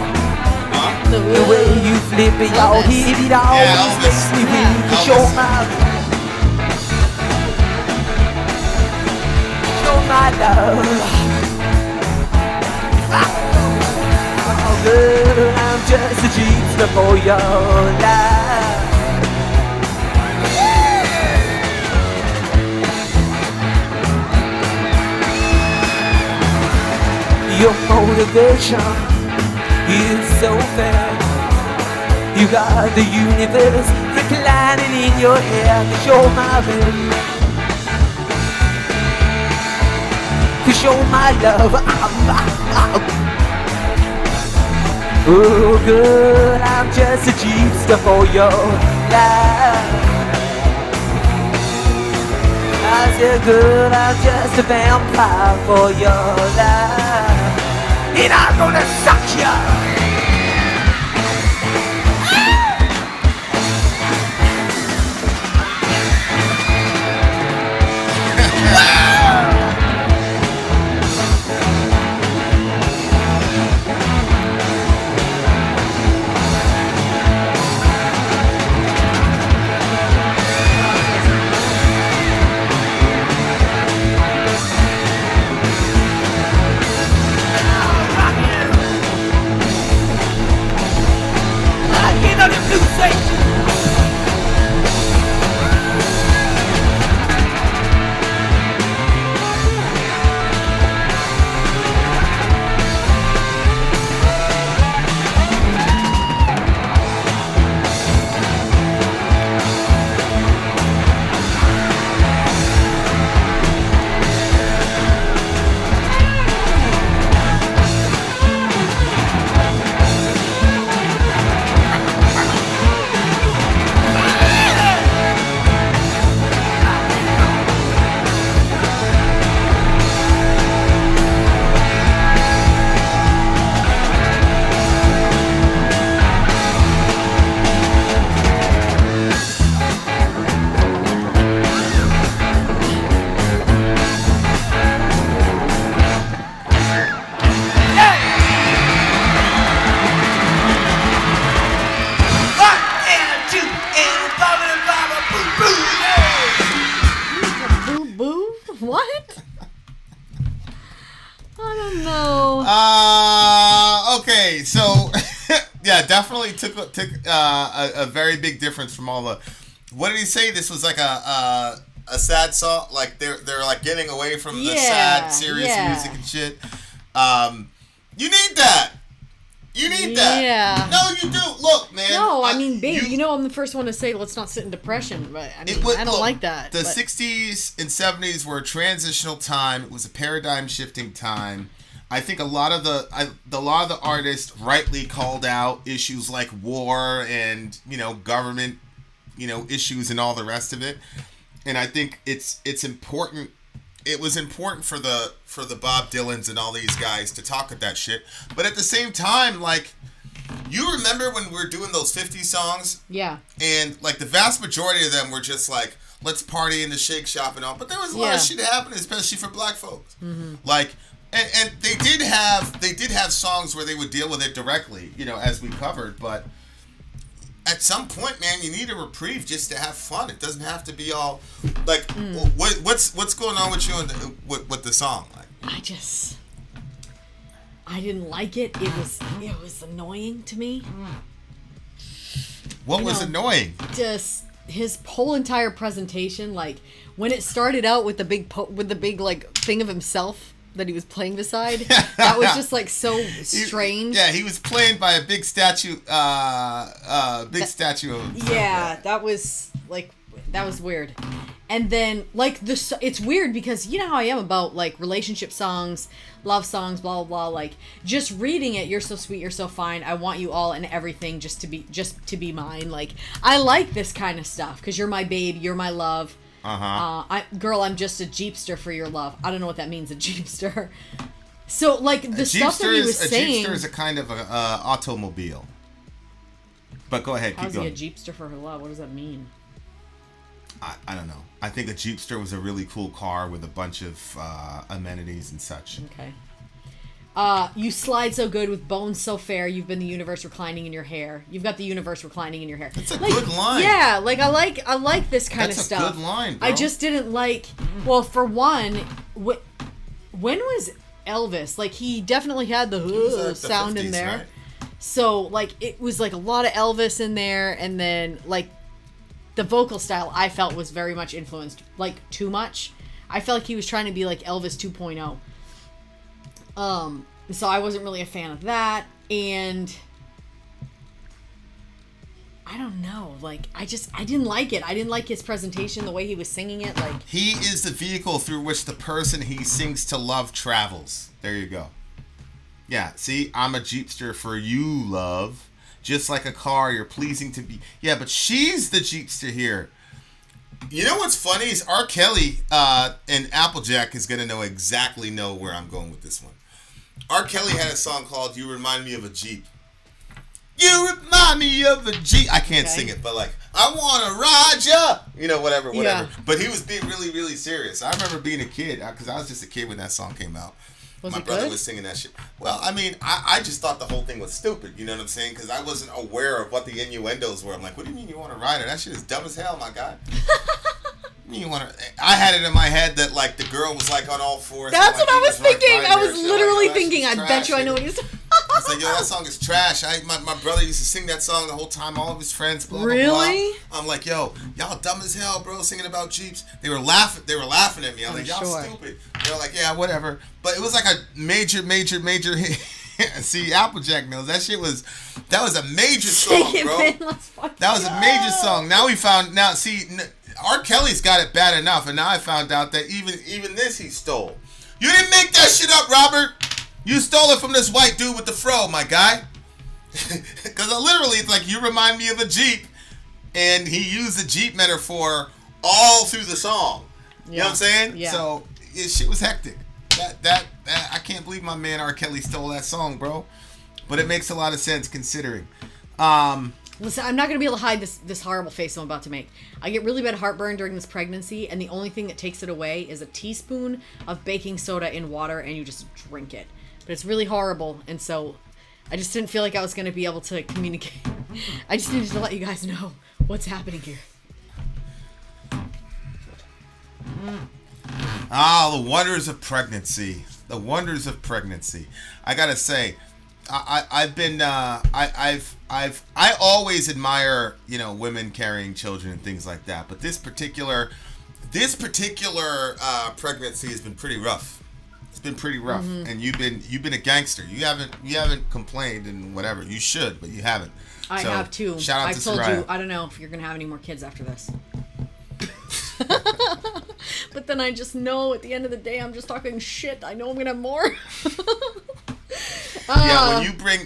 The way you flip it, y'all hit it always makes me weak. Show my love. Oh, girl, I'm just a cheapster for your life. Your motivation is so fair. You got the universe reclining in your hair. To show my love, to show my love. Oh, girl, I'm just a cheapster for your life. I said, girl, I'm just a vampire for your life. And I'm gonna suck ya. What? I don't know. Okay, so yeah, definitely took a very big difference from all the. What did he say? This was like a sad song. Like they're like getting away from the sad, serious music and shit. You need that. You need that. Yeah. No, you do. Look, man. No, I mean, babe, you know I'm the first one to say let's not sit in depression, but I mean, I don't like that. The 60s and 70s were a transitional time. It was a paradigm shifting time. I think a lot of the artists rightly called out issues like war and, government, issues and all the rest of it. And I think it's important. It was important for the Bob Dylans and all these guys to talk at that shit. But at the same time, like, you remember when we were doing those 50 songs? Yeah. And, like, the vast majority of them were just like, let's party in the shake shop and all. But there was a lot of shit happening, especially for black folks. Mm-hmm. Like, and they did have songs where they would deal with it directly, as we covered. But at some point, man, you need a reprieve just to have fun. It doesn't have to be all like what's going on with you with the song? Like, I didn't like it. It was annoying to me. What was annoying? Just his whole entire presentation, like when it started out with the big like thing of himself that he was playing beside, that was just like so strange. He was playing by a big statue. Statue of. Yeah, that was weird. And then like it's weird because you know how I am about like relationship songs, love songs, blah blah blah. Like just reading it, you're so sweet, you're so fine. I want you all and everything just to be mine. Like I like this kind of stuff because you're my babe, you're my love. Girl, I'm just a jeepster for your love. I don't know what that means, a jeepster. So like the stuff that he was saying. A jeepster is a kind of automobile. But go ahead, keep going. How's he a jeepster for her love? What does that mean? I don't know. I think a jeepster was a really cool car with a bunch of amenities and such. Okay. You slide so good with bones so fair. You've been the universe reclining in your hair. You've got the universe reclining in your hair. That's a good line. Yeah, like I like this kind of stuff. That's a good line, bro. I just didn't like. Well, for one, when was Elvis? Like he definitely had the sound 50s, in there. Right? So like it was like a lot of Elvis in there, and then like. The vocal style I felt was very much influenced, like too much. I felt like he was trying to be like Elvis 2.0. So I wasn't really a fan of that, and I don't know, like I didn't like it. I didn't like his presentation, the way he was singing it. Like he is the vehicle through which the person he sings to love travels. There you go. Yeah, see, I'm a jeepster for you, love. Just like a car, you're pleasing to be. Yeah, but she's the jeepster here. You know what's funny is R. Kelly and Applejack is going to know where I'm going with this one. R. Kelly had a song called You Remind Me of a Jeep. You remind me of a Jeep. I can't sing it, but like, I want to ride ya. You know, whatever. Yeah. But he was being really, really serious. I remember being a kid, because I was just a kid when that song came out. My brother was singing that shit. Well, I mean, I just thought the whole thing was stupid. You know what I'm saying? Because I wasn't aware of what the innuendos were. I'm like, what do you mean you want to ride her? That shit is dumb as hell, my guy. You want to? I had it in my head that like the girl was like on all fours. That's what I was thinking. I was literally thinking. I bet you I know what he's. I was like, yo, that song is trash. My brother used to sing that song the whole time. All of his friends, blah, blah, really? blah. I'm like, yo, y'all dumb as hell, bro, singing about Jeeps. They were laughing at me. I'm like, y'all stupid. They were like, yeah, whatever. But it was like a major hit. See, Applejack knows that was a major song, bro. That was a major song. R. Kelly's got it bad enough, and now I found out that even this he stole. You didn't make that shit up, Robert. You stole it from this white dude with the fro, my guy. Because literally, it's like, you remind me of a Jeep. And he used the Jeep metaphor all through the song. You know what I'm saying? Yeah. So, shit was hectic. That I can't believe my man R. Kelly stole that song, bro. But it makes a lot of sense considering. Listen, I'm not going to be able to hide this horrible face I'm about to make. I get really bad heartburn during this pregnancy, and the only thing that takes it away is a teaspoon of baking soda in water, and you just drink it. But it's really horrible, and so I just didn't feel like I was going to be able to communicate. I just needed to let you guys know what's happening here. The wonders of pregnancy. The wonders of pregnancy. I gotta say, I always admire, women carrying children and things like that. But this particular pregnancy has been pretty rough. It's been pretty rough, and you've been a gangster. You haven't complained and whatever. You should, but you haven't. I have too. Shout out I to told Soraya. you I don't know if you're gonna have any more kids after this. But then I just know at the end of the day I'm just talking shit. I know I'm gonna have more. Yeah,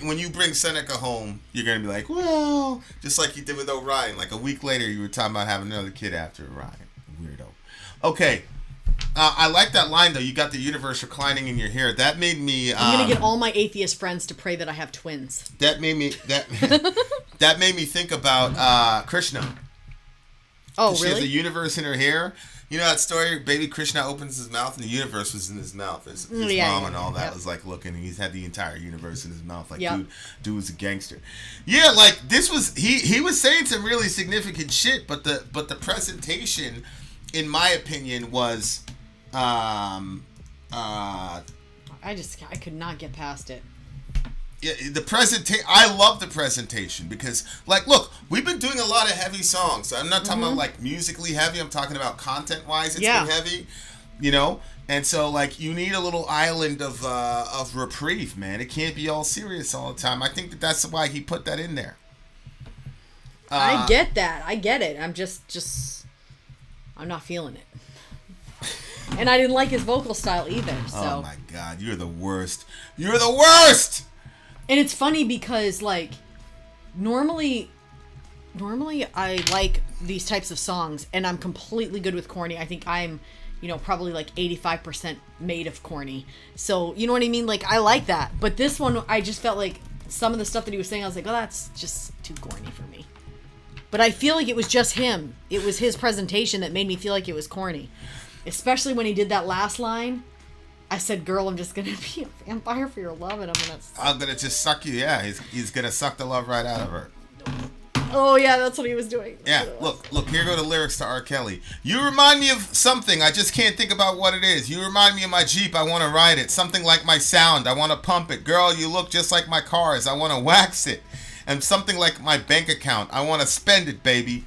when you bring Seneca home, you're gonna be like, well, just like you did with Orion. Like a week later, you were talking about having another kid after Orion. Weirdo. Okay. I like that line though. You got the universe reclining in your hair. That made me. I'm gonna get all my atheist friends to pray that I have twins. That made me think about Krishna. Oh, She really? has the universe in her hair. You know that story? Baby Krishna opens his mouth and the universe was in his mouth. His mom and all that was like looking. He's had the entire universe in his mouth. Like dude was a gangster. Yeah, like this was he was saying some really significant shit, but the presentation, in my opinion, was I could not get past it. Yeah, I love the presentation because, like, look, we've been doing a lot of heavy songs. So I'm not talking about like musically heavy. I'm talking about content-wise. It's been heavy, you know. And so, like, you need a little island of reprieve, man. It can't be all serious all the time. I think that's why he put that in there. I get that. I get it. I'm just, I'm not feeling it. And I didn't like his vocal style either. So. Oh my God, you're the worst. You're the worst. And it's funny because, like, normally I like these types of songs, and I'm completely good with corny. I think I'm, probably like 85% made of corny. So, you know what I mean? Like, I like that. But this one, I just felt like some of the stuff that he was saying, I was like, oh, that's just too corny for me. But I feel like it was just him. It was his presentation that made me feel like it was corny. Especially when he did that last line. I said, girl, I'm just going to be a vampire for your love, and I'm going to just suck you. Yeah, he's going to suck the love right out of her. Oh, yeah, that's what he was doing. Yeah, look, here go the lyrics to R. Kelly. You remind me of something. I just can't think about what it is. You remind me of my Jeep. I want to ride it. Something like my sound. I want to pump it. Girl, you look just like my cars. I want to wax it. And something like my bank account. I want to spend it, baby.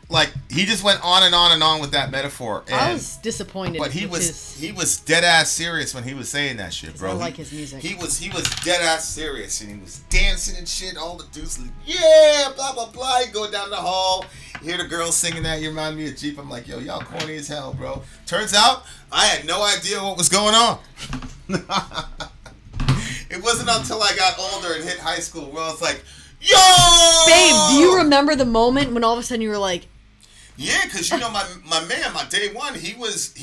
Like, he just went on and on and on with that metaphor. And, I was disappointed. But he was dead ass serious when he was saying that shit, bro. I like his music. He was dead ass serious, and he was dancing and shit. All the dudes like, yeah, blah blah blah. You go down the hall, you hear the girls singing that. You remind me of Jeep. I'm like, yo, y'all corny as hell, bro. Turns out I had no idea what was going on. It wasn't until I got older and hit high school where I was like, yo, babe, do you remember the moment when all of a sudden you were like? Yeah, because my man, my day one, he was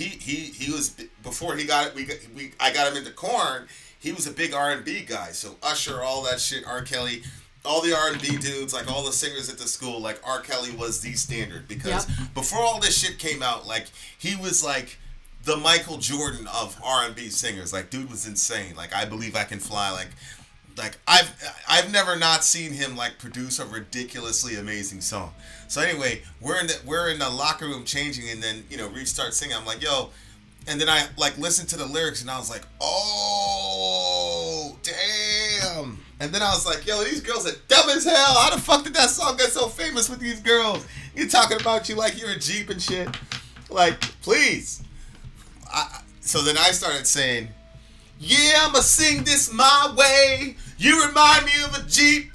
before he got it. I got him into Korn. He was a big R&B guy. So Usher, all that shit, R. Kelly, all the R&B dudes, like all the singers at the school, like R. Kelly was the standard because before all this shit came out, like he was like the Michael Jordan of R&B singers. Like dude was insane. Like I Believe I Can Fly. Like I've never not seen him like produce a ridiculously amazing song. So anyway, we're in the locker room changing, and then Reed starts singing. I'm like, yo, and then I like listened to the lyrics, and I was like, oh damn. And then I was like, yo, these girls are dumb as hell. How the fuck did that song get so famous with these girls? You're talking about you like you're a Jeep and shit. Like, please. So then I started saying, yeah, I'ma sing this my way. You remind me of a Jeep.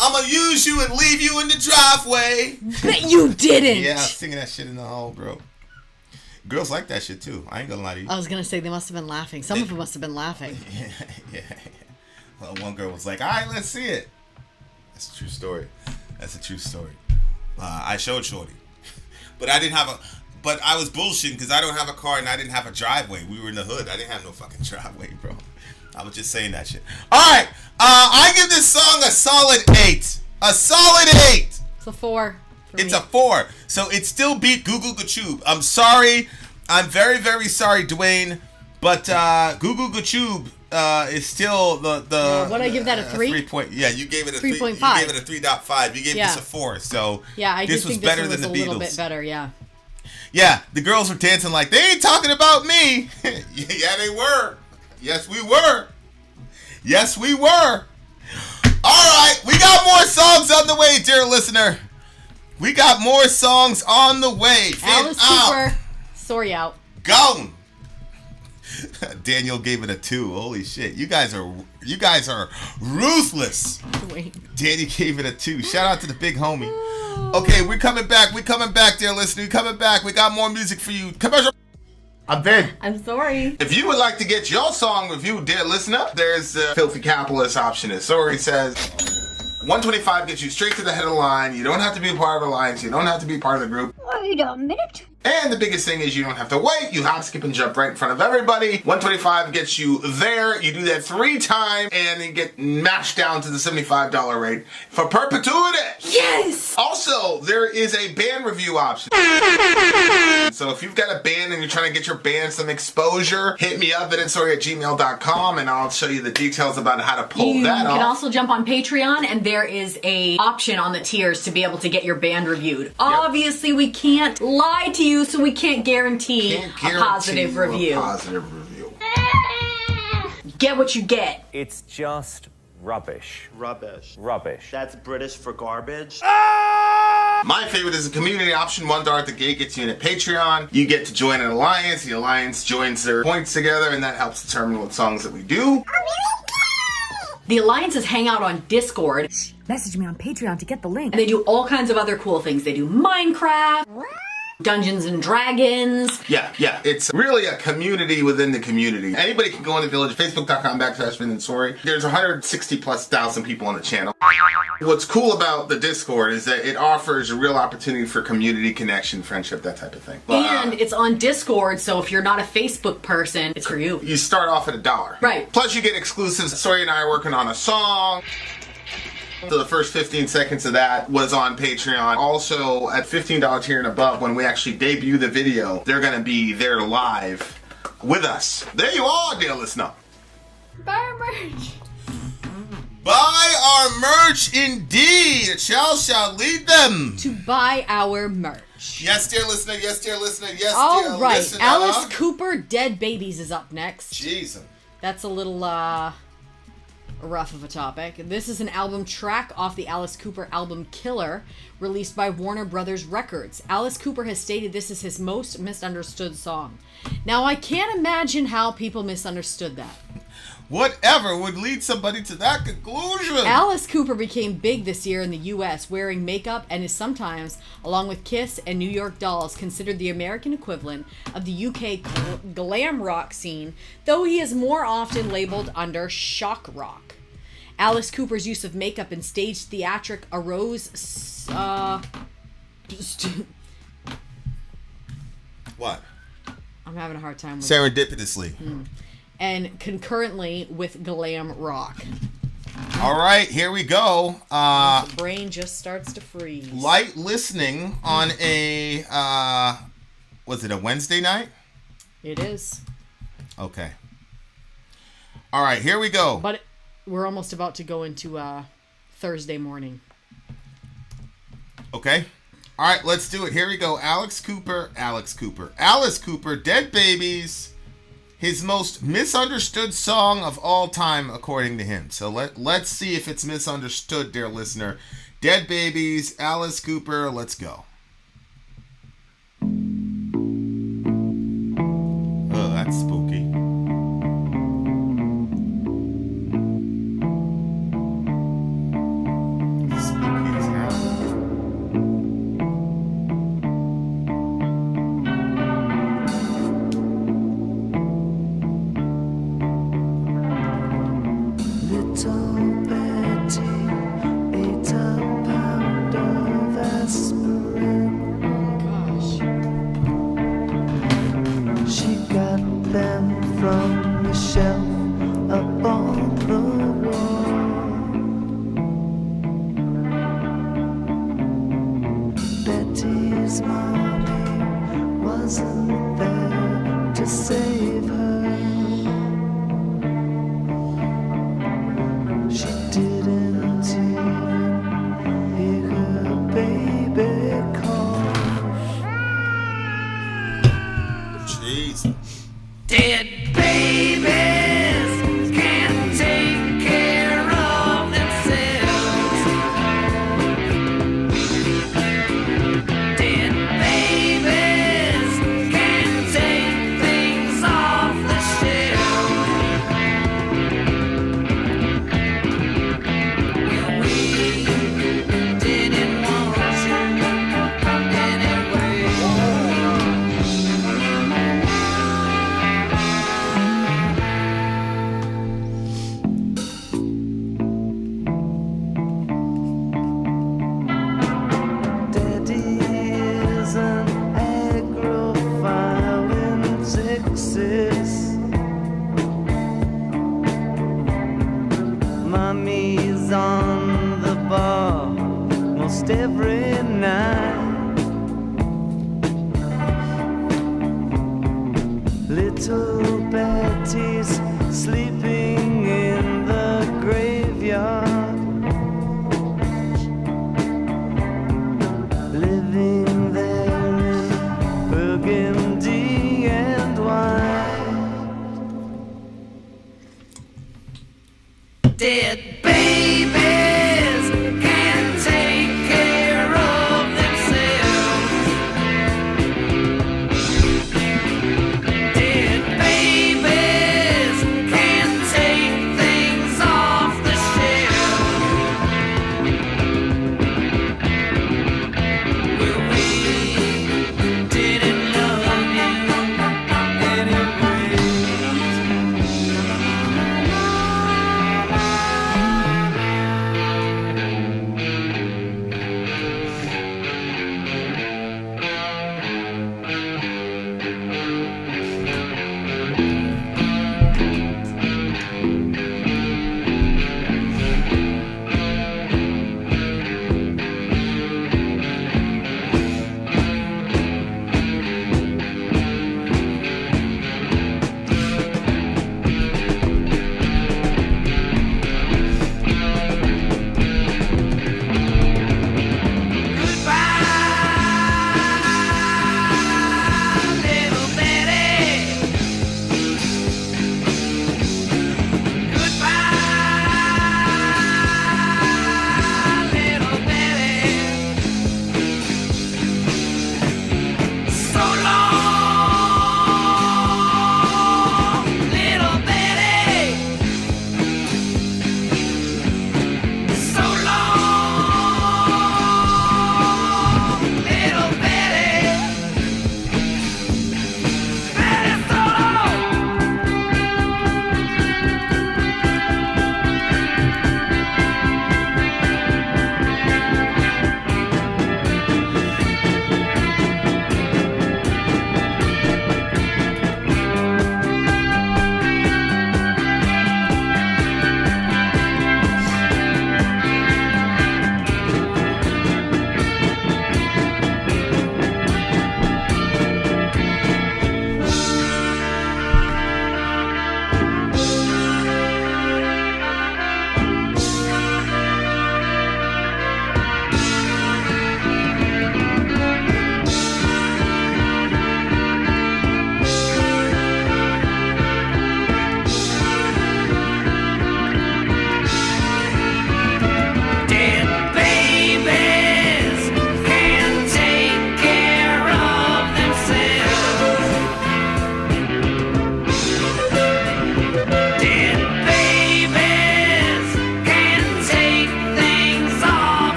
I'ma use you and leave you in the driveway. You didn't. Yeah, I was singing that shit in the hall, bro. Girls like that shit too. I ain't gonna lie to you. I was gonna say they must have been laughing. Some of them must have been laughing. Yeah. Well, one girl was like, all right, let's see it. That's a true story. I showed Shorty. But I didn't have But I was bullshitting because I don't have a car and I didn't have a driveway. We were in the hood. I didn't have no fucking driveway, bro. I was just saying that shit. All right. I give this song a solid 8. A solid 8. It's a 4. It's a 4. So it still beat Goo Goo Gachoob. I'm sorry. I'm very, very sorry, Dwayne. But Goo Goo Gachoob is still the what I give that a 3? 3 point. Yeah, you gave it a 3.5. You gave it a 3.5. You gave this a 4. So I this just was think better this one was than the a Beatles. little bit better, yeah. Yeah, the girls were dancing like they ain't talking about me. Yeah, they were. Yes, we were. Yes, we were. All right, we got more songs on the way, dear listener. We got more songs on the way. Alice Cooper, Sori out. Gone. Daniel gave it a 2. Holy shit, you guys are ruthless. Wait. Danny gave it a 2. Shout out to the big homie. Okay, we're coming back, dear listener. We're coming back. We got more music for you. Commercial. I'm Ben. I'm sorry. If you would like to get your song reviewed, dear listener, there's the Filthy Capitalist option. As Sori says, 125 gets you straight to the head of the line. You don't have to be a part of the alliance. You don't have to be part of the group. Wait a minute. And the biggest thing is you don't have to wait. You hop, skip, and jump right in front of everybody. 125 gets you there. You do that 3 times, and you get mashed down to the $75 rate for perpetuity. Yes! Also, there is a band review option. So if you've got a band and you're trying to get your band some exposure, hit me up at sori@gmail.com, and I'll show you the details about how to pull that off. You can also jump on Patreon, and there is a option on the tiers to be able to get your band reviewed. Obviously, we can't lie to you, so we can't guarantee a positive review. Get what you get. It's just rubbish. Rubbish. Rubbish. That's British for garbage. My favorite is a community option. $1 at the gate gets you in at Patreon. You get to join an alliance. The alliance joins their points together, and that helps determine what songs that we do. The alliances hang out on Discord, Message me on Patreon to get the link. and they do all kinds of other cool things. They do Minecraft, Dungeons and Dragons. Yeah. It's really a community within the community. Anybody can go in the village, facebook.com/VinandSori. There's 160,000+ people on the channel. What's cool about the Discord is that it offers a real opportunity for community connection, friendship, that type of thing. And it's on Discord, so if you're not a Facebook person, it's for you. You start off at $1. Right. Plus you get exclusives. Sori and I are working on a song. So the first 15 seconds of that was on Patreon. Also, at $15 tier and above, when we actually debut the video, they're going to be there live with us. There you are, dear listener. Buy our merch. Buy our merch, indeed. A child shall lead them. To buy our merch. Yes, dear listener. Yes, dear listener. Yes, dear All right. listener. Alice Cooper, Dead Babies is up next. Jeez. That's a little, rough of a topic. This is an album track off the Alice Cooper album Killer, released by Warner Brothers Records. Alice Cooper has stated this is his most misunderstood song. Now, I can't imagine how people misunderstood that. Whatever would lead somebody to that conclusion? Alice Cooper became big this year in the U.S., wearing makeup, and is sometimes, along with Kiss and New York Dolls, considered the American equivalent of the UK glam rock scene, though he is more often labeled under shock rock. Alice Cooper's use of makeup in stage theatric arose... What? I'm having a hard time with Serendipitously. and concurrently with glam rock. All right, here we go. The brain just starts to freeze. Light listening on a, was it a Wednesday night? It is. Okay. All right, here we go. But we're almost about to go into Thursday morning. Okay. All right, let's do it. Here we go. Alice Cooper, Dead Babies, his most misunderstood song of all time, according to him. So let's see if it's misunderstood, dear listener. Dead Babies, Alice Cooper, let's go. Oh, that's spooky. Spooky as hell. Little Betty ate a pound of aspirin. Gosh. She got them from the shelf up on the wall. Betty's mommy wasn't there to save her. She didn't even hear her baby call. Jeez. Dead babies can't take care of themselves. Dead babies can't Mommy's on the bar most every night. Little Betty's sleeping in the graveyard, living there in burgundy and white. Dead babies can't take care of themselves. Dead babies can't take things off the shelf. Well, we didn't love you anyway.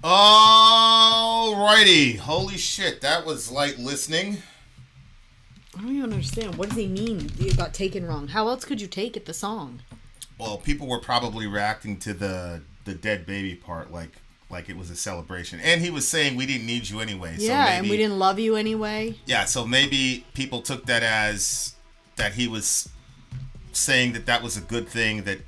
Alrighty, holy shit, that was light listening. I don't even understand. What does he mean you got taken wrong? How else could you take it, the song? Well, people were probably reacting to the dead baby part like it was a celebration. And he was saying we didn't need you anyway. Yeah, so maybe, and we didn't love you anyway. Yeah, so maybe people took that as that he was saying that was a good thing, that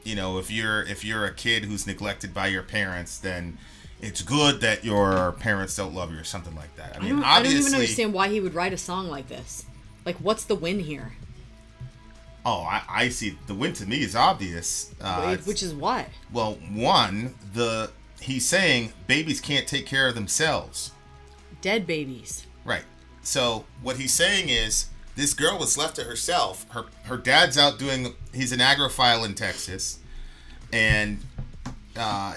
you know, if you're a kid who's neglected by your parents, then it's good that your parents don't love you or something like that. I mean, I don't even understand why he would write a song like this. Like, what's the win here? Oh, I see. The win to me is obvious. Which is what? Well, one, he's saying babies can't take care of themselves. Dead babies. Right. So what he's saying is this girl was left to herself. Her dad's out he's an agrophile in Texas, and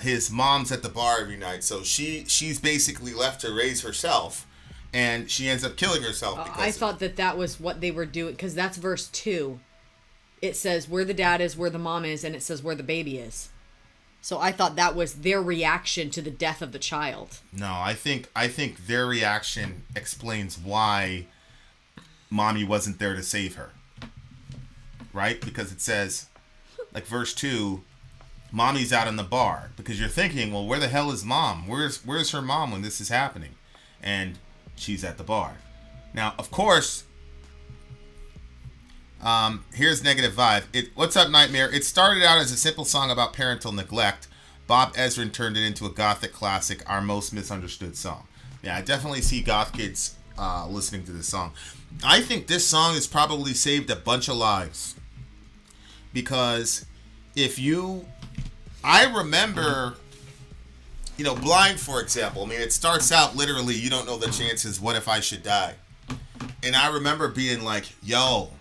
his mom's at the bar every night. So she's basically left to raise herself, and she ends up killing herself. I thought that was what they were doing, because that's verse 2. It says where the dad is, where the mom is, and it says where the baby is. So I thought that was their reaction to the death of the child. No, I think their reaction explains why mommy wasn't there to save her. Right? Because it says, like verse 2, mommy's out in the bar. Because you're thinking, well, where the hell is mom? Where's her mom when this is happening? And she's at the bar. Now, of course, here's -5. What's Up, Nightmare? It started out as a simple song about parental neglect. Bob Ezrin turned it into a gothic classic, our most misunderstood song. Yeah, I definitely see goth kids listening to this song. I think this song has probably saved a bunch of lives. Because I remember, Blind, for example. I mean, it starts out literally, you don't know the chances, what if I should die? And I remember being like, yo,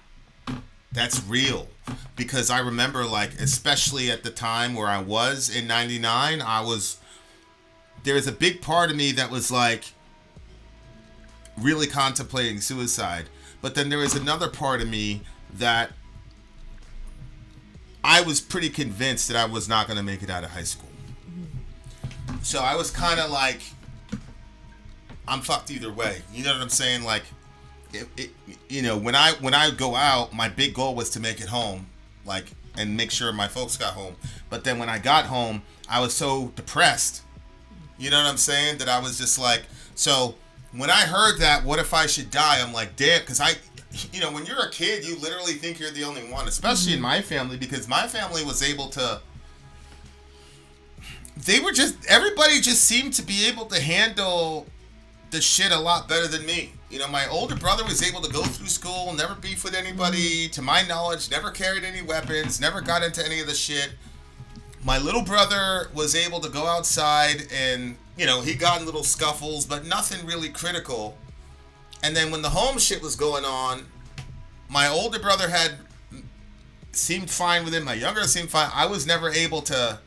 that's real. Because I remember, like, especially at the time where I was in 99, there's a big part of me that was like really contemplating suicide. But then there was another part of me that I was pretty convinced that I was not going to make it out of high school. So I was kind of like, I'm fucked either way. You know what I'm saying? Like, when I go out, my big goal was to make it home, like, and make sure my folks got home. But then when I got home, I was so depressed. You know what I'm saying? That I was just like, so when I heard that, what if I should die? I'm like, damn, because when you're a kid, you literally think you're the only one, especially in my family, because my family was able to, everybody just seemed to be able to handle the shit a lot better than me. My older brother was able to go through school, never beef with anybody, to my knowledge, never carried any weapons, never got into any of the shit. My little brother was able to go outside and, he got in little scuffles, but nothing really critical. And then when the home shit was going on, my older brother seemed fine with it. My younger seemed fine. I was never able to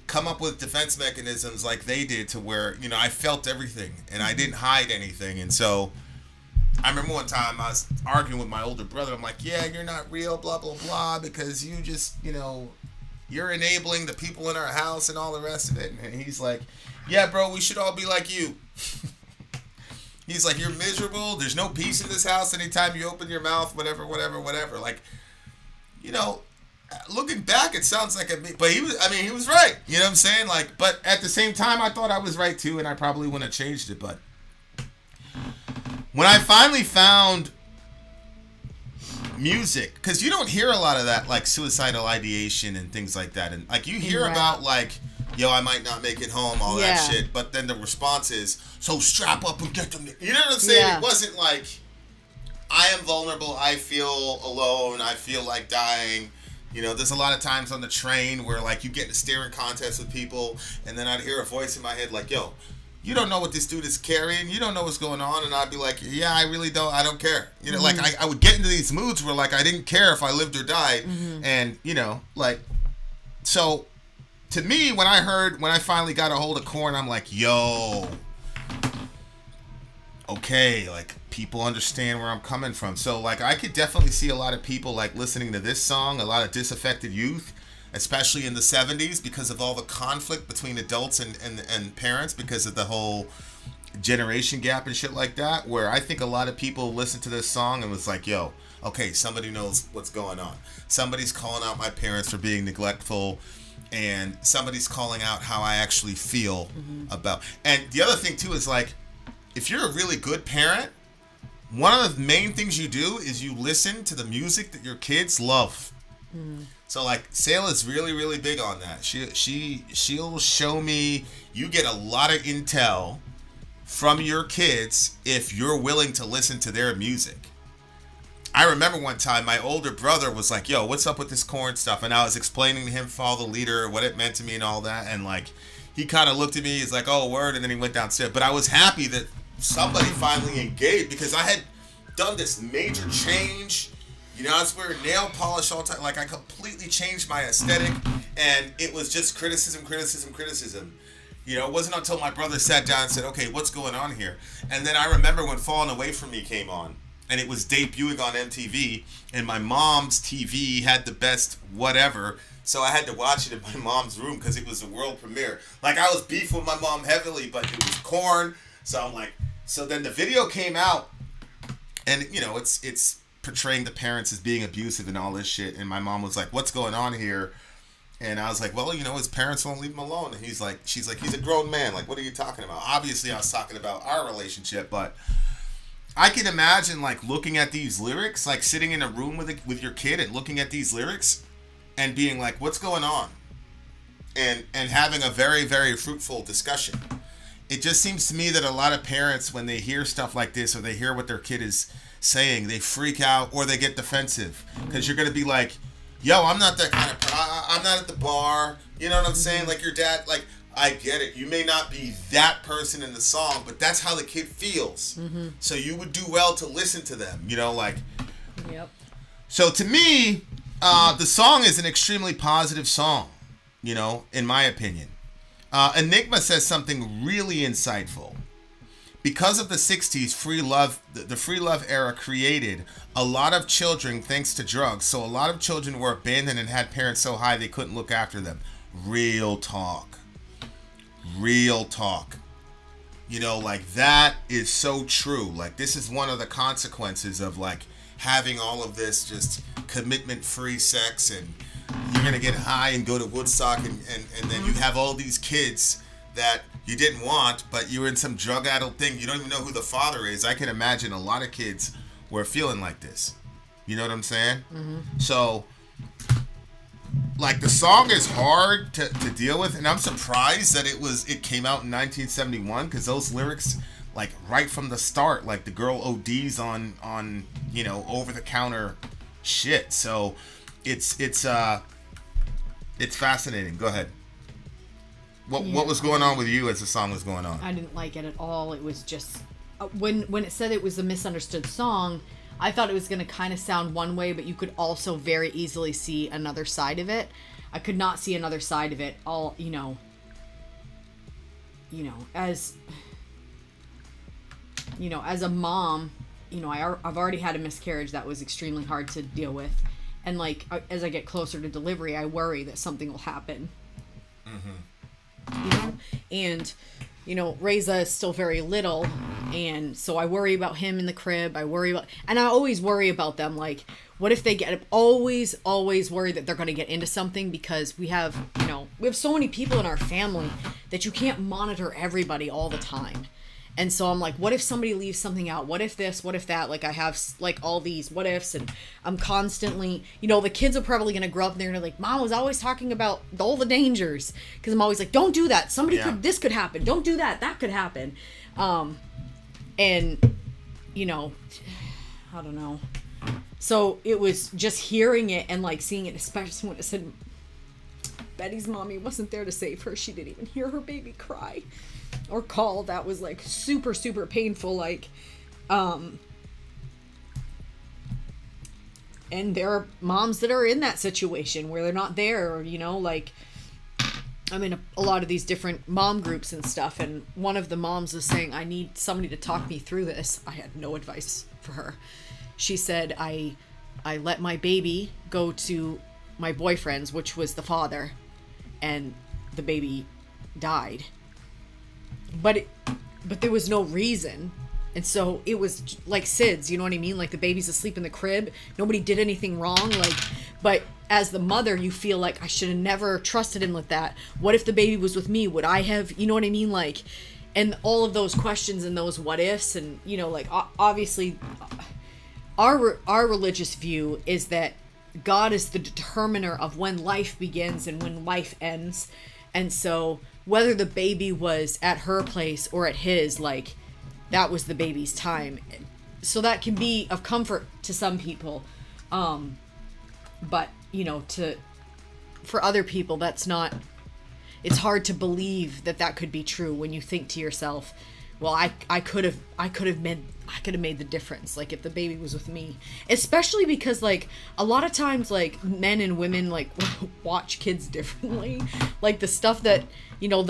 come up with defense mechanisms like they did, to where, I felt everything and I didn't hide anything. And so I remember one time I was arguing with my older brother. I'm like, yeah, you're not real, blah, blah, blah, because you just, you're enabling the people in our house and all the rest of it. And he's like, yeah, bro, we should all be like you. He's like, you're miserable. There's no peace in this house anytime you open your mouth, whatever. Like, looking back, it sounds like but he was right. You know what I'm saying? Like, but at the same time, I thought I was right too, and I probably wouldn't have changed it. But when I finally found music, because you don't hear a lot of that, like suicidal ideation and things like that, and like you hear about like, yo, I might not make it home, all that shit, but then the response is, so strap up and get them. You know what I'm saying? Yeah. It wasn't like, I am vulnerable, I feel alone, I feel like dying. There's a lot of times on the train where like you get in a staring contest with people, and then I'd hear a voice in my head like, yo, you don't know what this dude is carrying, you don't know what's going on, and I'd be like, yeah, I really don't, I don't care. Like I would get into these moods where like I didn't care if I lived or died, and like, so to me, when I finally got a hold of Korn, I'm like, yo, okay, like people understand where I'm coming from. So like I could definitely see a lot of people like listening to this song, a lot of disaffected youth, especially in the 70s, because of all the conflict between adults and parents, because of the whole generation gap and shit like that, where I think a lot of people listened to this song and was like, yo, okay, somebody knows what's going on. Somebody's calling out my parents for being neglectful, and somebody's calling out how I actually feel about. And the other thing too is like, if you're a really good parent, one of the main things you do is you listen to the music that your kids love. So like Sale is really, really big on that. She'll show me, you get a lot of intel from your kids if you're willing to listen to their music. I remember one time my older brother was like, yo, what's up with this Korn stuff? And I was explaining to him Follow the Leader, what it meant to me and all that. And like, he kind of looked at me, he's like, oh, word. And then he went downstairs. But I was happy that somebody finally engaged, because I had done this major change. I was wearing nail polish all the time. Like, I completely changed my aesthetic. And it was just criticism. You know, it wasn't until my brother sat down and said, okay, what's going on here? And then I remember when Falling Away From Me came on, and it was debuting on MTV, and my mom's TV had the best whatever, so I had to watch it in my mom's room because it was a world premiere. Like, I was beefing with my mom heavily, but it was Korn, so I'm like, so then the video came out, and, you know, it's portraying the parents as being abusive and all this shit, and my mom was like, what's going on here? And I was like, well, you know, his parents won't leave him alone. And she's like, he's a grown man. Like, what are you talking about? Obviously, I was talking about our relationship, but I can imagine, like, looking at these lyrics, like, sitting in a room with your kid and looking at these lyrics and being like, what's going on? And having a very, very fruitful discussion. It just seems to me that a lot of parents, when they hear stuff like this or they hear what their kid is saying, they freak out or they get defensive. Because you're going to be like, yo, I'm not that kind of I'm not at the bar. You know what I'm saying? Like, your dad, like, I get it. You may not be that person in the song, but that's how the kid feels. Mm-hmm. So you would do well to listen to them, you know, like. Yep. So to me, the song is an extremely positive song, you know, in my opinion. Enigma says something really insightful. Because of the 60s free love, the free love era created a lot of children thanks to drugs. So a lot of children were abandoned and had parents so high they couldn't look after them. Real talk. Real talk. You know, like, that is so true. Like, this is one of the consequences of, like, having all of this just commitment-free sex, and you're going to get high and go to Woodstock, and then you have all these kids that you didn't want, but you were in some drug-addled thing. You don't even know who the father is. I can imagine a lot of kids were feeling like this. You know what I'm saying? Mm-hmm. So, like, the song is hard to deal with, and I'm surprised that it came out in 1971, because those lyrics, like, right from the start, like, the girl ODs on you know, over-the-counter shit. So it's fascinating. Go ahead. What was going on with you as the song was going on? I didn't like it at all. It was just when it said it was a misunderstood song, I thought it was going to kind of sound one way, but you could also very easily see another side of it. I could not see another side of it. All, you know, as a mom, you know, I've already had a miscarriage that was extremely hard to deal with, and, like, as I get closer to delivery, I worry that something will happen. Mm-hmm. You know, and, you know, Reza is still very little, and so I worry about him in the crib. And I always worry about them, like, what if they always worry that they're going to get into something, because we have so many people in our family that you can't monitor everybody all the time. And so I'm like, what if somebody leaves something out? What if this? What if that? Like, I have, like, all these what ifs, and I'm constantly, you know, the kids are probably going to grow up and they're going to like, Mom was always talking about all the dangers. Because I'm always like, don't do that. This could happen. Don't do that. That could happen. And, you know, I don't know. So it was just hearing it and, like, seeing it, especially when it said Betty's mommy wasn't there to save her. She didn't even hear her baby cry or call. That was, like, super, super painful. Like, and there are moms that are in that situation where they're not there, or, you know, like, I'm in a lot of these different mom groups and stuff, and one of the moms was saying, I need somebody to talk me through this. I had no advice for her. She said, I let my baby go to my boyfriend's, which was the father, and the baby died. But there was no reason. And so it was like SIDS, you know what I mean? Like, the baby's asleep in the crib. Nobody did anything wrong. Like, but as the mother, you feel like, I should have never trusted him with that. What if the baby was with me? Would I have, you know what I mean? Like, and all of those questions and those what ifs, and, you know, like, obviously our religious view is that God is the determiner of when life begins and when life ends. And so whether the baby was at her place or at his, like, that was the baby's time. So that can be of comfort to some people. But, you know, for other people, that's not, it's hard to believe that could be true when you think to yourself, well, I could have made the difference, like, if the baby was with me. Especially because, like, a lot of times, like, men and women, like, watch kids differently. Like, the stuff that, you know,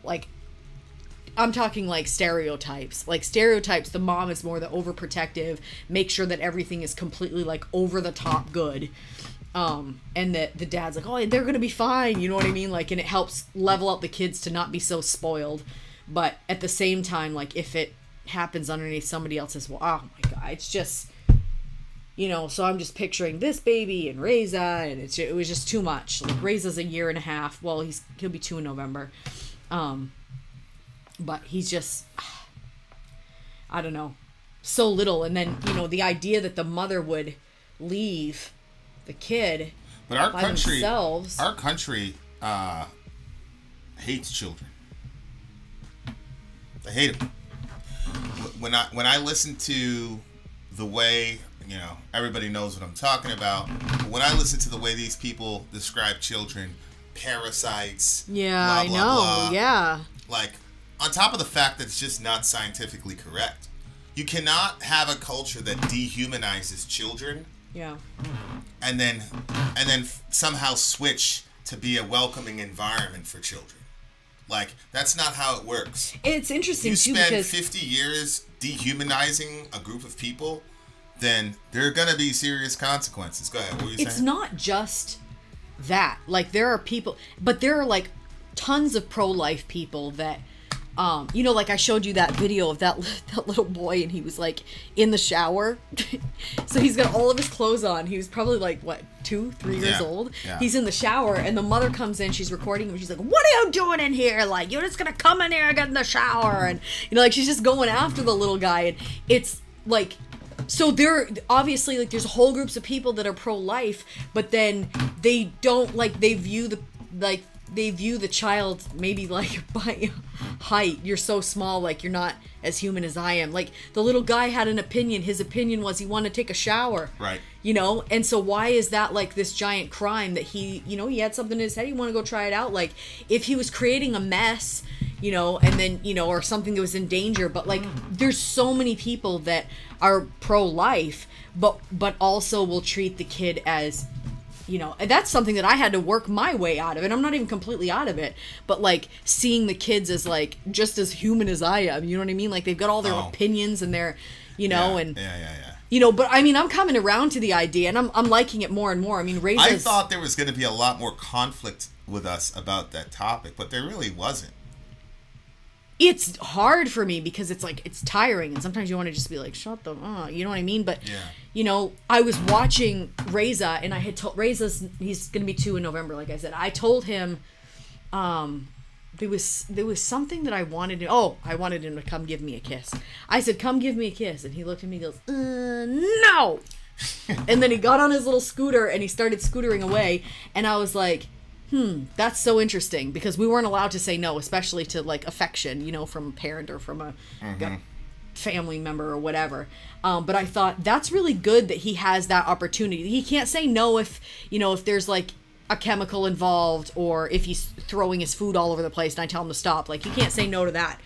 like, I'm talking like stereotypes. Like stereotypes, the mom is more the overprotective, make sure that everything is completely like over the top good. And that the dad's like, oh, they're gonna be fine, you know what I mean? Like, and it helps level out the kids to not be so spoiled. But at the same time, like, if it happens underneath somebody else's, well, oh my God, it's just, you know, so I'm just picturing this baby and Reza, and it was just too much. Like, Reza's a year and a half. Well, he'll be 2 in November. But he's just, I don't know, so little. And then, you know, the idea that the mother would leave the kid but our by country, themselves. Our country hates children. They hate them. When I listen to the way, you know, everybody knows what I'm talking about. But when I listen to the way these people describe children, parasites, Yeah, blah, blah, I know. blah, Yeah. like, on top of the fact that it's just not scientifically correct, you cannot have a culture that dehumanizes children. Yeah. And then somehow switch to be a welcoming environment for children. Like, that's not how it works. It's interesting, You too, spend because 50 years dehumanizing a group of people, then there are going to be serious consequences. Go ahead. What were you saying? it's not just that. Like, there are people, but there are, like, tons of pro-life people that, you know, like I showed you that video of that little boy, and he was like in the shower. So he's got all of his clothes on. He was probably like, what, 2-3 years old. Yeah. He's in the shower, and the mother comes in, she's recording him, she's like, what are you doing in here? Like, you're just gonna come in here and get in the shower. And, you know, like, she's just going after the little guy. And it's like, so there, obviously, like, there's whole groups of people that are pro-life, but then they don't, like, they view the child maybe like by height. You're so small, like, you're not as human as I am. Like, the little guy had an opinion. His opinion was he wanted to take a shower. Right. You know? And so why is that like this giant crime that he, you know, he had something in his head, he wanted to go try it out. Like, if he was creating a mess, you know, and then, you know, or something that was in danger, but like, there's so many people that are pro-life, but also will treat the kid as, you know, and that's something that I had to work my way out of. And I'm not even completely out of it, but like seeing the kids as like just as human as I am, you know what I mean? Like, they've got all their opinions and their, you know, and you know, but I mean, I'm coming around to the idea, and I'm liking it more and more. I mean, I thought there was going to be a lot more conflict with us about that topic, but there really wasn't. It's hard for me because it's like, it's tiring, and sometimes you want to just be like, shut the you know what I mean? But you know, I was watching Reza, and I had told he's gonna be 2 in November, like I said. I told him there was something that I wanted him to come give me a kiss. I said, come give me a kiss, and he looked at me and goes, no. And then he got on his little scooter and he started scootering away, and I was like, that's so interesting, because we weren't allowed to say no, especially to like affection, you know, from a parent or from a family member or whatever. But I thought that's really good that he has that opportunity. He can't say no if, you know, if there's like a chemical involved, or if he's throwing his food all over the place and I tell him to stop. Like, he can't say no to that.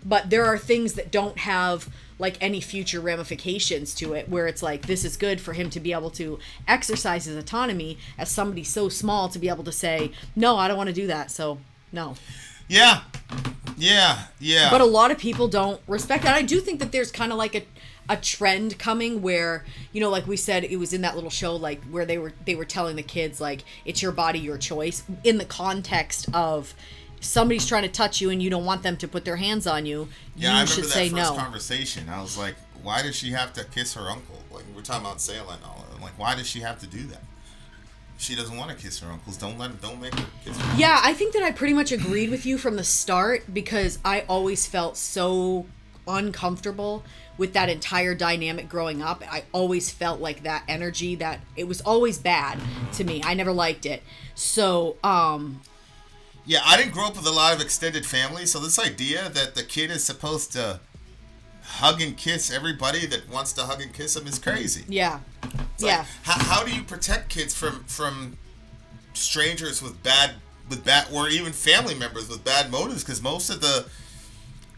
But there are things that don't have like any future ramifications to it, where it's like, this is good for him to be able to exercise his autonomy as somebody so small, to be able to say, no, I don't want to do that, so no. Yeah. But a lot of people don't respect that. I do think that there's kind of like a trend coming where, you know, like we said, it was in that little show, like, where they were telling the kids, like, it's your body, your choice, in the context of somebody's trying to touch you and you don't want them to put their hands on you, Yeah, you should say no. I remember that first conversation. I was like, why does she have to kiss her uncle? Like, we're talking about sailing and all that. I'm like, why does she have to do that? If she doesn't want to kiss her uncles, don't make her kiss her. Yeah, I think that I pretty much agreed with you from the start, because I always felt so uncomfortable with that entire dynamic growing up. I always felt like that energy, that it was always bad to me. I never liked it. So, yeah, I didn't grow up with a lot of extended family, so this idea that the kid is supposed to hug and kiss everybody that wants to hug and kiss him is crazy. Yeah. It's like, how do you protect kids from strangers with bad, or even family members with bad motives? Because most of the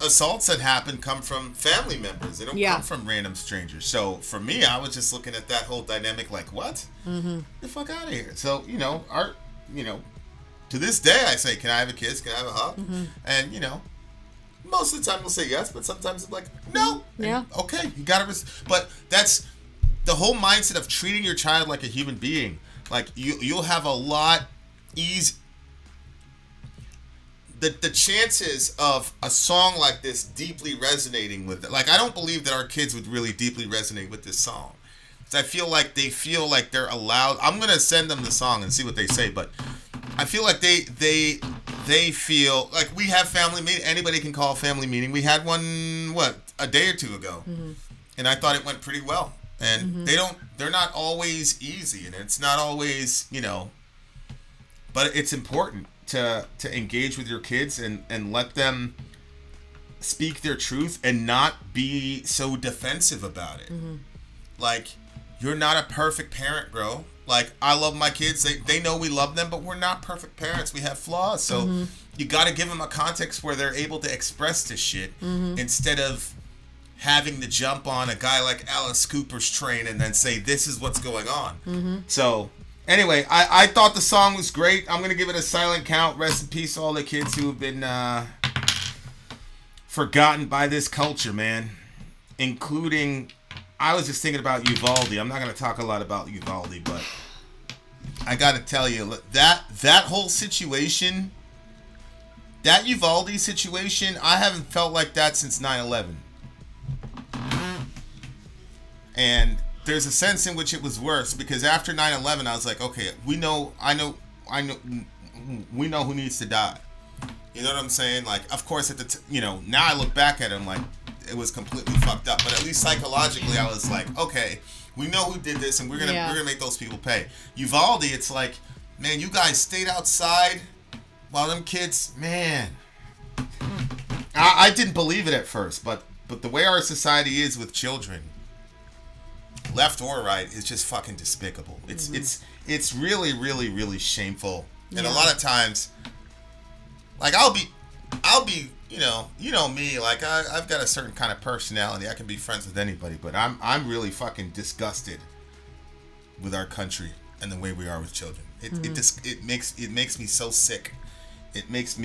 assaults that happen come from family members. They don't come from random strangers. So for me, I was just looking at that whole dynamic like, what? Mm-hmm. Get the fuck out of here. So, you know, to this day, I say, can I have a kiss? Can I have a hug? And, you know, most of the time we'll say yes, but sometimes I'm like, no. Yeah. And, okay, you got to... But that's the whole mindset of treating your child like a human being. Like, you'll have a lot easy... The chances of a song like this deeply resonating with it, like, I don't believe that our kids would really deeply resonate with this song. I feel like they feel like they're allowed. I'm gonna send them the song and see what they say, but I feel like they feel like we have family meeting. Anybody can call a family meeting. We had one a day or two ago, and I thought it went pretty well. And they're not always easy, and it's not always, you know, but it's important to engage with your kids and let them speak their truth and not be so defensive about it. Like, you're not a perfect parent, bro. Like, I love my kids. They know we love them, but we're not perfect parents. We have flaws. So you got to give them a context where they're able to express this shit instead of having to jump on a guy like Alice Cooper's train and then say, this is what's going on. So, anyway, I thought the song was great. I'm going to give it a silent count. Rest in peace to all the kids who have been forgotten by this culture, man. Including... I was just thinking about Uvalde. I'm not going to talk a lot about Uvalde, but I got to tell you, that whole situation, that Uvalde situation, I haven't felt like that since 9/11. And there's a sense in which it was worse, because after 9/11, I was like, okay, we know who needs to die. You know what I'm saying? Like, of course, now I look back at it, I'm like, it was completely fucked up, but at least psychologically I was like, okay, we know who did this and we're gonna make those people pay. Uvalde, it's like, man, you guys stayed outside while them kids, man, I didn't believe it at first, but the way our society is with children, left or right, is just fucking despicable. It's really, really, really shameful. And a lot of times, like, I'll be you know me, like, I've got a certain kind of personality. I can be friends with anybody, but I'm really fucking disgusted with our country and the way we are with children. It makes me so sick. It's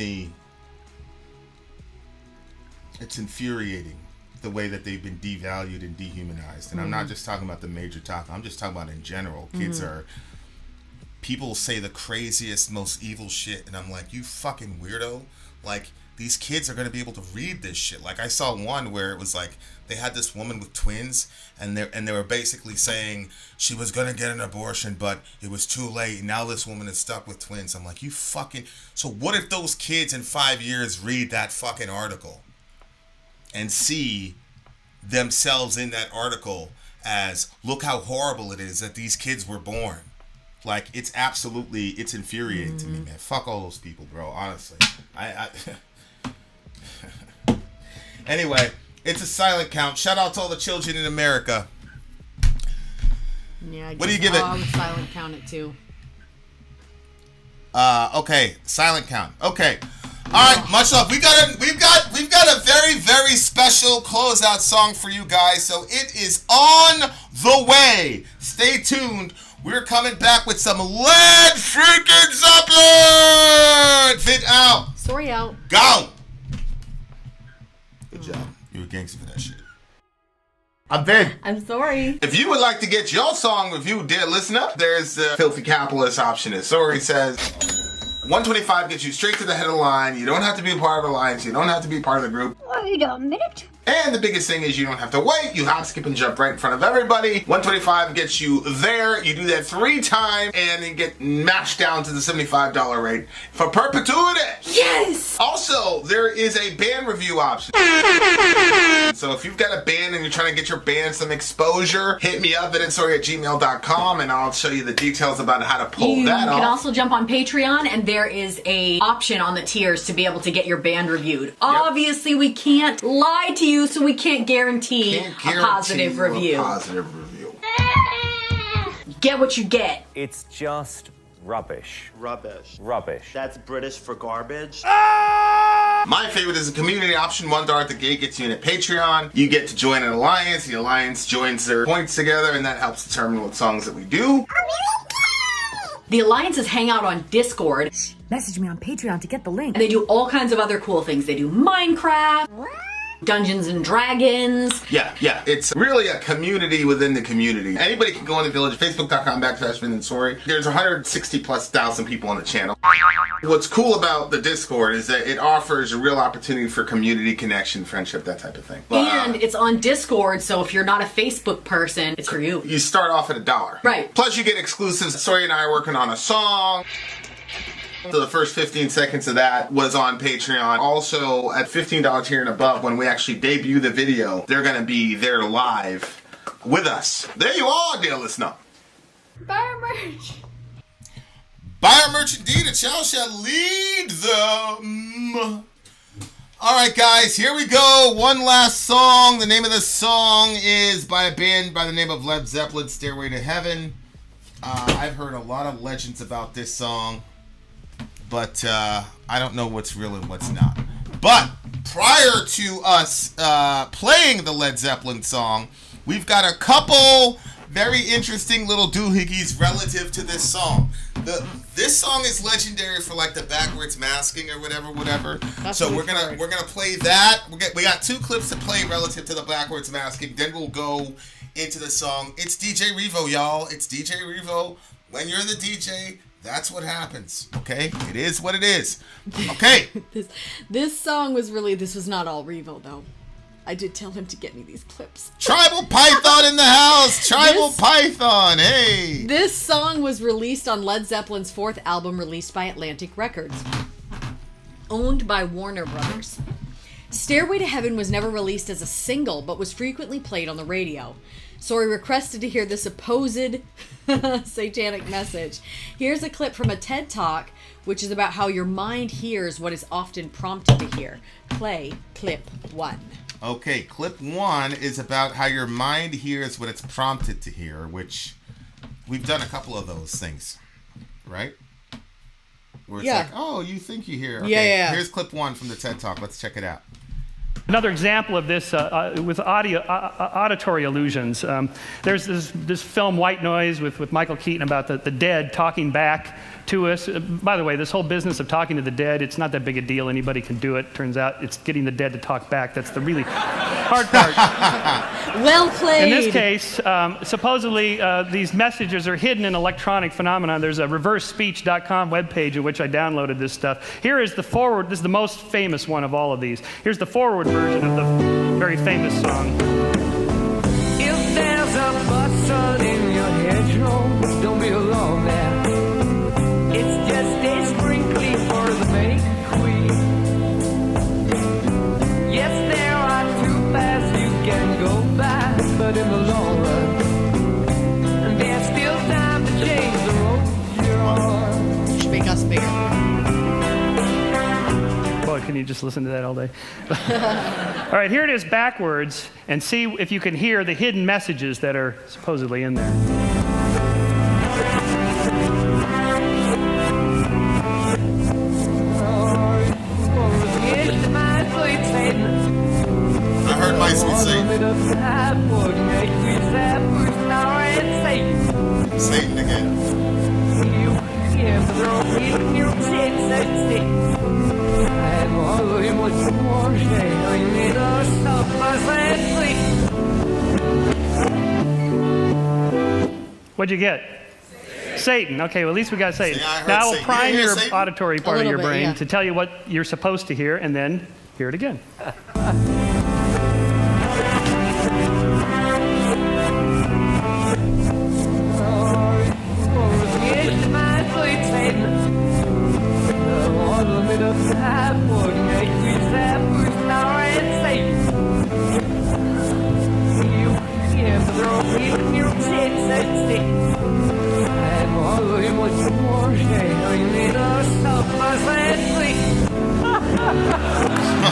infuriating the way that they've been devalued and dehumanized. And I'm not just talking about the major topic. I'm just talking about in general. People say the craziest, most evil shit, and I'm like, you fucking weirdo. Like, these kids are going to be able to read this shit. Like, I saw one where it was like, they had this woman with twins, and they were basically saying she was going to get an abortion, but it was too late. Now this woman is stuck with twins. I'm like, you fucking... So what if those kids in 5 years read that fucking article and see themselves in that article as, look how horrible it is that these kids were born. Like, it's infuriating to me, man. Fuck all those people, bro, honestly. Anyway, it's a silent count. Shout out to all the children in America. Yeah, what do you give it? I would silent count it too. Okay, silent count. Okay. All right, much love. We've got a very, very special closeout song for you guys, so it is on the way. Stay tuned. We're coming back with some lead freaking Zepplin. Fit out. Sorry out. Go. Good job. You were gangster for that shit. I'm Vin. I'm sorry. If you would like to get your song reviewed, dear listener, there's the filthy capitalist option. As Sori says, $125 gets you straight to the head of the line. You don't have to be a part of the alliance. You don't have to be part of the group. Wait a minute. And the biggest thing is you don't have to wait. You hop, skip, and jump right in front of everybody. $125 gets you there. You do that 3 times, and you get matched down to the $75 rate for perpetuity. Yes! Also, there is a band review option. So if you've got a band and you're trying to get your band some exposure, hit me up at insori@gmail.com, and I'll show you the details about how to pull that off. You can also jump on Patreon, and there is a option on the tiers to be able to get your band reviewed. Obviously, we can't lie to you, so we can't guarantee a positive review. Get what you get. It's just rubbish. Rubbish. Rubbish. That's British for garbage. My favorite is the community option. $1 at the gate gets you in at Patreon. You get to join an alliance. The alliance joins their points together, and that helps determine what songs that we do. The alliances hang out on Discord. Message me on Patreon to get the link. And they do all kinds of other cool things. They do Minecraft, Dungeons and Dragons. Yeah. It's really a community within the community. Anybody can go in the village, facebook.com/Vin and Sori. There's 160,000+ people on the channel. What's cool about the Discord is that it offers a real opportunity for community connection, friendship, that type of thing. And it's on Discord, so if you're not a Facebook person, it's for you. You start off at $1. Right. Plus you get exclusives. Sori and I are working on a song. So the first 15 seconds of that was on Patreon. Also, at $15 tier and above, when we actually debut the video, they're going to be there live with us. There you are, dear listener. Buy our merch. Buy our merch indeed, and shall lead them. All right, guys, here we go. One last song. The name of the song is by a band by the name of Led Zeppelin, Stairway to Heaven. I've heard a lot of legends about this song, but I don't know what's real and what's not. But prior to us playing the Led Zeppelin song, we've got a couple very interesting little doohickeys relative to this song. This song is legendary for like the backwards masking or whatever. So we're gonna play that. We got 2 clips to play relative to the backwards masking. Then we'll go into the song. It's DJ Revo, y'all. It's DJ Revo. When you're the DJ, that's what happens. Okay, it is what it is. Okay. This song was really. This was not all Revo though. I did tell him to get me these clips. Tribal Python in the house! Tribal Python, hey! This song was released on Led Zeppelin's 4th album released by Atlantic Records, owned by Warner Brothers. Stairway to Heaven was never released as a single, but was frequently played on the radio. Sori requested to hear the supposed satanic message. Here's a clip from a TED Talk, which is about how your mind hears what is often prompted to hear. Play clip 1. Okay, clip 1 is about how your mind hears what it's prompted to hear, which we've done a couple of those things, right? Where it's like, oh, you think you hear. Okay, yeah. Here's clip 1 from the TED Talk. Let's check it out. Another example of this with auditory illusions. There's this film White Noise with Michael Keaton about the dead talking back to us. By the way, this whole business of talking to the dead, it's not that big a deal. Anybody can do it. Turns out it's getting the dead to talk back. That's the really hard part. Well played. In this case, supposedly these messages are hidden in electronic phenomena. There's a reversespeech.com webpage in which I downloaded this stuff. Here is the forward. This is the most famous one of all of these. Here's the forward version of the very famous song. If there's a bustle in your hedgerow, don't be alone there. It's just a sprinkling for the May Queen. Yes, there are 2 paths you can go by, but in the long run, there's still time to change the road you're on. Should make us bigger. Boy, can you just listen to that all day? All right, here it is backwards, and see if you can hear the hidden messages that are supposedly in there. I heard my sweet Satan again. What'd you get? Satan. Okay, well, at least we got Satan. See, I heard now I will Satan. prime You hear your Satan? auditory part of your little bit, brain yeah. to tell you what you're supposed to hear, and then hear it again.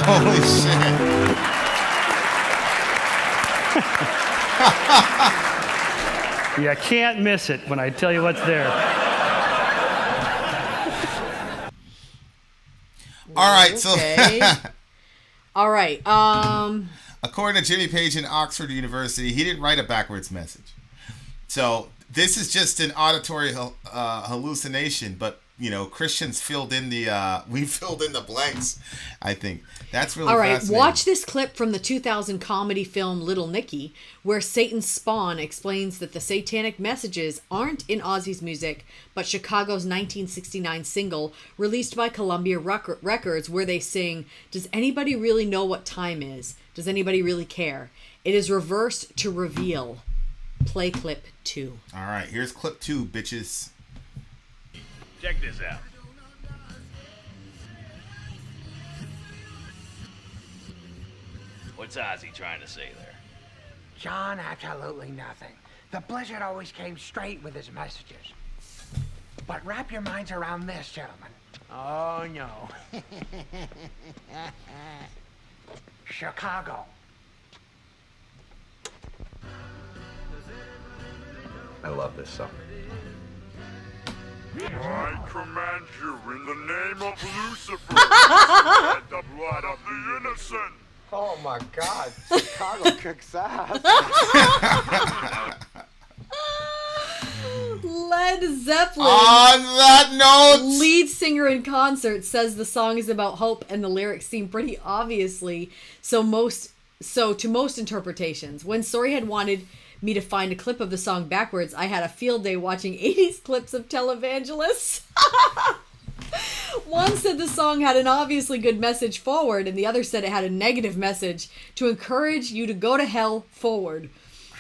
Holy shit. You can't miss it when I tell you what's there. All right, so Okay. All right. according to Jimmy Page in Oxford University, he didn't write a backwards message. So this is just an auditory hallucination, but Christians filled in we filled in the blanks. I think that's really all right. fascinating. Watch this clip from the 2000 comedy film Little Nicky, where Satan's Spawn explains that the satanic messages aren't in Ozzy's music, but Chicago's 1969 single released by Columbia Records, where they sing, "Does anybody really know what time is? Does anybody really care?" It is reversed to reveal. Play clip 2. All right, here's clip 2, bitches. Check this out. What's Ozzy trying to say there? John, absolutely nothing. The Blizzard always came straight with his messages. But wrap your minds around this, gentlemen. Oh, no. Chicago. I love this song. I command you in the name of Lucifer to shed the blood of the innocent. Oh my God, Chicago kicks ass. Led Zepplin, on that note, lead singer in concert, says the song is about hope, and the lyrics seem pretty obviously so to most interpretations. When Sori had wanted me to find a clip of the song backwards, I had a field day watching 80s clips of televangelists. One said the song had an obviously good message forward, and the other said it had a negative message to encourage you to go to hell forward.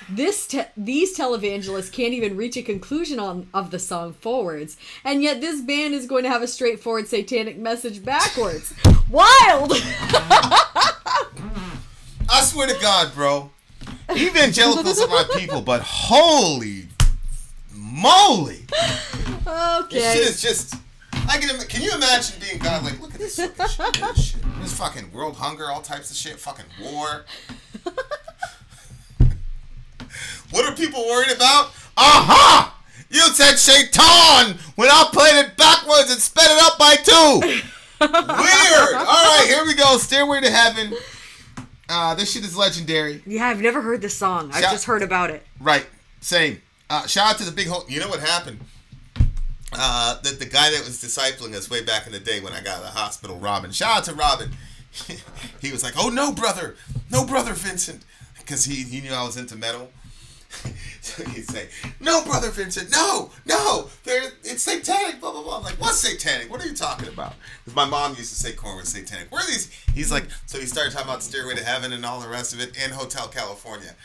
These televangelists can't even reach a conclusion of the song forwards, and yet this band is going to have a straightforward satanic message backwards. Wild! I swear to God, bro. Evangelicals are my people, but holy moly. Okay. This shit is just... Can you imagine being God? Like, look at this fucking shit. Look at this shit. There's fucking world hunger, all types of shit. Fucking war. What are people worried about? Aha! You said Shaitan when I played it backwards and sped it up by 2. Weird. All right, here we go. Stairway to Heaven. This shit is legendary. Yeah, I've never heard this song. I've just heard about it. Right. Same. Shout out to the big hole. You know what happened? The guy that was discipling us way back in the day when I got out of the hospital, Robin. Shout out to Robin. He was like, "Oh, no, brother, Vincent," because he knew I was into metal. So he'd say, "No, brother Vincent, no, it's satanic, blah, blah, blah." I'm like, "What's satanic? What are you talking about?" Because my mom used to say corn was satanic. Where are these? He's like, so he started talking about Stairway to Heaven and all the rest of it, and Hotel California.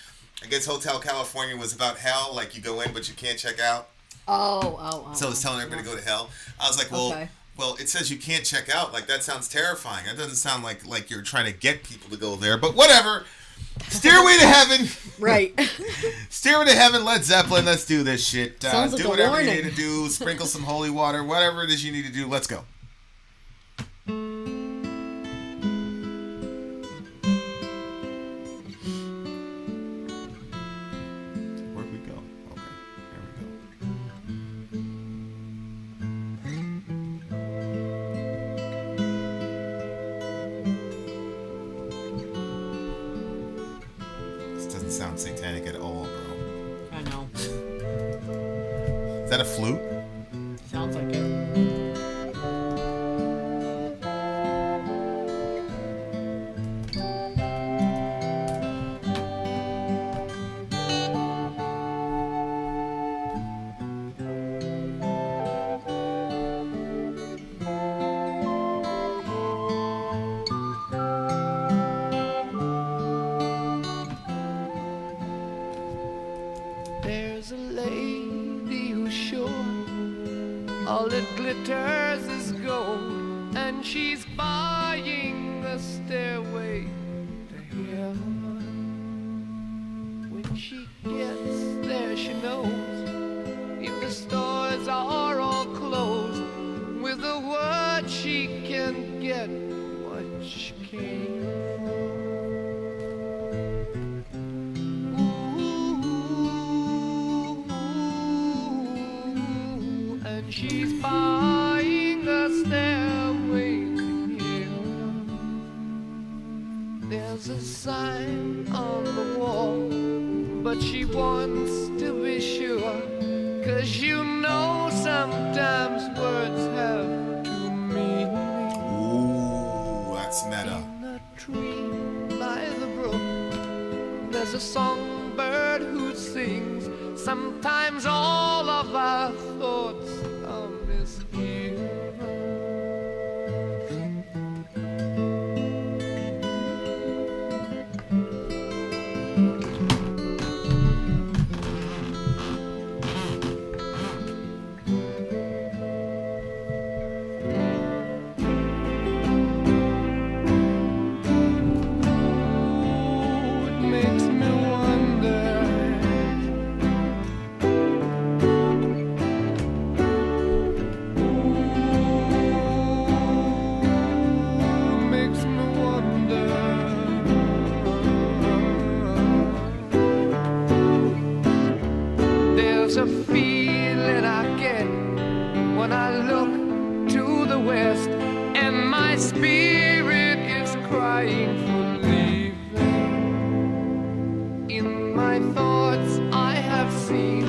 I guess Hotel California was about hell, like you go in but you can't check out. Oh. So it's telling everybody to go to hell. I was like, well, it says you can't check out. Like, that sounds terrifying. That doesn't sound like you're trying to get people to go there. But whatever. Stairway to Heaven. Right. Stairway to Heaven, Led Zepplin. Let's do this shit. Sounds like do a whatever warning. you need to do. Sprinkle some holy water. Whatever it is you need to do. Let's go. Where'd we go? Okay. There we go. This doesn't sound satanic at all, bro. I know. Is that a flute? Sounds like it. There's a lady who's sure all that glitters is gold, and she's buying the stairway to heaven. When she gets there, she knows if the stores are all closed, with a word she can get what she came for. And she's buying the stairway to heaven. There's a sign on the wall, but she wants to be sure 'cause you know sometimes words have two meanings. Ooh, that's meta. In a tree by the brook, there's a songbird who sings. Sometimes all of our thoughts are misgiven. There's a feeling I get when I look to the west, and my spirit is crying for leaving. In my thoughts I have seen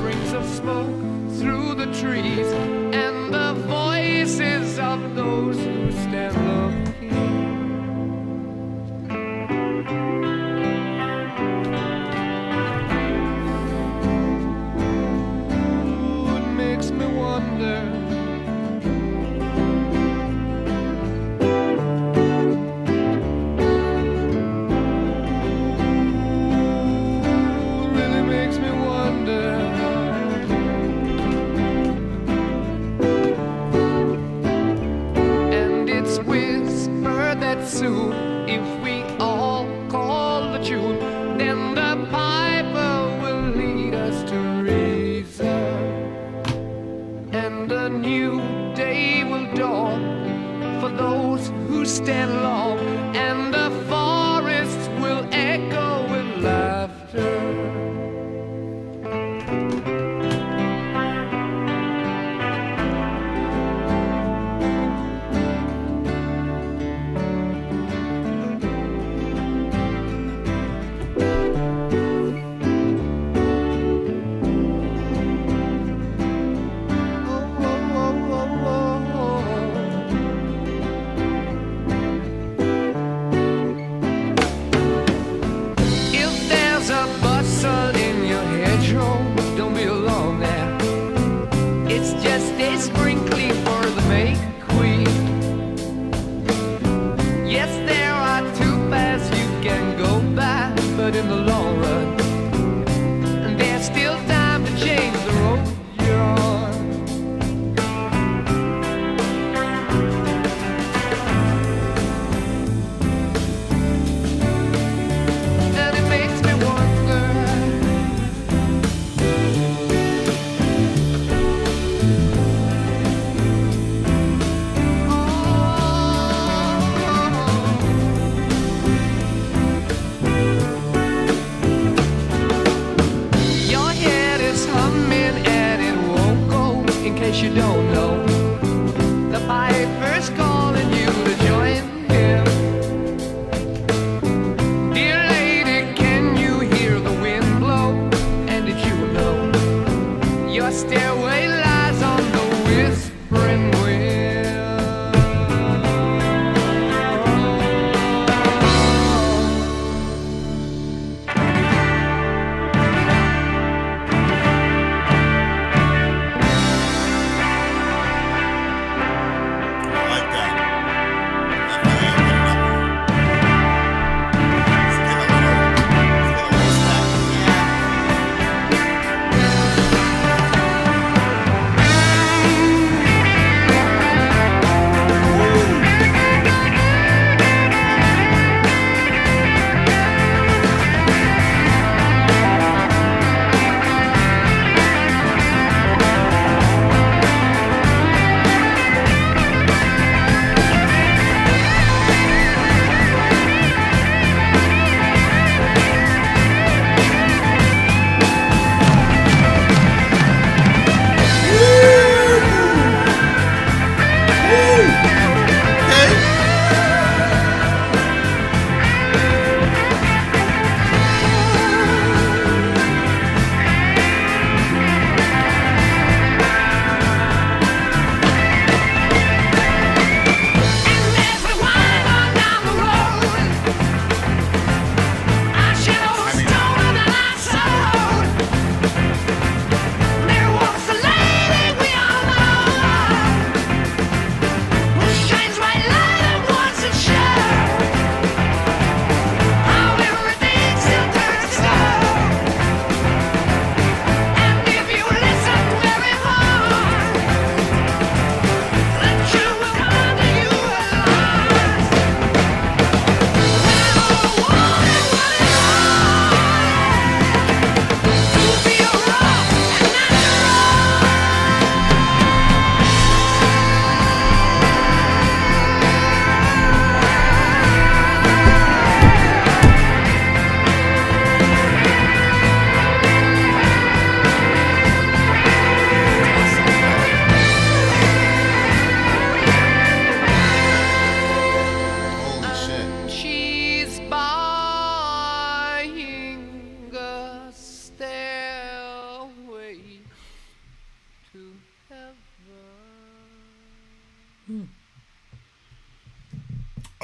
rings of smoke through the trees, and the voices of those who stand looking.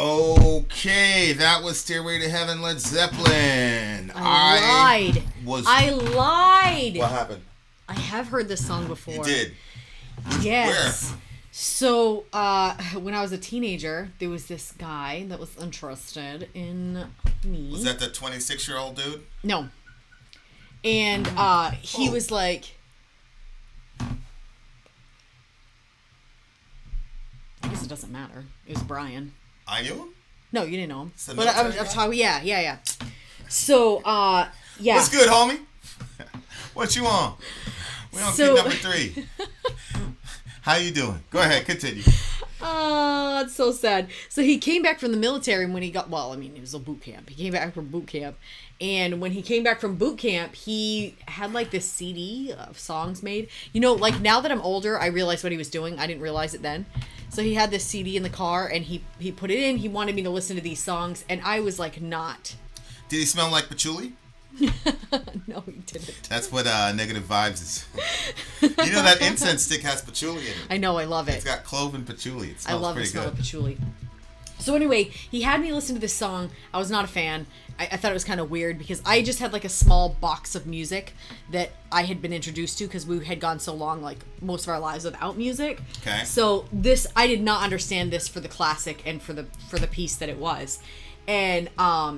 Okay, that was Stairway to Heaven, Led Zeppelin. I lied. What happened? I have heard this song before. You did? Yes. Where? So, when I was a teenager, there was this guy that was interested in me. Was that the 26-year-old dude? No. And he was like... I guess it doesn't matter. It was Brian. I knew him? No, you didn't know him. The But I was talking... Yeah. So, yeah. What's good, homie? What you on? We on kid number 3. How you doing? Go ahead, continue. Oh, it's so sad. So he came back from the military when he got, it was a boot camp. He came back from boot camp. And when he came back from boot camp, he had like this CD of songs made. You know, like now that I'm older, I realize what he was doing. I didn't realize it then. So he had this CD in the car and he put it in. He wanted me to listen to these songs. And I was like, not. Did he smell like patchouli? No, he didn't. That's what negative vibes is. You know that incense stick has patchouli in it. I know, I love it. It's got clove and patchouli. It smells I love the pretty smell good. of patchouli. So anyway, he had me listen to this song. I was not a fan. I thought it was kind of weird because I just had like a small box of music that I had been introduced to because we had gone so long, like most of our lives without music. Okay. So I did not understand this for the classic and for the piece that it was. And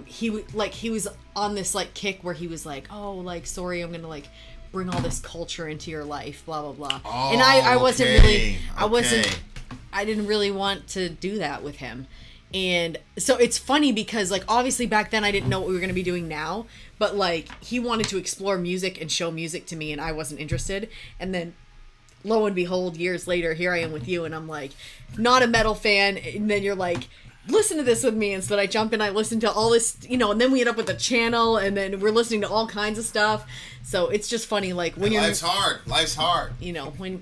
he was on this like kick where he was like, oh, like, sorry, I'm gonna like bring all this culture into your life, blah blah blah. Oh, and I wasn't really, okay. I didn't really want to do that with him. And so it's funny because like obviously back then I didn't know what we were gonna be doing now, but like he wanted to explore music and show music to me, and I wasn't interested. And then lo and behold, years later, here I am with you, and I'm like not a metal fan, and then you're like, listen to this with me. And so I jump in, I listen to all this, you know, and then we end up with a channel, and then we're listening to all kinds of stuff. So it's just funny, like when life's hard. You know, when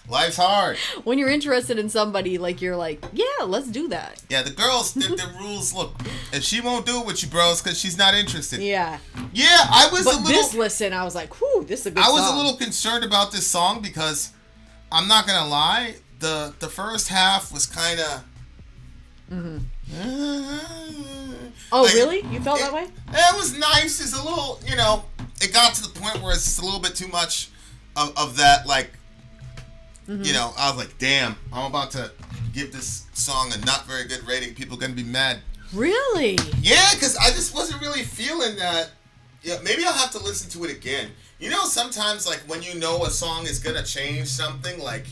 life's hard. When you're interested in somebody, like you're like, yeah, let's do that. Yeah, the girls, the rules. Look, if she won't do it with you, bros, because she's not interested. Yeah. Yeah, I was but a little. This listen, I was like, whew, this is a good I was song. a little concerned about this song because I'm not gonna lie, the first half was kind of. Mm-hmm. Oh, like, really? You felt that way? It was nice. It's a little, you know, it got to the point where it's just a little bit too much of that, like, you know, I was like, damn, I'm about to give this song a not very good rating. People are going to be mad. Really? Yeah, because I just wasn't really feeling that. Yeah, maybe I'll have to listen to it again. You know, sometimes, like, when you know a song is going to change something, like,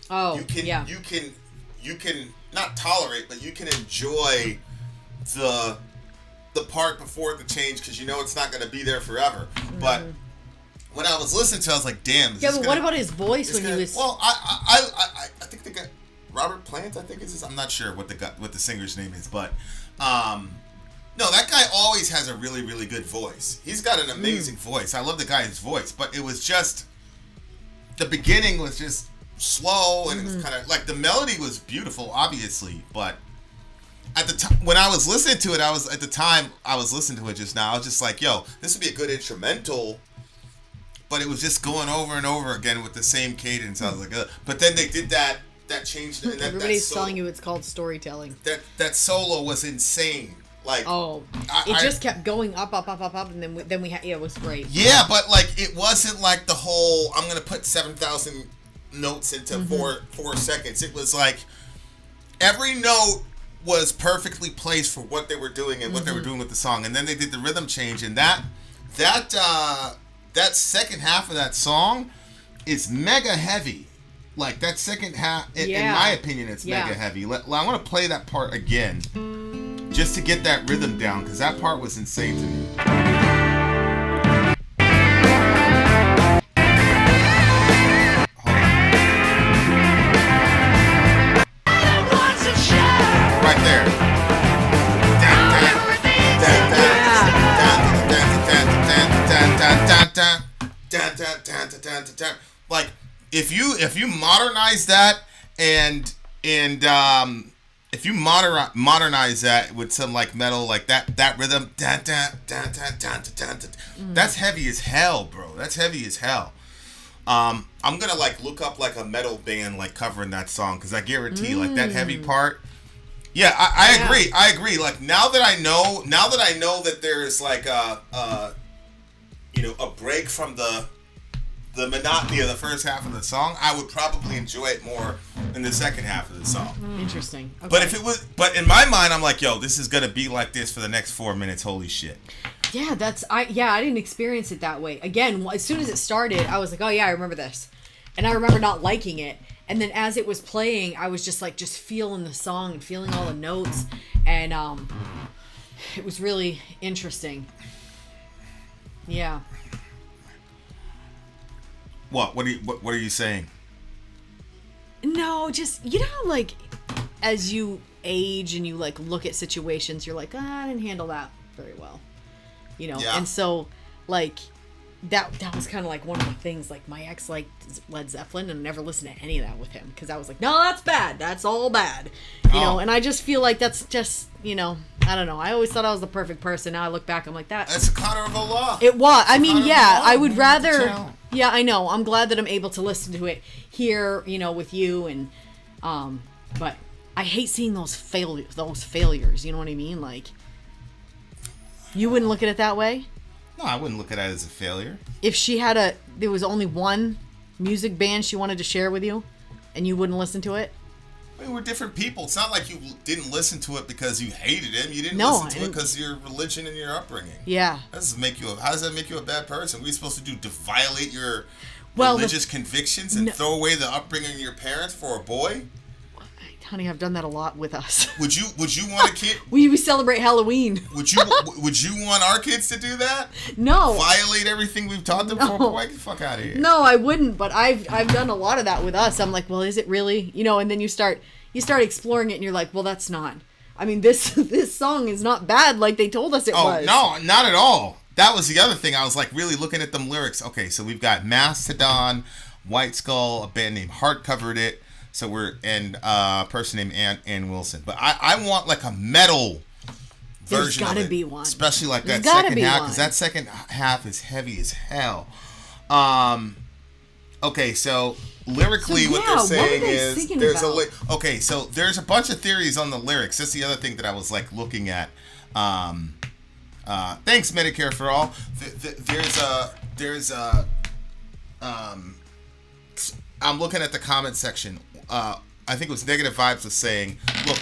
you can not tolerate, but you can enjoy the part before the change because you know it's not going to be there forever. But when I was listening to it, I was like, damn. Yeah, but what about his voice when he was... Well, I think the guy, Robert Plant, I think is his, I'm not sure what the singer's name is, but no, that guy always has a really, really good voice. He's got an amazing voice. I love the guy's voice, but it was just, the beginning was just slow, and it was kind of like the melody was beautiful, obviously, but at the time when I was listening to it, I was listening to it just now. I was just like, "Yo, this would be a good instrumental," but it was just going over and over again with the same cadence. I was like, but then they did that changed. And everybody's telling you it's called storytelling. That solo was insane. Like, it just kept going up, and then we had, it was great. Yeah, but like it wasn't like the whole I'm gonna put 7,000 notes into 4 seconds. It was like every note was perfectly placed for what they were doing and what they were doing with the song, and then they did the rhythm change, and that second half of that song is mega heavy. Like that second half, in my opinion, it's mega heavy. I want to play that part again just to get that rhythm down because that part was insane to me. Right there. Like if you modernize that and if you modernize that with some like metal like that rhythm, that's heavy as hell, bro. That's heavy as hell. I'm gonna like look up like a metal band like covering that song because I guarantee like that heavy part Yeah, I agree. I agree. Like now that I know that there's like a break from the monotony of the first half of the song, I would probably enjoy it more in the second half of the song. Interesting. Okay. But in my mind, I'm like, yo, this is gonna be like this for the next 4 minutes. Holy shit. Yeah, I didn't experience it that way. Again, as soon as it started, I was like, oh yeah, I remember this, and I remember not liking it. And then as it was playing, I was just feeling the song and feeling all the notes, and it was really interesting. Yeah. What are you saying? No, just like as you age and you like look at situations, you're like, I didn't handle that very well, Yeah. And so like that was kind of like one of the things. Like my ex liked Led Zepplin and I never listened to any of that with him because I was like, no, that's bad. That's all bad, And I just feel like that's just I don't know. I always thought I was the perfect person. Now I look back, I'm like That's a counter of the law. It was. I mean, yeah, I would rather. Yeah, I know. I'm glad that I'm able to listen to it here, with you, and but I hate seeing those failures. You know what I mean? Like, you wouldn't look at it that way. No, I wouldn't look at it as a failure. If there was only one music band she wanted to share with you, and you wouldn't listen to it. I mean, we're different people. It's not like you didn't listen to it because you hated him. You didn't listen to it because of your religion and your upbringing. Yeah. How does that make you a bad person? What are you supposed to do? To violate your religious convictions and throw away the upbringing of your parents for a boy? Honey, I've done that a lot with us. Would you want a kid? we celebrate Halloween. Would you want our kids to do that? No. Violate everything we've taught them for? Boy, get the fuck out of here. No, I wouldn't. But I've done a lot of that with us. I'm like, well, is it really? And then you start exploring it, and you're like, well, that's not. I mean, this song is not bad like they told us it was. Oh no, not at all. That was the other thing. I was like really looking at them lyrics. Okay, so we've got Mastodon, White Skull, a band named Heart covered it. So and a person named Ann Wilson. But I want like a metal version. There's gotta be one. Especially like that second half, because that second half is heavy as hell. Okay, so lyrically, what they're saying is there's so there's a bunch of theories on the lyrics. That's the other thing that I was like looking at. Thanks Medicare for All. I'm looking at the comment section. I think it was Negative Vibes was saying, look,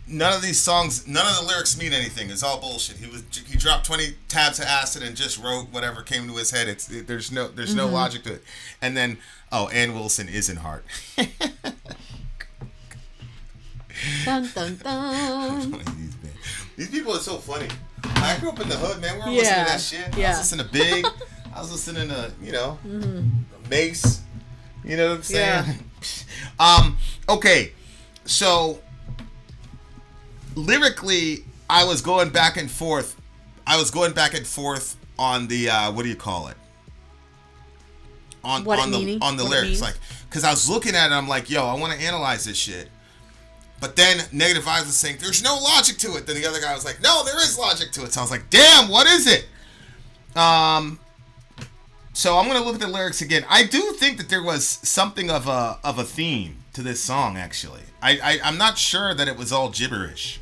none of the lyrics mean anything. It's all bullshit. He dropped 20 tabs of acid and just wrote whatever came to his head. There's no logic to it. And then Ann Wilson is in Heart. Dun dun dun. These people are so funny. I grew up in the hood, man. We were listening to that shit. Yeah. I was listening to Big. I was listening to Mace. You know what I'm saying? Yeah. Okay, so lyrically, I was going back and forth. On the what do you call it? On the lyrics, like, because I was looking at it, I'm like, yo, I want to analyze this shit. But then Negative Vibes was saying there's no logic to it. Then the other guy was like, no, there is logic to it. So I was like, damn, what is it? So I'm gonna look at the lyrics again. I do think that there was something of a theme to this song. Actually, I'm not sure that it was all gibberish.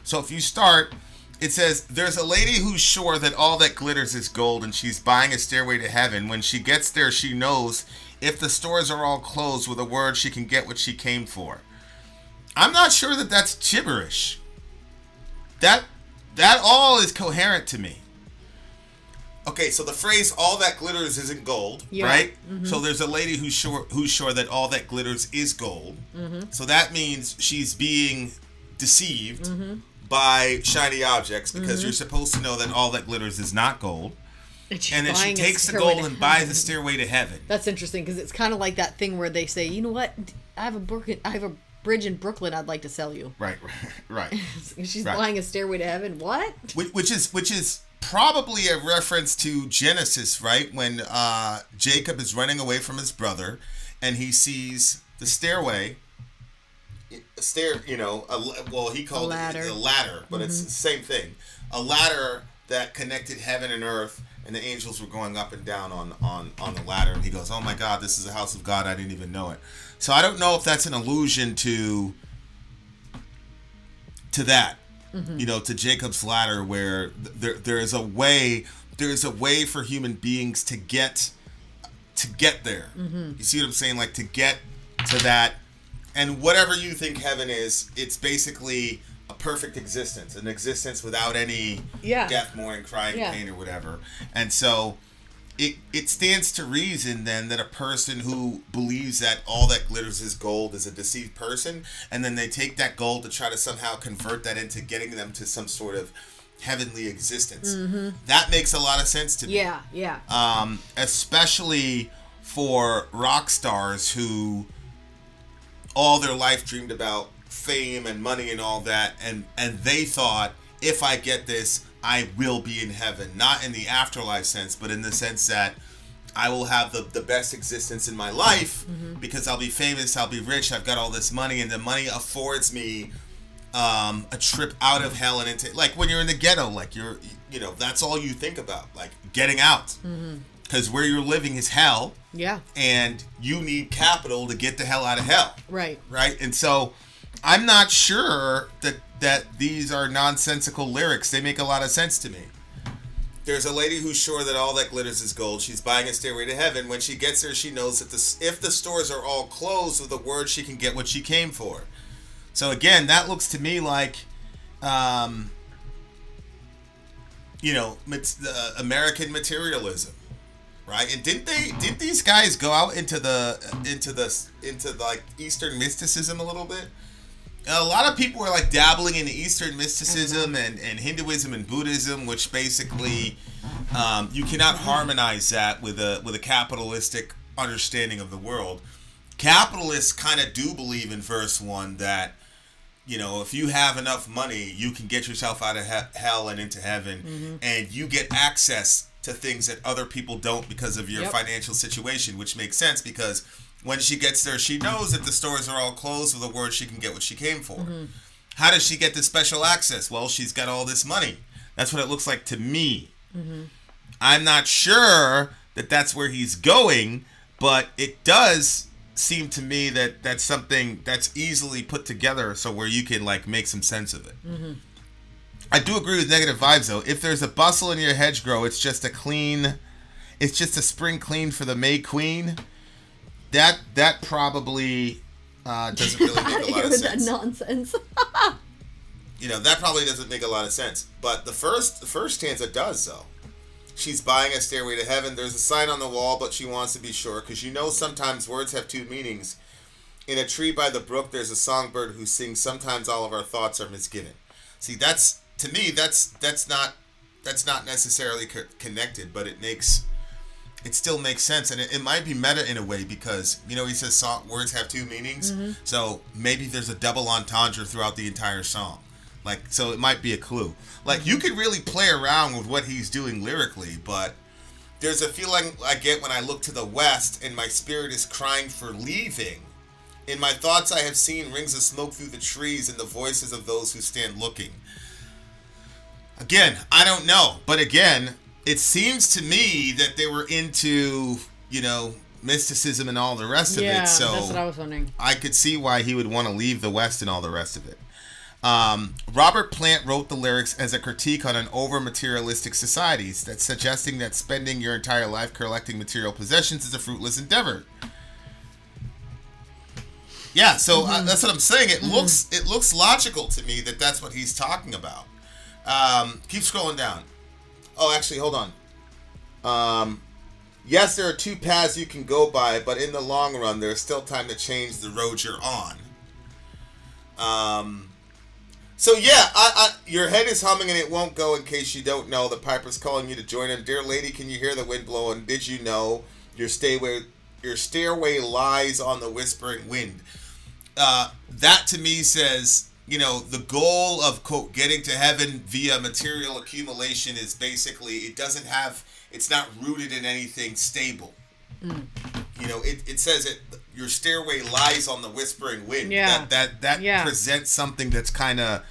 So if you start, it says, "There's a lady who's sure that all that glitters is gold, and she's buying a stairway to heaven. When she gets there, she knows if the stores are all closed, with a word she can get what she came for." I'm not sure that that's gibberish. That all is coherent to me. Okay, so the phrase "all that glitters isn't gold," right? Mm-hmm. So there's a lady who's sure that all that glitters is gold. Mm-hmm. So that means she's being deceived by shiny objects, because you're supposed to know that all that glitters is not gold. And then she takes the gold and buys a stairway to heaven. That's interesting, because it's kind of like that thing where they say, you know what? I have a bridge in Brooklyn I'd like to sell you. Right. She's buying a stairway to heaven. What? Which is probably a reference to Genesis, right? When Jacob is running away from his brother, and he sees the stairway. He called it a ladder, but it's the same thing. A ladder that connected heaven and earth, and the angels were going up and down on the ladder. And he goes, "Oh my God, this is the house of God. I didn't even know it." So I don't know if that's an allusion to to that, to Jacob's ladder, where there's a way for human beings to get there. You see what I'm saying? Like, to get to that, and whatever you think heaven is, it's basically a perfect existence, an existence without any death, mourning, crying, pain, or whatever. And so it stands to reason then that a person who believes that all that glitters is gold is a deceived person, and then they take that gold to try to somehow convert that into getting them to some sort of heavenly existence. That makes a lot of sense to me. Yeah. Especially for rock stars who all their life dreamed about fame and money and all that, and they thought, if I get this, I will be in heaven. Not in the afterlife sense, but in the sense that I will have the best existence in my life because I'll be famous, I'll be rich, I've got all this money, and the money affords me a trip out of hell and into, like, when you're in the ghetto, like, that's all you think about, like, getting out. Because where you're living is hell. Yeah. And you need capital to get the hell out of hell. Right. Right? And so I'm not sure that these are nonsensical lyrics. They make a lot of sense to me. There's a lady who's sure that all that glitters is gold. She's buying a stairway to heaven. When she gets there, she knows that if the stores are all closed with a word, she can get what she came for. So again, that looks to me like, American materialism. Right, and didn't these guys go out into like Eastern mysticism a little bit? A lot of people were like dabbling into Eastern mysticism and Hinduism and Buddhism, which basically you cannot harmonize that with a capitalistic understanding of the world. Capitalists kind of do believe in verse 1 that, if you have enough money, you can get yourself out of hell and into heaven, and you get access to things that other people don't because of your financial situation, which makes sense because when she gets there, she knows that the stores are all closed with a word, she can get what she came for. How does she get this special access? Well, she's got all this money. That's what it looks like to me. I'm not sure that that's where he's going, but it does seem to me that that's something that's easily put together so where you can like make some sense of it. I do agree with negative vibes though. If there's a bustle in your hedgerow, it's just a spring clean for the May Queen. That probably doesn't really make a lot of sense. That nonsense. That probably doesn't make a lot of sense. But the first stanza does though. She's buying a stairway to heaven. There's a sign on the wall, but she wants to be sure because sometimes words have two meanings. In a tree by the brook, there's a songbird who sings. Sometimes all of our thoughts are misgiven. See, to me, that's not necessarily connected, but it still makes sense, and it might be meta in a way because he says words have two meanings, so maybe there's a double entendre throughout the entire song, like so it might be a clue. Like you could really play around with what he's doing lyrically, but there's a feeling I get when I look to the west and my spirit is crying for leaving. In my thoughts I have seen rings of smoke through the trees and the voices of those who stand looking. Again, I don't know. But again, it seems to me that they were into, mysticism and all the rest of it. So that's what I was wondering. I could see why he would want to leave the West and all the rest of it. Robert Plant wrote the lyrics as a critique on an over-materialistic society that's suggesting that spending your entire life collecting material possessions is a fruitless endeavor. Yeah, so that's what I'm saying. It looks logical to me that that's what he's talking about. Keep scrolling down. Oh, actually, hold on. Yes, there are two paths you can go by, but in the long run, there's still time to change the road you're on. So yeah, your head is humming and it won't go. In case you don't know, the piper's calling you to join him. Dear lady, can you hear the wind blowing? Did you know your stairway lies on the whispering wind? That to me says, the goal of, quote, getting to heaven via material accumulation is basically, it's not rooted in anything stable. It says your stairway lies on the whispering wind. Yeah. That presents something that's kind of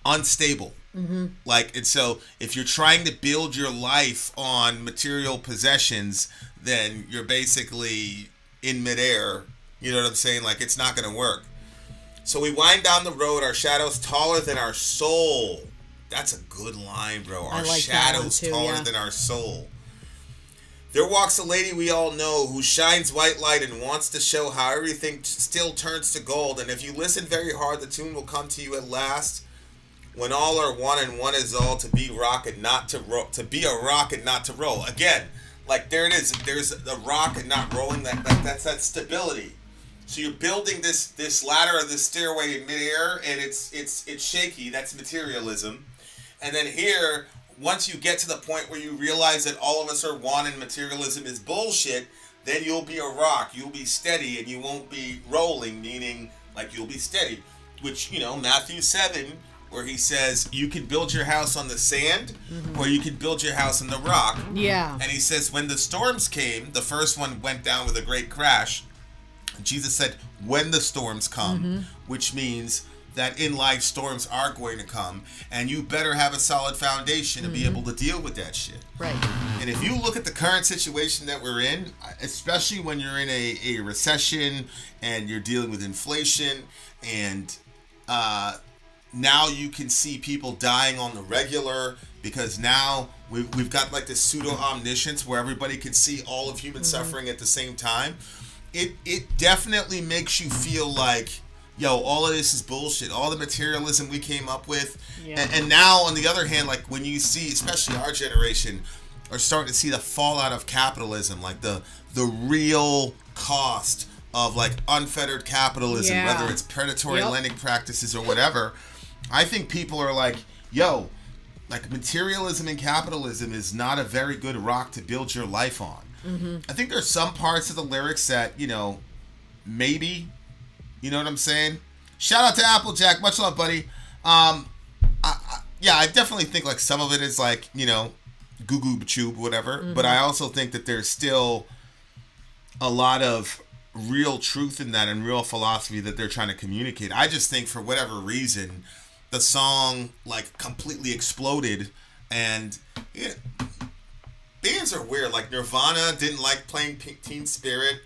unstable. Like, and so if you're trying to build your life on material possessions, then you're basically in midair. You know what I'm saying? Like, it's not going to work. So we wind down the road, our shadows taller than our soul. That's a good line, bro. Our like that one shadows too, taller yeah. than our soul. There walks a lady we all know who shines white light and wants to show how everything still turns to gold. And if you listen very hard, the tune will come to you at last. When all are one and one is all, to be rock and not to roll, to be a rock and not to roll. Again, like there it is. There's the rock and not rolling. That's that stability. So you're building this ladder or this stairway in midair, and it's shaky. That's materialism. And then here, once you get to the point where you realize that all of us are one and materialism is bullshit, then you'll be a rock. You'll be steady, and you won't be rolling. Meaning, like you'll be steady. Which Matthew 7. Where he says, you can build your house on the sand, or you can build your house on the rock. Yeah. And he says, when the storms came, the first one went down with a great crash. And Jesus said, when the storms come, which means that in life, storms are going to come. And you better have a solid foundation to be able to deal with that shit. Right. And if you look at the current situation that we're in, especially when you're in a recession and you're dealing with inflation and... now you can see people dying on the regular because now we've got like this pseudo omniscience where everybody can see all of human suffering at the same time. It definitely makes you feel like, yo, all of this is bullshit. All the materialism we came up with. Yeah. And now on the other hand, like when you see, especially our generation, are starting to see the fallout of capitalism, like the real cost of like unfettered capitalism, whether it's predatory lending practices or whatever. I think people are like, yo, like materialism and capitalism is not a very good rock to build your life on. I think there's some parts of the lyrics that, maybe, you know what I'm saying? Shout out to Applejack. Much love, buddy. I definitely think like some of it is like, goo goo chube, whatever. But I also think that there's still a lot of real truth in that and real philosophy that they're trying to communicate. I just think for whatever reason, the song like completely exploded, and bands are weird. Like Nirvana didn't like playing Teen Spirit.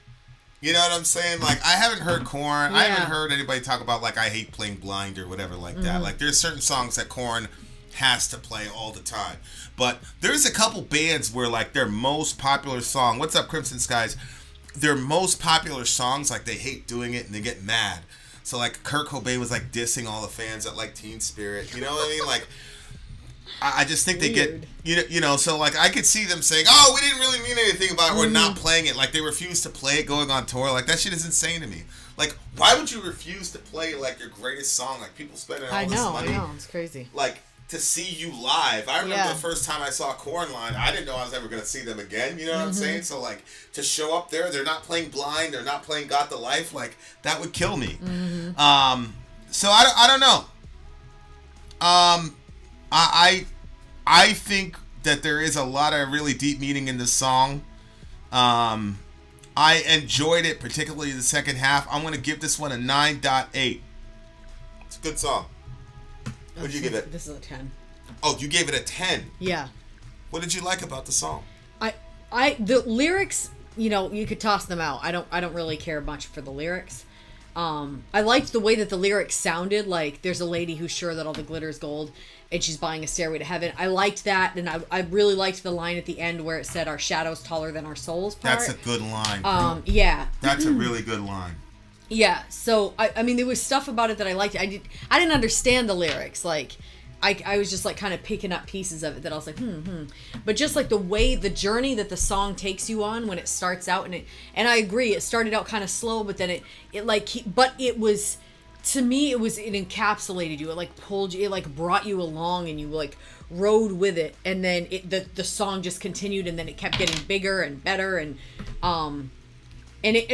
You know what I'm saying? Like I haven't heard Korn. I haven't heard anybody talk about like I hate playing Blind or whatever like that. Like there's certain songs that Korn has to play all the time. But there's a couple bands where like their most popular song, what's up Crimson Skies? Their most popular songs, like they hate doing it and they get mad. So like Kurt Cobain was like dissing all the fans that like Teen Spirit. You know what I mean? Like I just think they get so like I could see them saying, oh, we didn't really mean anything about it or not playing it. Like they refuse to play it going on tour. Like that shit is insane to me. Like why would you refuse to play like your greatest song? Like people spending all this money. I know, it's crazy. Like to see you live. I remember the first time I saw Korn live, I didn't know I was ever going to see them again. You know what I'm saying? So, like, to show up there, they're not playing Blind, they're not playing Got the Life, like, that would kill me. So, I don't know. I think that there is a lot of really deep meaning in this song. I enjoyed it, particularly the second half. I'm going to give this one a 9.8. It's a good song. What did you give it? This is a 10. Oh, you gave it a 10? Yeah. What did you like about the song? The lyrics, you could toss them out. I don't really care much for the lyrics. I liked the way that the lyrics sounded. Like, there's a lady who's sure that all the glitter is gold, and she's buying a stairway to heaven. I liked that, and I really liked the line at the end where it said, "Our shadows taller than our souls." Part. That's a good line. Yeah. That's a really good line. Yeah, so I mean, there was stuff about it that I liked. I didn't understand the lyrics. Like, I was just like kind of picking up pieces of it that I was like, But just like the journey that the song takes you on when it starts out, and I agree, it started out kind of slow, but then it was, to me, it encapsulated you. It like pulled you, it like brought you along, and you like rode with it, and then the song just continued, and then it kept getting bigger and better, and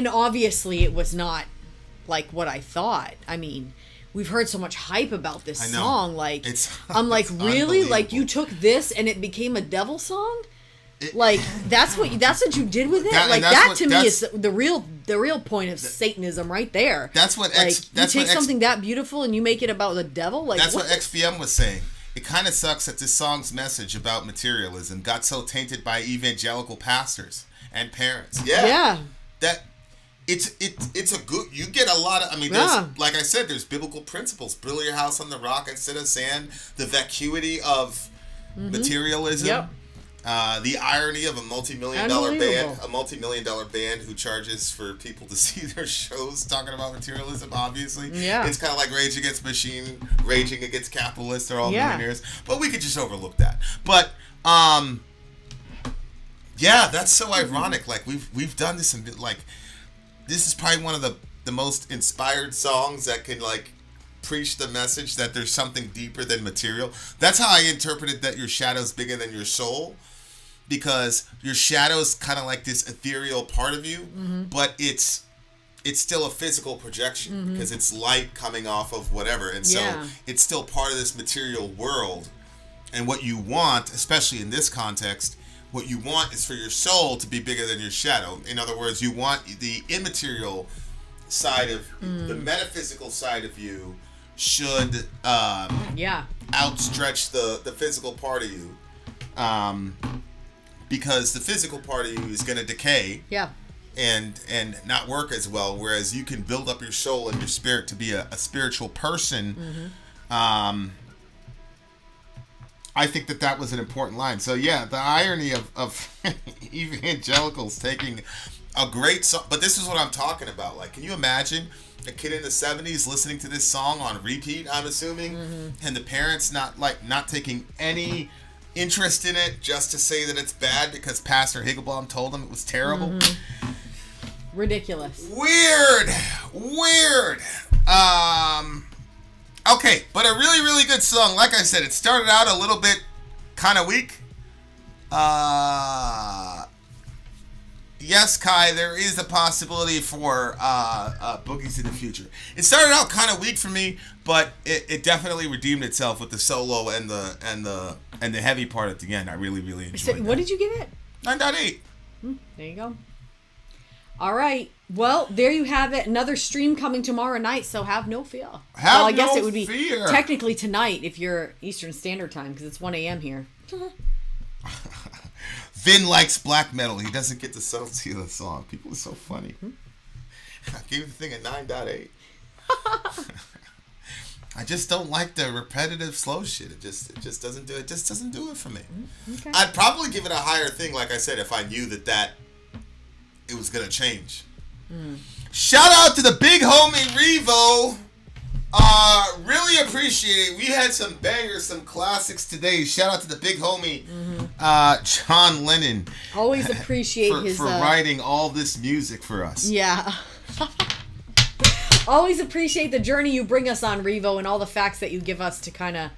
obviously it was not like what I thought. I mean, we've heard so much hype about this song. Like, I'm like, really? Like, you took this and it became a devil song? That's what you did with it? That to me is the real point of Satanism right there. That's what you take something that beautiful and you make it about the devil? Like, that's what XBM was saying. It kind of sucks that this song's message about materialism got so tainted by evangelical pastors and parents. Yeah. it's a good. You get a lot of. I mean, there's like I said, there's biblical principles. Build your house on the rock instead of sand. The vacuity of materialism. Yep. The irony of a multi-million-dollar band who charges for people to see their shows talking about materialism, obviously. Yeah. It's kind of like Rage Against the Machine, raging against capitalists. They're all millionaires. But we could just overlook that. But, yeah, that's so ironic. Like, we've done this, and like, this is probably one of the most inspired songs that can, like, preach the message that there's something deeper than material. That's how I interpreted that your shadow's bigger than your soul, because your shadow's kind of like this ethereal part of you, but it's still a physical projection because it's light coming off of whatever, and so it's still part of this material world. And what you want, especially in this context, what you want is for your soul to be bigger than your shadow. In other words, you want the immaterial side of the metaphysical side of you should outstretch the physical part of you, because the physical part of you is going to decay and not work as well, whereas you can build up your soul and your spirit to be a spiritual person. I think that was an important line. So yeah, the irony of evangelicals taking a great song, but this is what I'm talking about. Like, can you imagine a kid in the 70s listening to this song on repeat, I'm assuming, and the parents not taking any interest in it just to say that it's bad because Pastor Higgelbaum told them it was terrible? Ridiculous. Weird. Okay, but a really, really good song. Like I said, it started out a little bit kind of weak. Yes, Kai, there is a possibility for boogies in the future. It started out kind of weak for me, but it definitely redeemed itself with the solo and the heavy part at the end. I really, really enjoyed it. What did you give it? 9.8. There you go. All right. Well, there you have it. Another stream coming tomorrow night, so have no fear. I guess it would be technically tonight if you're Eastern Standard Time, because it's 1 a.m. here. Vin likes black metal. He doesn't get the subtlety of the song. People are so funny. I gave the thing a 9.8. I just don't like the repetitive slow shit. It just doesn't do it. Just doesn't do it for me. Okay. I'd probably give it a higher thing, like I said, if I knew that it was gonna change. Shout out to the big homie Revo. Really appreciate it. We had some bangers, some classics today. Shout out to the big homie, John Lennon. Always appreciate his for writing all this music for us. Yeah. Always appreciate the journey you bring us on, Revo, and all the facts that you give us to kind of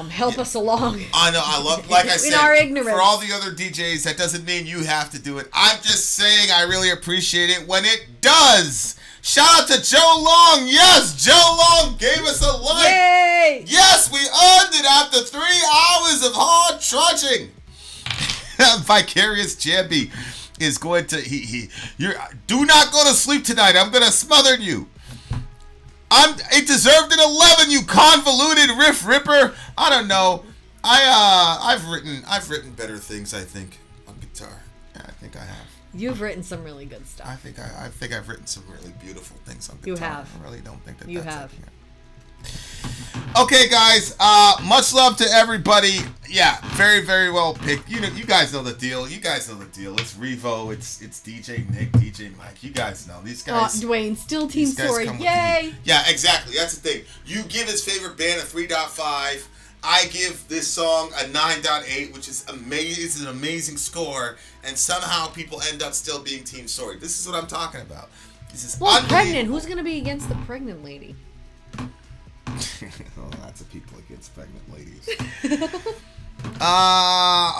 help us along. I know. I love, like I said, in our ignorance. For all the other DJs, that doesn't mean you have to do it. I'm just saying I really appreciate it when it does. Shout out to Joe Long. Yes, Joe Long gave us a like. Yay! Yes, we earned it after 3 hours of hard trudging. Vicarious Jambi is going to do not go to sleep tonight. I'm gonna smother you. It deserved an 11, you convoluted riff ripper. I don't know. I've written better things, I think, on guitar. Yeah, I think I have. You've written some really good stuff. I think I've written some really beautiful things on guitar. You have. I really don't think that you that's have. it. Okay, guys. Much love to everybody. Yeah, very, very well picked. You guys know the deal. It's Revo. It's DJ Nick, DJ Mike. You guys know these guys. Dwayne, still Team Sori. Yay! Yeah, exactly. That's the thing. You give his favorite band a 3.5. I give this song a 9.8, which is amazing. It's an amazing score, and somehow people end up still being Team Sori. This is what I'm talking about. This is pregnant. Who's gonna be against the pregnant lady? Lots of people against pregnant ladies.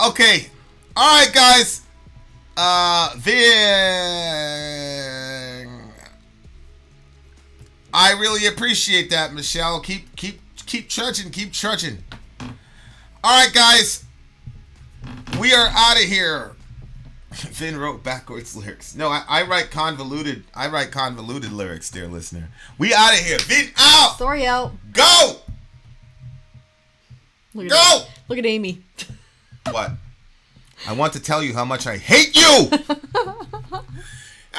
Okay. All right, guys. I really appreciate that, Michelle. Keep trudging. All right, guys. We are out of here. Vin wrote backwards lyrics. No, I write convoluted. Lyrics, dear listener. We out of here. Vin out. Sori out. Go. Look at Amy. What? I want to tell you how much I hate you.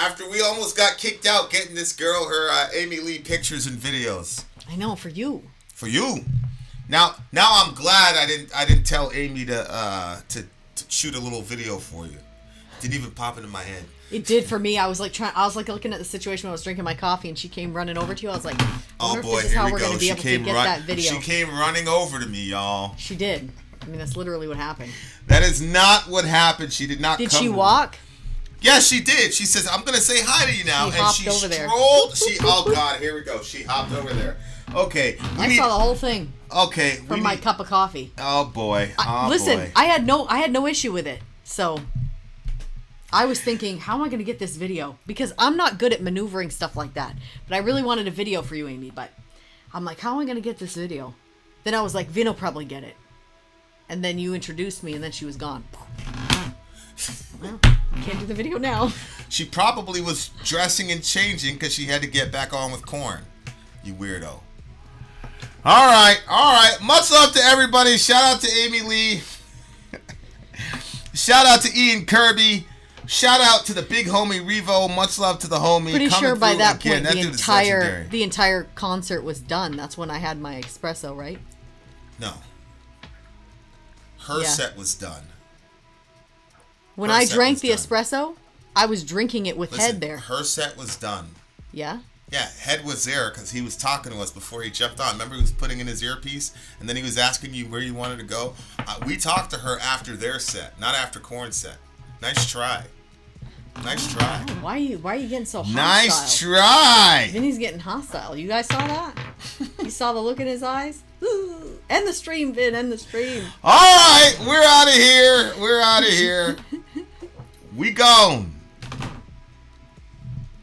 After we almost got kicked out getting this girl her Amy Lee pictures and videos. I know, for you. For you. Now I'm glad I didn't tell Amy to shoot a little video for you. Didn't even pop into my head. It did for me. I was like looking at the situation when I was drinking my coffee, and she came running over to you. I was like, oh boy, here we go. She came running over to me, y'all. She did. I mean, that's literally what happened. That is not what happened. She did not. Did she walk? Yes, she did. She says, "I'm gonna say hi to you now," and she over there. Oh God, here we go. She hopped over there. Okay, I saw the whole thing. Okay, from my cup of coffee. Oh boy. Listen, I had no issue with it. So I was thinking, how am I going to get this video? Because I'm not good at maneuvering stuff like that. But I really wanted a video for you, Amy. But I'm like, how am I going to get this video? Then I was like, Vin will probably get it. And then you introduced me, and then she was gone. Well, can't do the video now. She probably was dressing and changing because she had to get back on with Corn. You weirdo. All right. Much love to everybody. Shout out to Amy Lee. Shout out to Ian Kirby. Shout out to the big homie Revo. Much love to the homie. Pretty sure by that point the entire concert was done. That's when I had my espresso, right? No. Her set was done. When I drank the espresso, I was drinking it with Head there. Her set was done. Yeah? Yeah, Head was there because he was talking to us before he jumped on. Remember he was putting in his earpiece and then he was asking you where you wanted to go? We talked to her after their set, not after Corn's set. Nice try. Nice try. Oh, why are you getting so hostile? Nice try. Vinny's getting hostile. You guys saw that? You saw the look in his eyes? End the stream, Vin. End the stream. All right, we're out of here. We gone.